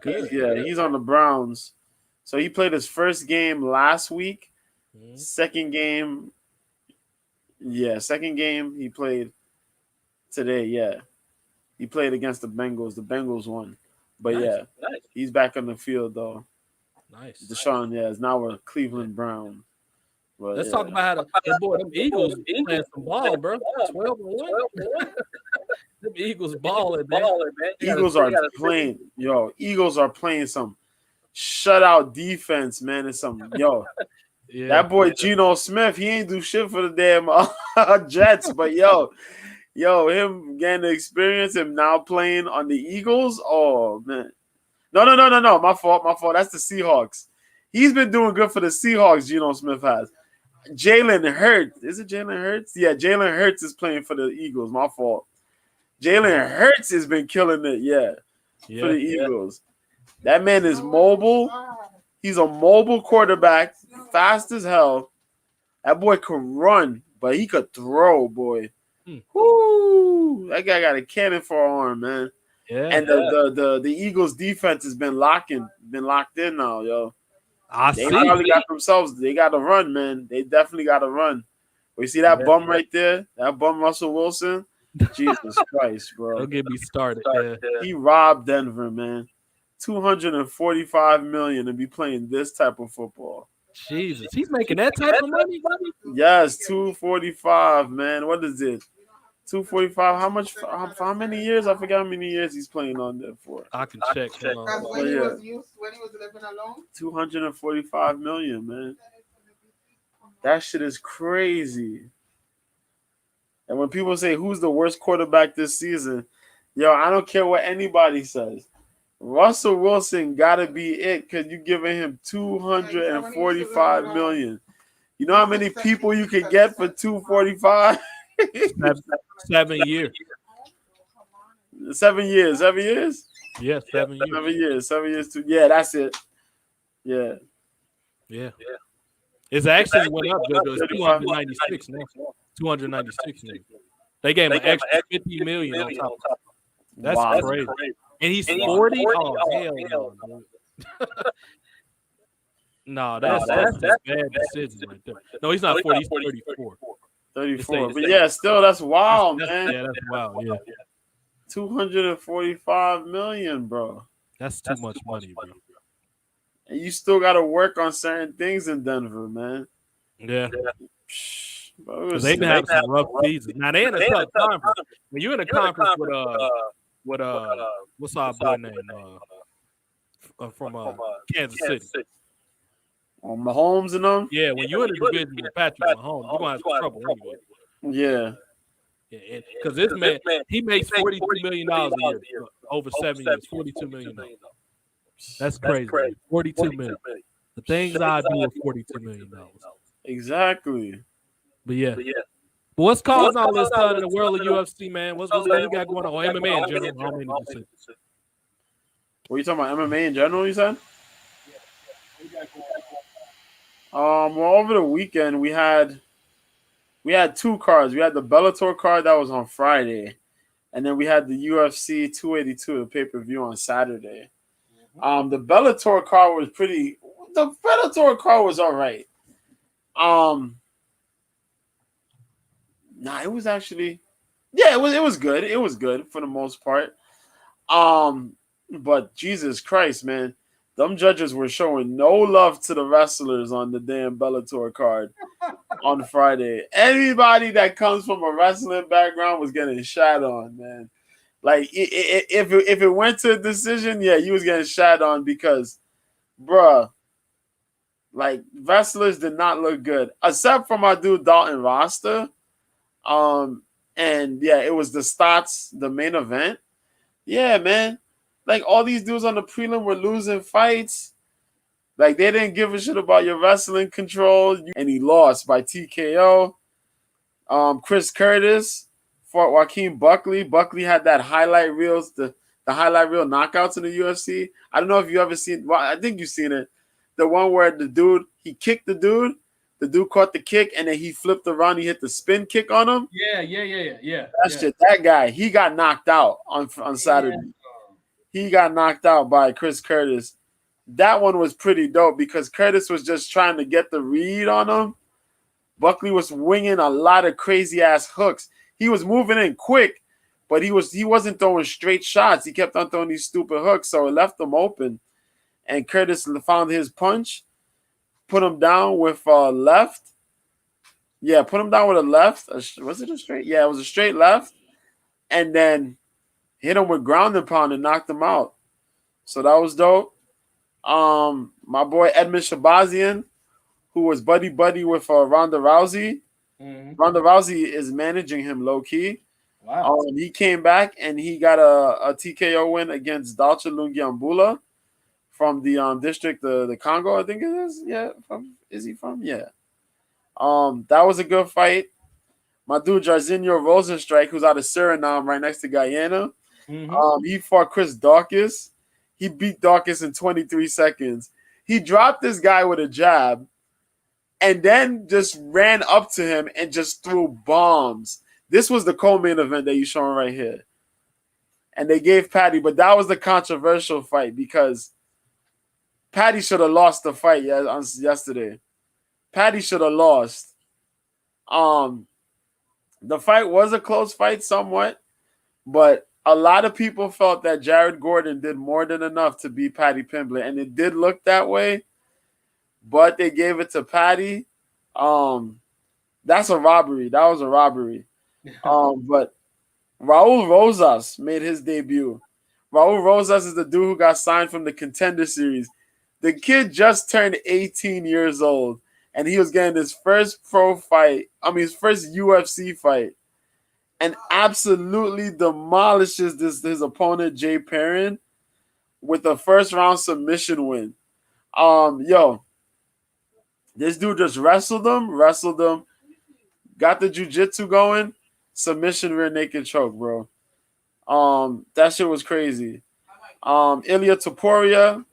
Good. He's on the Browns. So he played his first game last week. Mm-hmm. Second game he played today. Yeah, he played against the Bengals. The Bengals won. But Nice. He's back on the field though. Nice. Deshaun, is now a Cleveland Brown. But, Let's talk about how them Eagles playing some ball, bro. 12-1. Them Eagles balling, man. Eagles are playing some shutout defense, man. It's some that boy Geno Smith, he ain't do shit for the damn Jets, but him getting the experience, him now playing on the Eagles. Oh man, no, my fault. That's the Seahawks. He's been doing good for the Seahawks. Geno Smith has. Jalen Hurts, is it Jalen Hurts? Yeah, Jalen Hurts is playing for the Eagles. My fault. Jalen Hurts has been killing it. For the Eagles. That man is mobile. He's a mobile quarterback, fast as hell. That boy can run, but he could throw, boy. Woo! That guy got a cannon for an arm, man. Yeah. And the Eagles defense has been locked in now, yo. They probably got themselves. They got to run, man. They definitely got to run. We see that bum right there. That bum Russell Wilson. Jesus Christ, bro. Don't get me started. He robbed Denver, man. $245 million to be playing this type of football. Jesus, he's making that type of money. Yes, 245, man. What is it? 245. How much? How many years? I forgot how many years he's playing on there for. I can check. When he was living alone. 245 million, man. That shit is crazy. And when people say who's the worst quarterback this season, I don't care what anybody says. Russell Wilson gotta be it because you're giving him 245 million. You know how many people you can get for 245? 7 years. 7 years. 7 years? Yeah, 7 years. 7 years too. Yeah, that's it. Yeah. It's actually went up. It's 296 now. 296 million. They gave him an extra 50 million on top. That's crazy. And he's 40? Oh, hell no. No, that's a bad decision right there. No, he's not 40. He's 34. 34. But still, that's wild, man. Yeah, that's wild. Yeah. 245 million, bro. That's too much money, bro. And you still got to work on certain things in Denver, man. Yeah. Because they've been having some rough seasons. Now, they're in a tough conference. When you're in a conference with what's our boy name? From Kansas City. On Mahomes and them? Yeah, when you're in a division with Patrick Mahomes, you're going to have some trouble anyway. Yeah, because this man, he makes $42 million a year over 7 years. $42 million. That's crazy. $42 million. The things I do with $42 million. Exactly. But But what's causing all this in the world of UFC, man? What's you got going on? MMA in general? How many you say? What are you talking about? MMA in general, you said? Well, over the weekend we had two cards. We had the Bellator card that was on Friday, and then we had the UFC 282, the pay-per-view on Saturday. The Bellator card was all right. It was actually, it was good. It was good for the most part. But Jesus Christ, man, them judges were showing no love to the wrestlers on the damn Bellator card. on Friday. Anybody that comes from a wrestling background was getting shat on, man. Like if it went to a decision, yeah, you was getting shat on because, bruh, like wrestlers did not look good except for my dude Dalton Roster. And yeah, it was the Stotts, the main event. Yeah, man. Like all these dudes on the prelim were losing fights. Like they didn't give a shit about your wrestling control, and he lost by TKO. Chris Curtis fought Joaquin Buckley. Buckley had that highlight reels, the highlight reel knockouts in the UFC. I don't know if you ever seen. Well, I think you've seen it. The one where the dude he kicked the dude caught the kick, and then he flipped around. He hit the spin kick on him. Yeah. That shit. That guy, he got knocked out on Saturday. He got knocked out by Chris Curtis. That one was pretty dope because Curtis was just trying to get the read on him. Buckley was winging a lot of crazy ass hooks. He was moving in quick, but he wasn't throwing straight shots. He kept on throwing these stupid hooks, so it left him open. And Curtis found his punch, put him down with a left. Yeah, put him down with a left. Was it a straight? Yeah, it was a straight left. And then hit him with ground and pound and knocked him out. So that was dope. My boy Edmund Shabazian, who was buddy with Ronda Rousey. Mm-hmm. Ronda Rousey is managing him low key. Wow. He came back and he got a TKO win against Dalcha Lungiambula from the district, the Congo, I think it is. Yeah, is he from? Yeah. That was a good fight. My dude Jairzinho Rosenstrike, who's out of Suriname, right next to Guyana. Mm-hmm. He fought Chris Dawkins. He beat Dawkins in 23 seconds. He dropped this guy with a jab and then just ran up to him and just threw bombs. This was the co-main event that you're showing right here. And they gave Patty, but that was the controversial fight because Patty should have lost the fight yesterday. Patty should have lost. The fight was a close fight somewhat, but a lot of people felt that Jared Gordon did more than enough to beat Patty Pimblett, and it did look that way, but they gave it to Patty. That's a robbery. That was a robbery. But Raul Rosas made his debut. Raul Rosas is the dude who got signed from the Contender Series. The kid just turned 18 years old, and he was getting his first his first UFC fight, and absolutely demolishes his opponent, Jay Perrin, with a first-round submission win. This dude just wrestled him, got the jiu-jitsu going, submission rear naked choke, bro. That shit was crazy. Ilya Topuria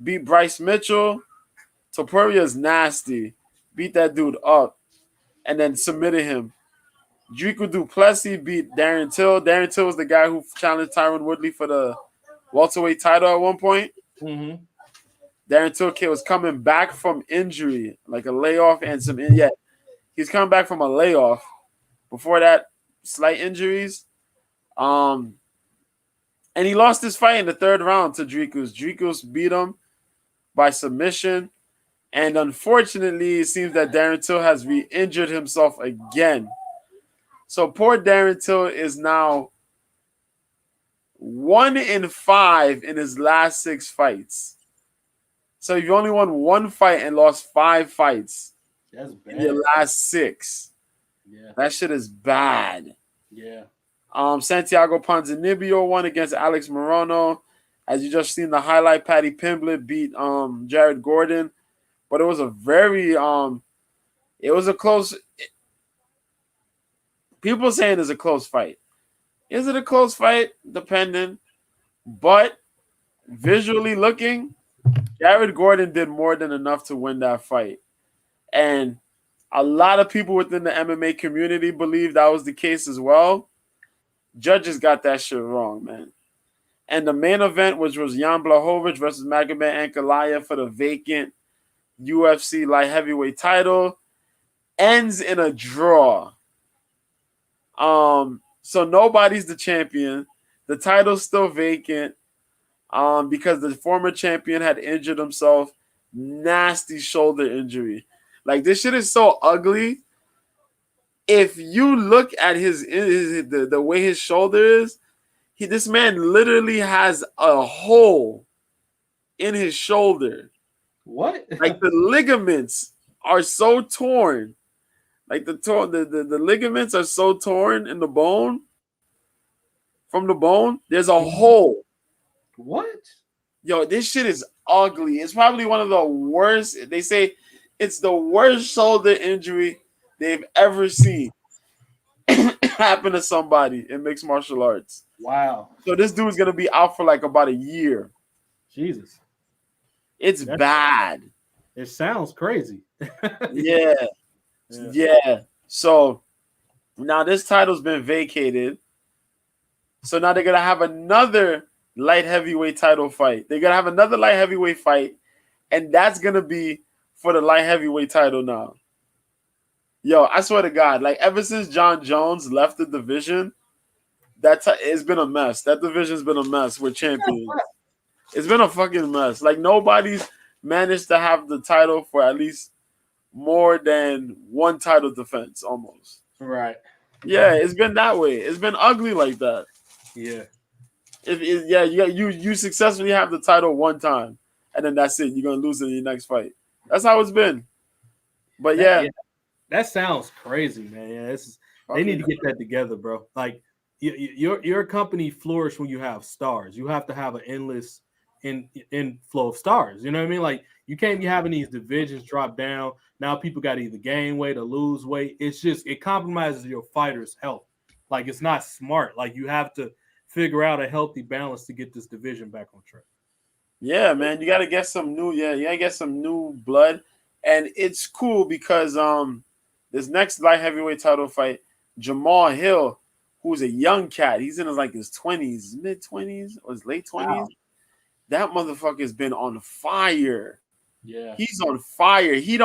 beat Bryce Mitchell. Topuria is nasty. Beat that dude up and then submitted him. Drico Duplessis beat Darren Till. Darren Till was the guy who challenged Tyron Woodley for the welterweight title at one point. Mm-hmm. Darren Till was coming back from injury, like a layoff and he's coming back from a layoff. Before that, slight injuries. And he lost his fight in the third round to Dricus. Dricus beat him by submission. And unfortunately, it seems that Darren Till has re-injured himself again. So poor Darren Till is now 1-5 in his last 6 fights. So you've only won 1 fight and lost 5 fights. That's bad. In your last 6. Yeah. That shit is bad. Yeah. Santiago Ponzinibbio won against Alex Morono. As you just seen the highlight, Patty Pimblett beat Jared Gordon. But it was a very it was a close. People saying it's a close fight. Is it a close fight? Depending. But visually looking, Jared Gordon did more than enough to win that fight. And a lot of people within the MMA community believe that was the case as well. Judges got that shit wrong, man. And the main event, which was Jan Blachowicz versus Magomed Ankalaev for the vacant UFC light heavyweight title, ends in a draw. So nobody's the champion. The title's still vacant because the former champion had injured himself. Nasty shoulder injury. Like this shit is so ugly. If you look at the way his shoulder is, this man literally has a hole in his shoulder. What? Like the ligaments are so torn. Like the ligaments are so torn in the bone. From the bone, there's a hole. What? Yo, this shit is ugly. It's probably one of the worst. They say it's the worst shoulder injury they've ever seen happen to somebody in mixed martial arts. Wow. So this dude's gonna be out for like about a year. Jesus. It's bad. It sounds crazy. Yeah. So now this title's been vacated. So now they're gonna have another light heavyweight title fight. They're gonna have another light heavyweight fight, and that's gonna be for the light heavyweight title now. Yo, I swear to God, like ever since John Jones left the division, it's been a mess. That division's been a mess with champions. It's been a fucking mess. Like nobody's managed to have the title for at least more than one title defense, almost. Right. Yeah, it's been that way. It's been ugly like that. Yeah. You successfully have the title one time, and then that's it. You're gonna lose in your next fight. That's how it's been. But that sounds crazy, man. Yeah, they need to get that together, bro. Like your company flourish when you have stars. You have to have an endless inflow of stars. You know what I mean? Like you can't be having these divisions drop down. Now people got to either gain weight or lose weight. It compromises your fighter's health. Like it's not smart. Like you have to figure out a healthy balance to get this division back on track. Yeah, man, you gotta get some new. Yeah, you gotta get some new blood, and it's cool because this next light heavyweight title fight, Jamal Hill, who's a young cat, he's in his 20s, mid-20s or his late 20s. Wow. That motherfucker's been on fire. Yeah, he's on fire. He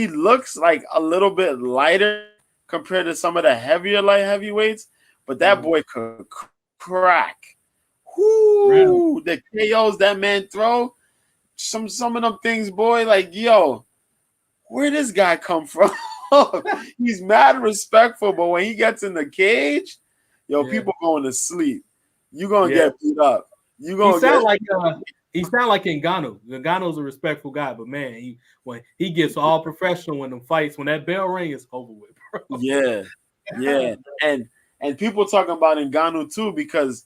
looks like a little bit lighter compared to some of the heavier light heavyweights, but that boy could crack. Whoo, the KOs that man throw, some of them things, boy, like, yo, where this guy come from? He's mad respectful, but when he gets in the cage, people going to sleep. You gonna get beat up. You gonna he sound like Ngannou. Ngannou's a respectful guy, but man, when he gets all professional in them fights, when that bell ring is over with, bro. Yeah. And people talking about Ngannou too because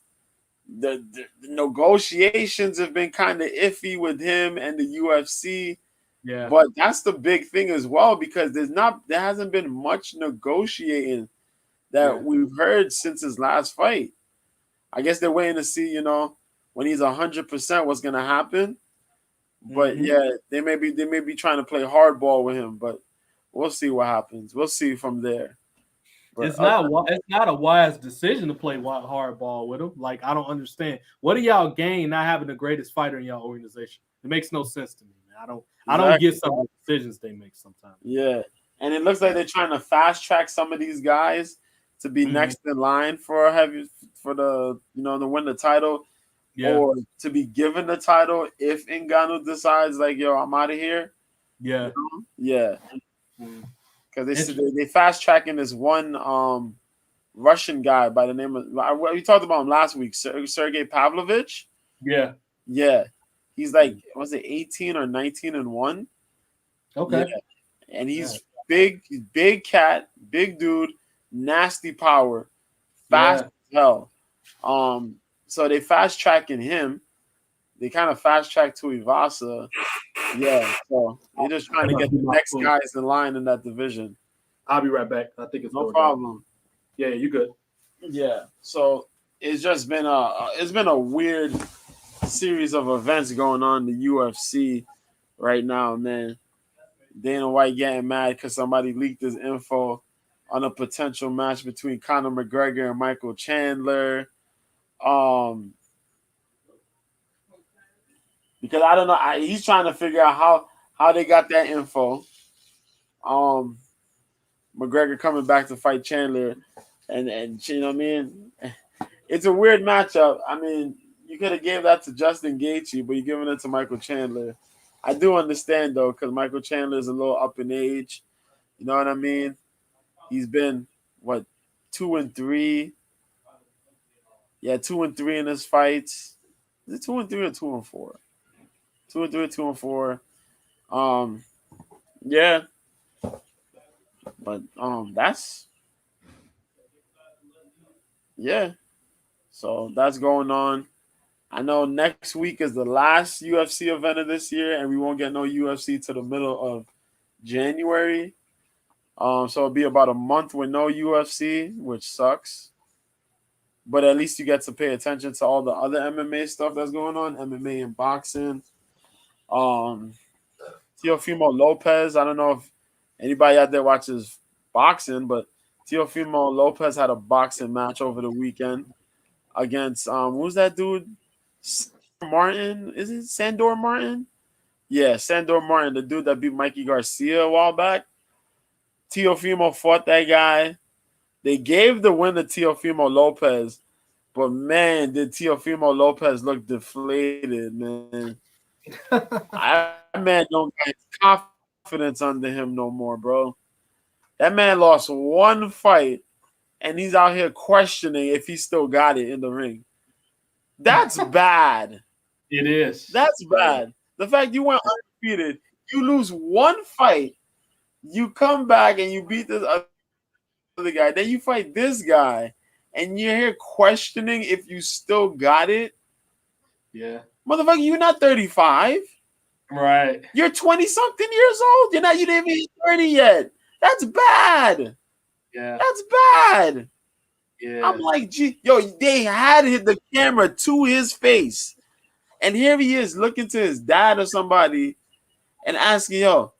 the negotiations have been kind of iffy with him and the UFC. Yeah, but that's the big thing as well because there hasn't been much negotiating that we've heard since his last fight. I guess they're waiting to see, when he's 100% what's gonna happen. But they may be trying to play hardball with him, but we'll see what happens. We'll see from there. But it's not a wise decision to play hardball with him. Like I don't understand. What do y'all gain not having the greatest fighter in y'all organization? It makes no sense to me, man. I don't get some of the decisions they make sometimes. Yeah, and it looks like they're trying to fast track some of these guys to be next in line to win the title, or to be given the title if Ngannou decides like, yo, I'm out of here. Yeah, because they fast tracking this one Russian guy by the name of we talked about him last week, Sergey Pavlovich. Yeah. He's like, was it 18 or 19-1? Okay. Yeah. And he's big cat, big dude, nasty power, fast as hell. So they fast tracking him. They kind of fast track Tuivasa. Yeah. So they're just trying to get the next guys in line in that division. I'll be right back. I think it's no problem. Yeah, you good. Yeah. So it's just been a weird series of events going on in the UFC right now, man. Dana White getting mad because somebody leaked his info on a potential match between Conor McGregor and Michael Chandler. Because I don't know, he's trying to figure out how they got that info. McGregor coming back to fight Chandler, and you know what I mean. It's a weird matchup. I mean, you could have gave that to Justin Gaethje, but you're giving it to Michael Chandler. I do understand though, because Michael Chandler is a little up in age. You know what I mean? He's been what 2-3. Yeah, 2-3 in his fights. Is it 2-3 or 2-4? 2-3, 2-4. Yeah, but that's yeah. So that's going on. I know next week is the last UFC event of this year, and we won't get no UFC to the middle of January. So it'll be about a month with no UFC, which sucks. But at least you get to pay attention to all the other MMA stuff that's going on, MMA and boxing. Teofimo Lopez, I don't know if anybody out there watches boxing, but Teofimo Lopez had a boxing match over the weekend against who's that dude? Martin? Is it Sandor Martin? Yeah, Sandor Martin, the dude that beat Mikey Garcia a while back. Teofimo fought that guy. They gave the win to Teofimo Lopez, but man, did Teofimo Lopez look deflated, man. That man don't got confidence under him no more, bro. That man lost one fight, and he's out here questioning if he still got it in the ring. That's bad. It is. That's bad. The fact you went undefeated, you lose one fight, you come back and you beat this other guy, then you fight this guy, and you're here questioning if you still got it. Yeah. Motherfucker, you're not 35. Right. You're 20-something years old. You didn't even hit 30 yet. That's bad. Yeah. That's bad. Yeah. I'm like, gee, yo, they had hit the camera to his face. And here he is looking to his dad or somebody and asking, yo,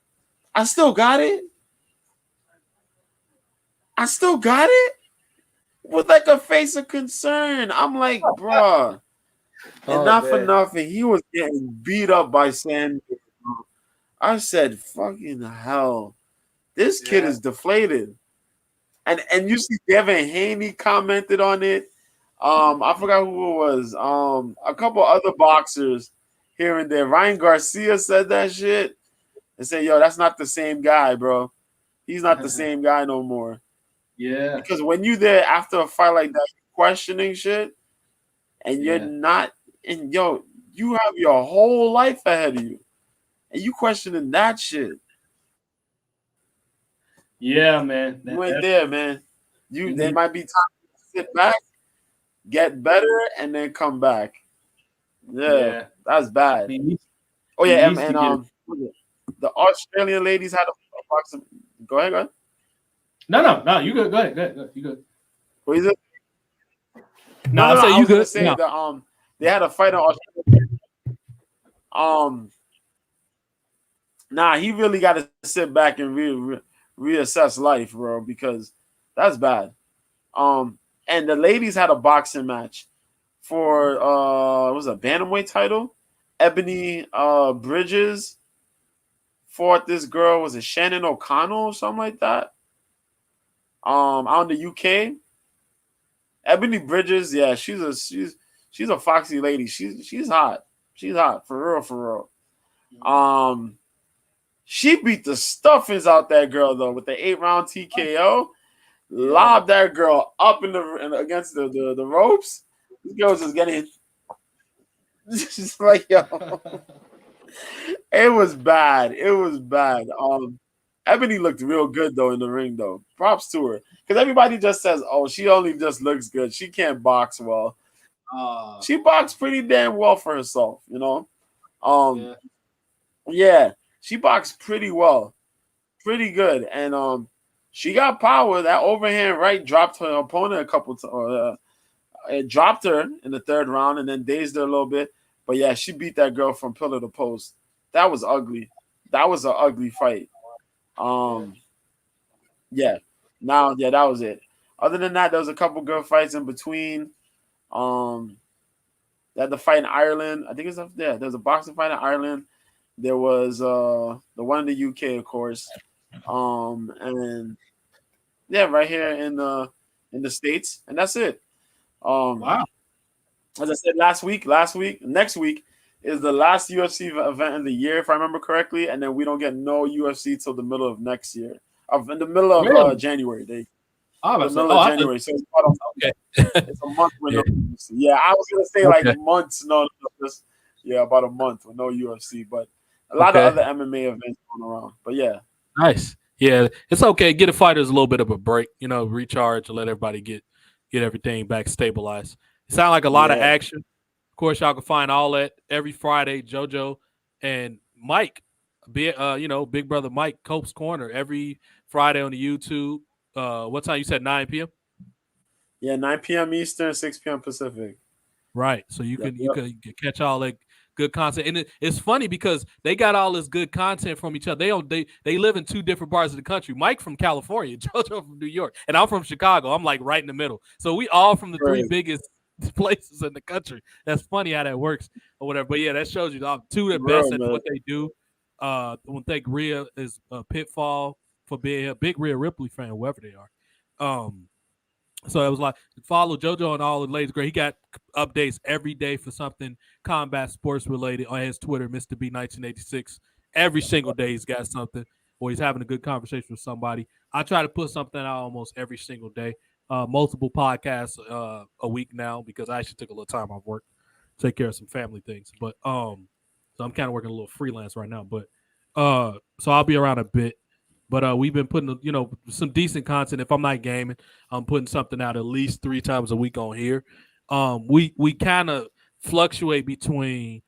I still got it? I still got it? With like a face of concern. I'm like, bruh. And not for nothing, he was getting beat up by Sandor. I said, fucking hell. This kid is deflated. And you see Devin Haney commented on it. I forgot who it was. A couple other boxers here and there. Ryan Garcia said that shit and said, yo, that's not the same guy, bro. He's not the same guy no more. Yeah. Because when you there after a fight like that, questioning shit, and you're not, and yo, you have your whole life ahead of you, and you questioning that shit. Yeah, man. You ain't there, man. There might be time to sit back, get better, and then come back. Yeah. That's bad. Oh yeah, and the Australian ladies had a boxing. Go ahead. No. You good? Go ahead. You good? What is it? No, I say you good. Say that, they had a fight on Australia. Nah, he really got to sit back and reassess life, bro, because that's bad. And the ladies had a boxing match for what was a bantamweight title. Ebony Bridges fought this girl. Was it Shannon O'Connell or something like that? Out in the UK. Ebony Bridges, yeah, she's a foxy lady. She's hot. She's hot for real. She beat the stuffings out that girl though with the 8-round TKO. Lobbed that girl up against the ropes. This girl was just getting just like yo. It was bad. Ebony looked real good though in the ring though. Props to her. Because everybody just says, oh, she only just looks good. She can't box well. She boxed pretty damn well for herself, you know? Yeah, she boxed pretty well. Pretty good. And she got power. That overhand right dropped her opponent a couple times. It dropped her in the third round and then dazed her a little bit. But yeah, she beat that girl from pillar to post. That was ugly. That was an ugly fight. Yeah. That was it. Other than that, there was a couple good fights in between. They had the fight in Ireland. I think it's up there. There's a boxing fight in Ireland. There was the one in the UK, of course. And yeah, right here in the States, and that's it. Wow. As I said next week is the last UFC event in the year, if I remember correctly, and then we don't get no UFC till the middle of next year. In the middle of Really? January, Oh, the middle of January. So it's about it's a month with no UFC. Yeah, I was gonna say like months. No, just about a month with no UFC, but a lot of other MMA events going around. But yeah, nice. Yeah, it's okay. Get the fighters a little bit of a break, recharge and let everybody get everything back stabilized. It sounds like a lot of action. Of course, y'all can find all that every Friday. JoJo and Mike, Big brother Mike Cope's Corner every Friday on the YouTube. What time you said? 9 p.m. Yeah, 9 p.m. Eastern, 6 p.m. Pacific. Right. So you can catch all that good content. And it's funny because they got all this good content from each other. They live in two different parts of the country. Mike from California, JoJo from New York, and I'm from Chicago. I'm like right in the middle. So we all from the three biggest places in the country. That's funny how that works or whatever. But yeah, that shows you two of the best at what they do. One thing Rhea is Pitfall for being a big Rhea Ripley fan, whoever they are. So it was like follow JoJo and all the ladies. Great. He got updates every day for something combat sports related on his Twitter, Mr. B 1986. Every single day he's got something, or he's having a good conversation with somebody. I try to put something out almost every single day. Multiple podcasts a week now because I actually took a little time off work, take care of some family things. But so I'm kind of working a little freelance right now. But so I'll be around a bit. But we've been putting, some decent content. If I'm not gaming, I'm putting something out at least 3 times a week on here. We kind of fluctuate between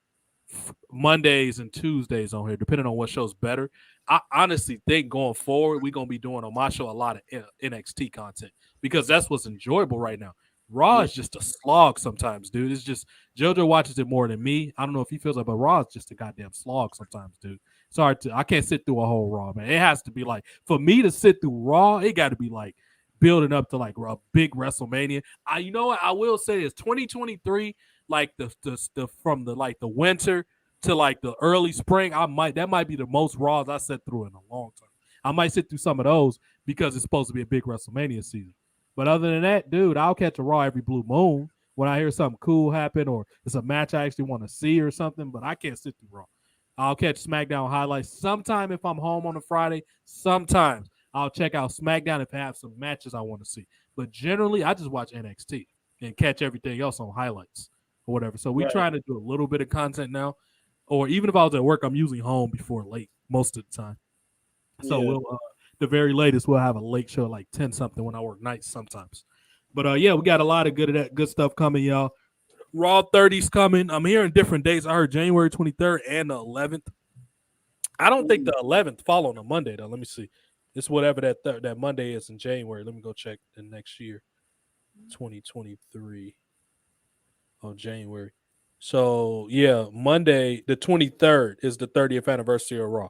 Mondays and Tuesdays on here, depending on what show's better. I honestly think going forward, we're going to be doing on my show a lot of NXT content because that's what's enjoyable right now. Raw is just a slog sometimes, dude. It's just JoJo watches it more than me. I don't know if he feels like, but Raw is just a goddamn slog sometimes, dude. Sorry, I can't sit through a whole Raw, man. It has to be like, for me to sit through Raw, it got to be like building up to like a big WrestleMania. You know what? I will say is 2023, like the from the like the winter to like the early spring, that might be the most Raws I sit through in a long time. I might sit through some of those because it's supposed to be a big WrestleMania season. But other than that, dude, I'll catch a Raw every blue moon when I hear something cool happen or it's a match I actually want to see or something, but I can't sit through Raw. I'll catch SmackDown highlights sometime if I'm home on a Friday. Sometimes I'll check out SmackDown if I have some matches I want to see. But generally, I just watch NXT and catch everything else on highlights or whatever. So we're trying to do a little bit of content now. Or even if I was at work, I'm usually home before late most of the time. So we'll the very latest, we'll have a late show like 10-something when I work nights sometimes. But we got a lot of good stuff coming, y'all. Raw 30's coming. I'm hearing different dates. I heard January 23rd and the 11th. I don't think the 11th fall on a Monday, though. Let me see. It's whatever that Monday is in January. Let me go check the next year, 2023 on January. So, yeah, Monday, the 23rd is the 30th anniversary of Raw.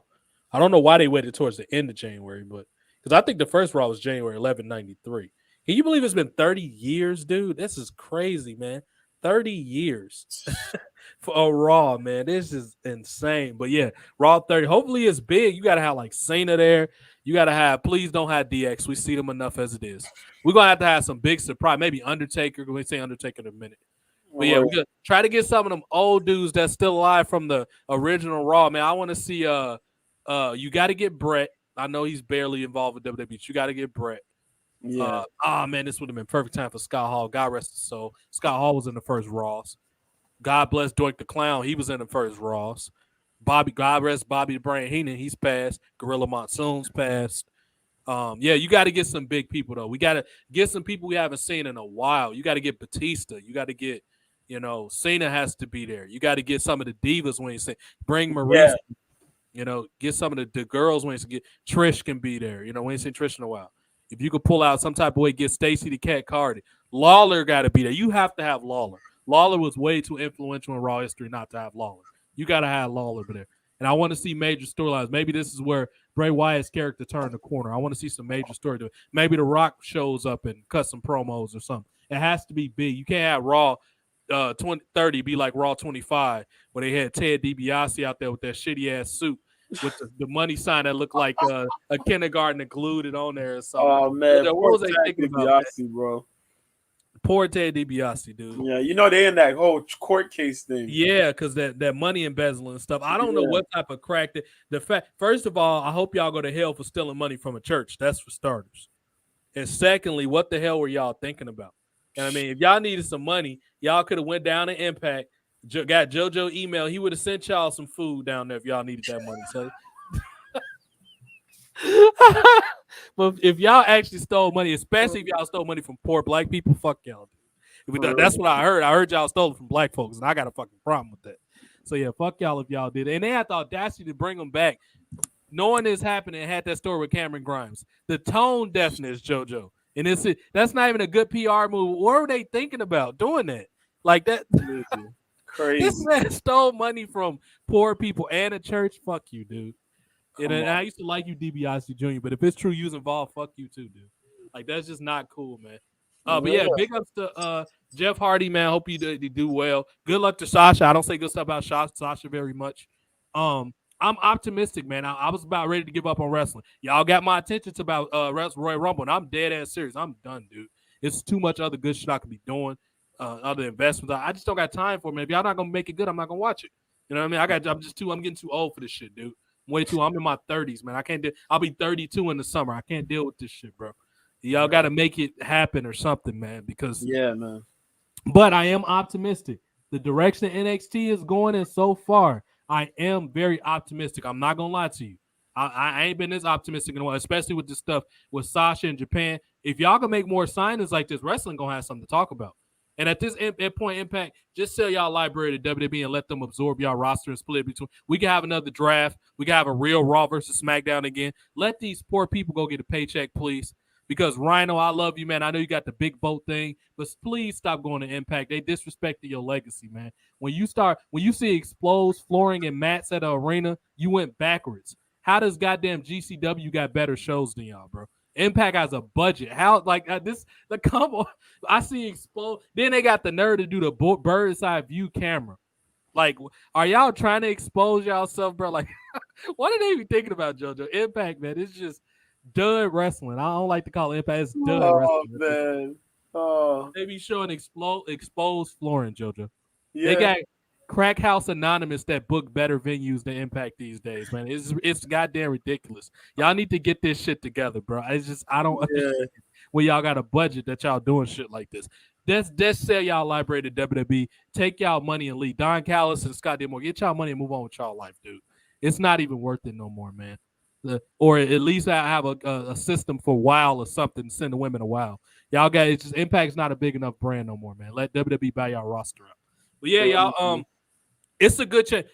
I don't know why they waited towards the end of January, but because I think the first Raw was January 11, 93. Can you believe it's been 30 years, dude? This is crazy, man. 30 years for a Raw, man. This is insane. But yeah, Raw 30. Hopefully it's big. You got to have like Cena there. You got to have, please don't have DX. We see them enough as it is. We're going to have some big surprise. Maybe Undertaker. We're going to say Undertaker in a minute. But yeah, we're going to try to get some of them old dudes that's still alive from the original Raw, man. I want to see, you got to get Brett. I know he's barely involved with WWE, but you got to get Brett. Yeah. Man, this would have been perfect time for Scott Hall. God rest his soul. Scott Hall was in the first Raws. God bless Doink the Clown. He was in the first Raws. God rest Bobby the Brain Heenan. He's passed. Gorilla Monsoon's passed. You got to get some big people though. We got to get some people we haven't seen in a while. You got to get Batista. You got to get, Cena has to be there. You got to get some of the divas when you say bring Maurice. Yeah. Get some of the girls when you get Trish can be there. We ain't seen Trish in a while. If you could pull out some type of way, get Stacey the Cat Cardi. Lawler got to be there. You have to have Lawler. Lawler was way too influential in Raw history not to have Lawler. You got to have Lawler there. And I want to see major storylines. Maybe this is where Bray Wyatt's character turned the corner. I want to see some major story to it. Maybe The Rock shows up and cuts some promos or something. It has to be big. You can't have Raw 2030 be like Raw 25 where they had Ted DiBiase out there with that shitty-ass suit. With the money sign that looked like a kindergarten glued on there or something. Oh man, what was they thinking about, bro? Poor Ted DiBiase, dude. Yeah, you know they in that whole court case thing. Yeah, because that money embezzling and stuff. I don't know what type of crack the fact. First of all, I hope y'all go to hell for stealing money from a church. That's for starters. And secondly, what the hell were y'all thinking about? And I mean, if y'all needed some money, y'all could have went down to Impact, got JoJo email. He would have sent y'all some food down there if y'all needed that money. So, but if y'all actually stole money, especially if y'all stole money from poor black people, fuck y'all. That's what I heard. I heard y'all stole it from black folks, and I got a fucking problem with that. So yeah, fuck y'all if y'all did it. And they had the audacity to bring them back, knowing this happened and had that story with Cameron Grimes. The tone deafness, JoJo. And that's not even a good PR move. What were they thinking about doing that? Like that? Crazy. This man stole money from poor people and a church. Fuck you, dude. And I used to like you, DiBiase Jr., but if it's true you was involved, fuck you too, dude. Like, that's just not cool, man. But yeah, big ups to Jeff Hardy, man. Hope you do well. Good luck to Sasha. I don't say good stuff about Sasha very much. I'm optimistic, man. I was about ready to give up on wrestling. Y'all got my attention to about Royal Rumble, and I'm dead ass serious. I'm done, dude. It's too much other good shit I could be doing, other investments. I just don't got time for it, man. If y'all not gonna make it good, I'm not gonna watch it. You know what I mean? I'm getting too old for this shit, dude. I'm in my 30s, man. I can't do. I'll be 32 in the summer. I can't deal with this shit, bro. Y'all got to make it happen or something, man. Because man. But I am optimistic. The direction NXT is going in so far, I am very optimistic. I'm not gonna lie to you. I ain't been this optimistic in a while, especially with this stuff with Sasha in Japan. If y'all can make more signings like this, wrestling gonna have something to talk about. And at this point, Impact, just sell y'all library to WWE and let them absorb y'all roster and split between. We can have another draft. We can have a real Raw versus SmackDown again. Let these poor people go get a paycheck, please. Because Rhino, I love you, man. I know you got the big boat thing, but please stop going to Impact. They disrespected your legacy, man. When you see explodes, flooring, and mats at the arena, you went backwards. How does goddamn GCW got better shows than y'all, bro? Impact has a budget. How come on? I see explode. Then they got the nerve to do the bird's eye view camera. Like, are y'all trying to expose y'allself, bro? Like, what are they even thinking about, JoJo? Impact, man. It's just dud wrestling. I don't like to call it Impact. It's dud wrestling. Man. They be showing exposed flooring, JoJo. Yeah. They got Crack House Anonymous that book better venues than Impact these days, man. It's goddamn ridiculous. Y'all need to get this shit together, bro. It's just I don't understand when y'all got a budget that y'all doing shit like this. Let's sell y'all library to WWE. Take y'all money and leave. Don Callis and Scott D'Amore, get y'all money and move on with y'all life, dude. It's not even worth it no more, man. Or at least I have a system for WoW or something. Send the women a WoW. Y'all got it's just Impact's not a big enough brand no more, man. Let WWE buy y'all roster up. But yeah, y'all. It's a good chance.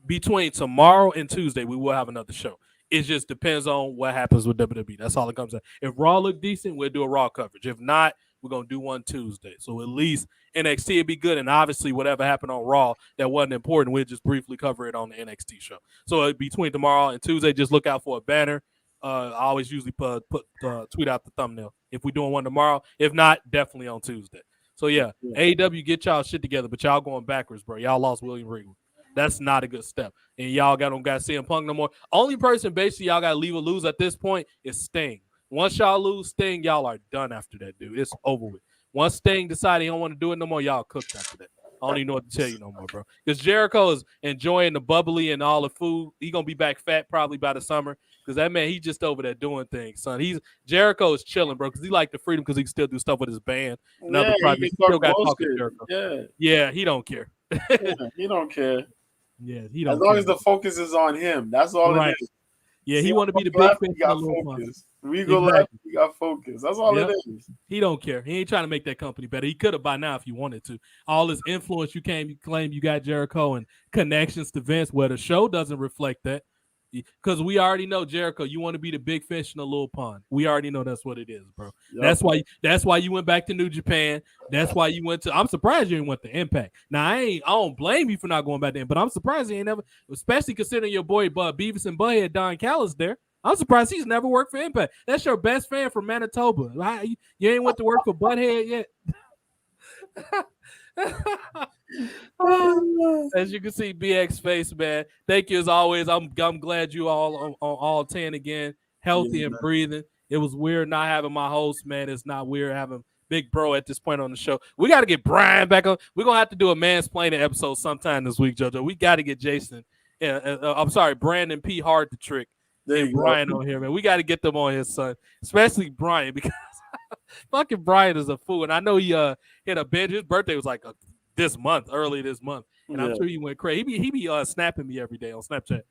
Between tomorrow and Tuesday, we will have another show. It just depends on what happens with WWE. That's all it comes out. If Raw look decent, we'll do a Raw coverage. If not, we're going to do one Tuesday. So at least NXT would be good. And obviously, whatever happened on Raw that wasn't important, we'll just briefly cover it on the NXT show. So between tomorrow and Tuesday, just look out for a banner. I always usually tweet out the thumbnail if we're doing one tomorrow. If not, definitely on Tuesday. So, yeah, AEW, get y'all shit together, but y'all going backwards, bro. Y'all lost William Regal. That's not a good step. And y'all don't got CM Punk no more. Only person basically y'all got to leave or lose at this point is Sting. Once y'all lose Sting, y'all are done after that, dude. It's over with. Once Sting decide he don't want to do it no more, y'all cooked after that. I don't even know what to tell you no more, bro. Because Jericho is enjoying the bubbly and all the food. He going to be back fat probably by the summer. Because that man, he just over there doing things, son. Jericho is chilling, bro, because he like the freedom because he can still do stuff with his band. And other projects. He still got to talk to Jericho. Yeah, he don't care. He don't care. Yeah, he don't. As long as the focus is on him, that's all it is. Yeah, he want to be the big fish. He got focus. We go left, he got focus. That's all it is. He don't care. He ain't trying to make that company better. He could have by now if he wanted to. All his influence you claim you got Jericho and connections to Vince, where the show doesn't reflect that. Because we already know, Jericho, you want to be the big fish in the little pond. We already know that's what it is, bro. Yep. That's why you went back to New Japan. That's why you went to. I'm surprised you didn't went to Impact. Now I don't blame you for not going back there, but I'm surprised you ain't never, especially considering your boy Beavis and Butthead Don Callis there. I'm surprised he's never worked for Impact. That's your best fan from Manitoba. You ain't went to work for Butthead yet. As you can see, BX face, man. Thank you as always. I'm glad you all on all 10 again, healthy and breathing. It was weird not having my host, man. It's not weird having big bro at this point on the show. We got to get Brian back on. We're gonna have to do a mansplaining episode sometime this week, JoJo. We got to get Jason. I'm sorry, Brandon P. Hard to Trick and Brian on here, man. We got to get them on here, son. Especially Brian, because fucking Brian is a fool, and I know he hit a binge. His birthday was like early this month, and I'm sure he went crazy. He be snapping me every day on Snapchat.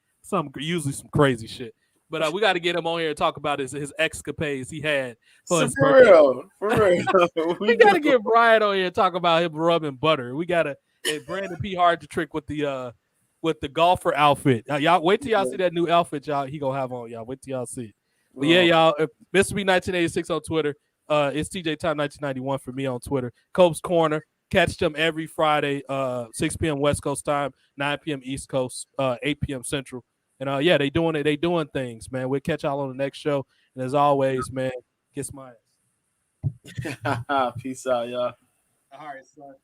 Usually some crazy shit. But we got to get him on here and talk about his escapades he had for his birthday. For real. We got to get Brian on here and talk about him rubbing butter. We got to Brandon P. Hard to Trick with the golfer outfit. Y'all wait till y'all see that new outfit he gonna have on. Y'all wait till y'all see it. But yeah, y'all, Mr. B 1986 on Twitter. It's TJ Time 1991 for me on Twitter. Cope's Corner. Catch them every Friday, 6 p.m. West Coast time, 9 p.m. East Coast, 8 p.m. Central. And yeah, they doing it. They doing things, man. We'll catch y'all on the next show. And as always, man, kiss my ass. Peace out, y'all. All right, son.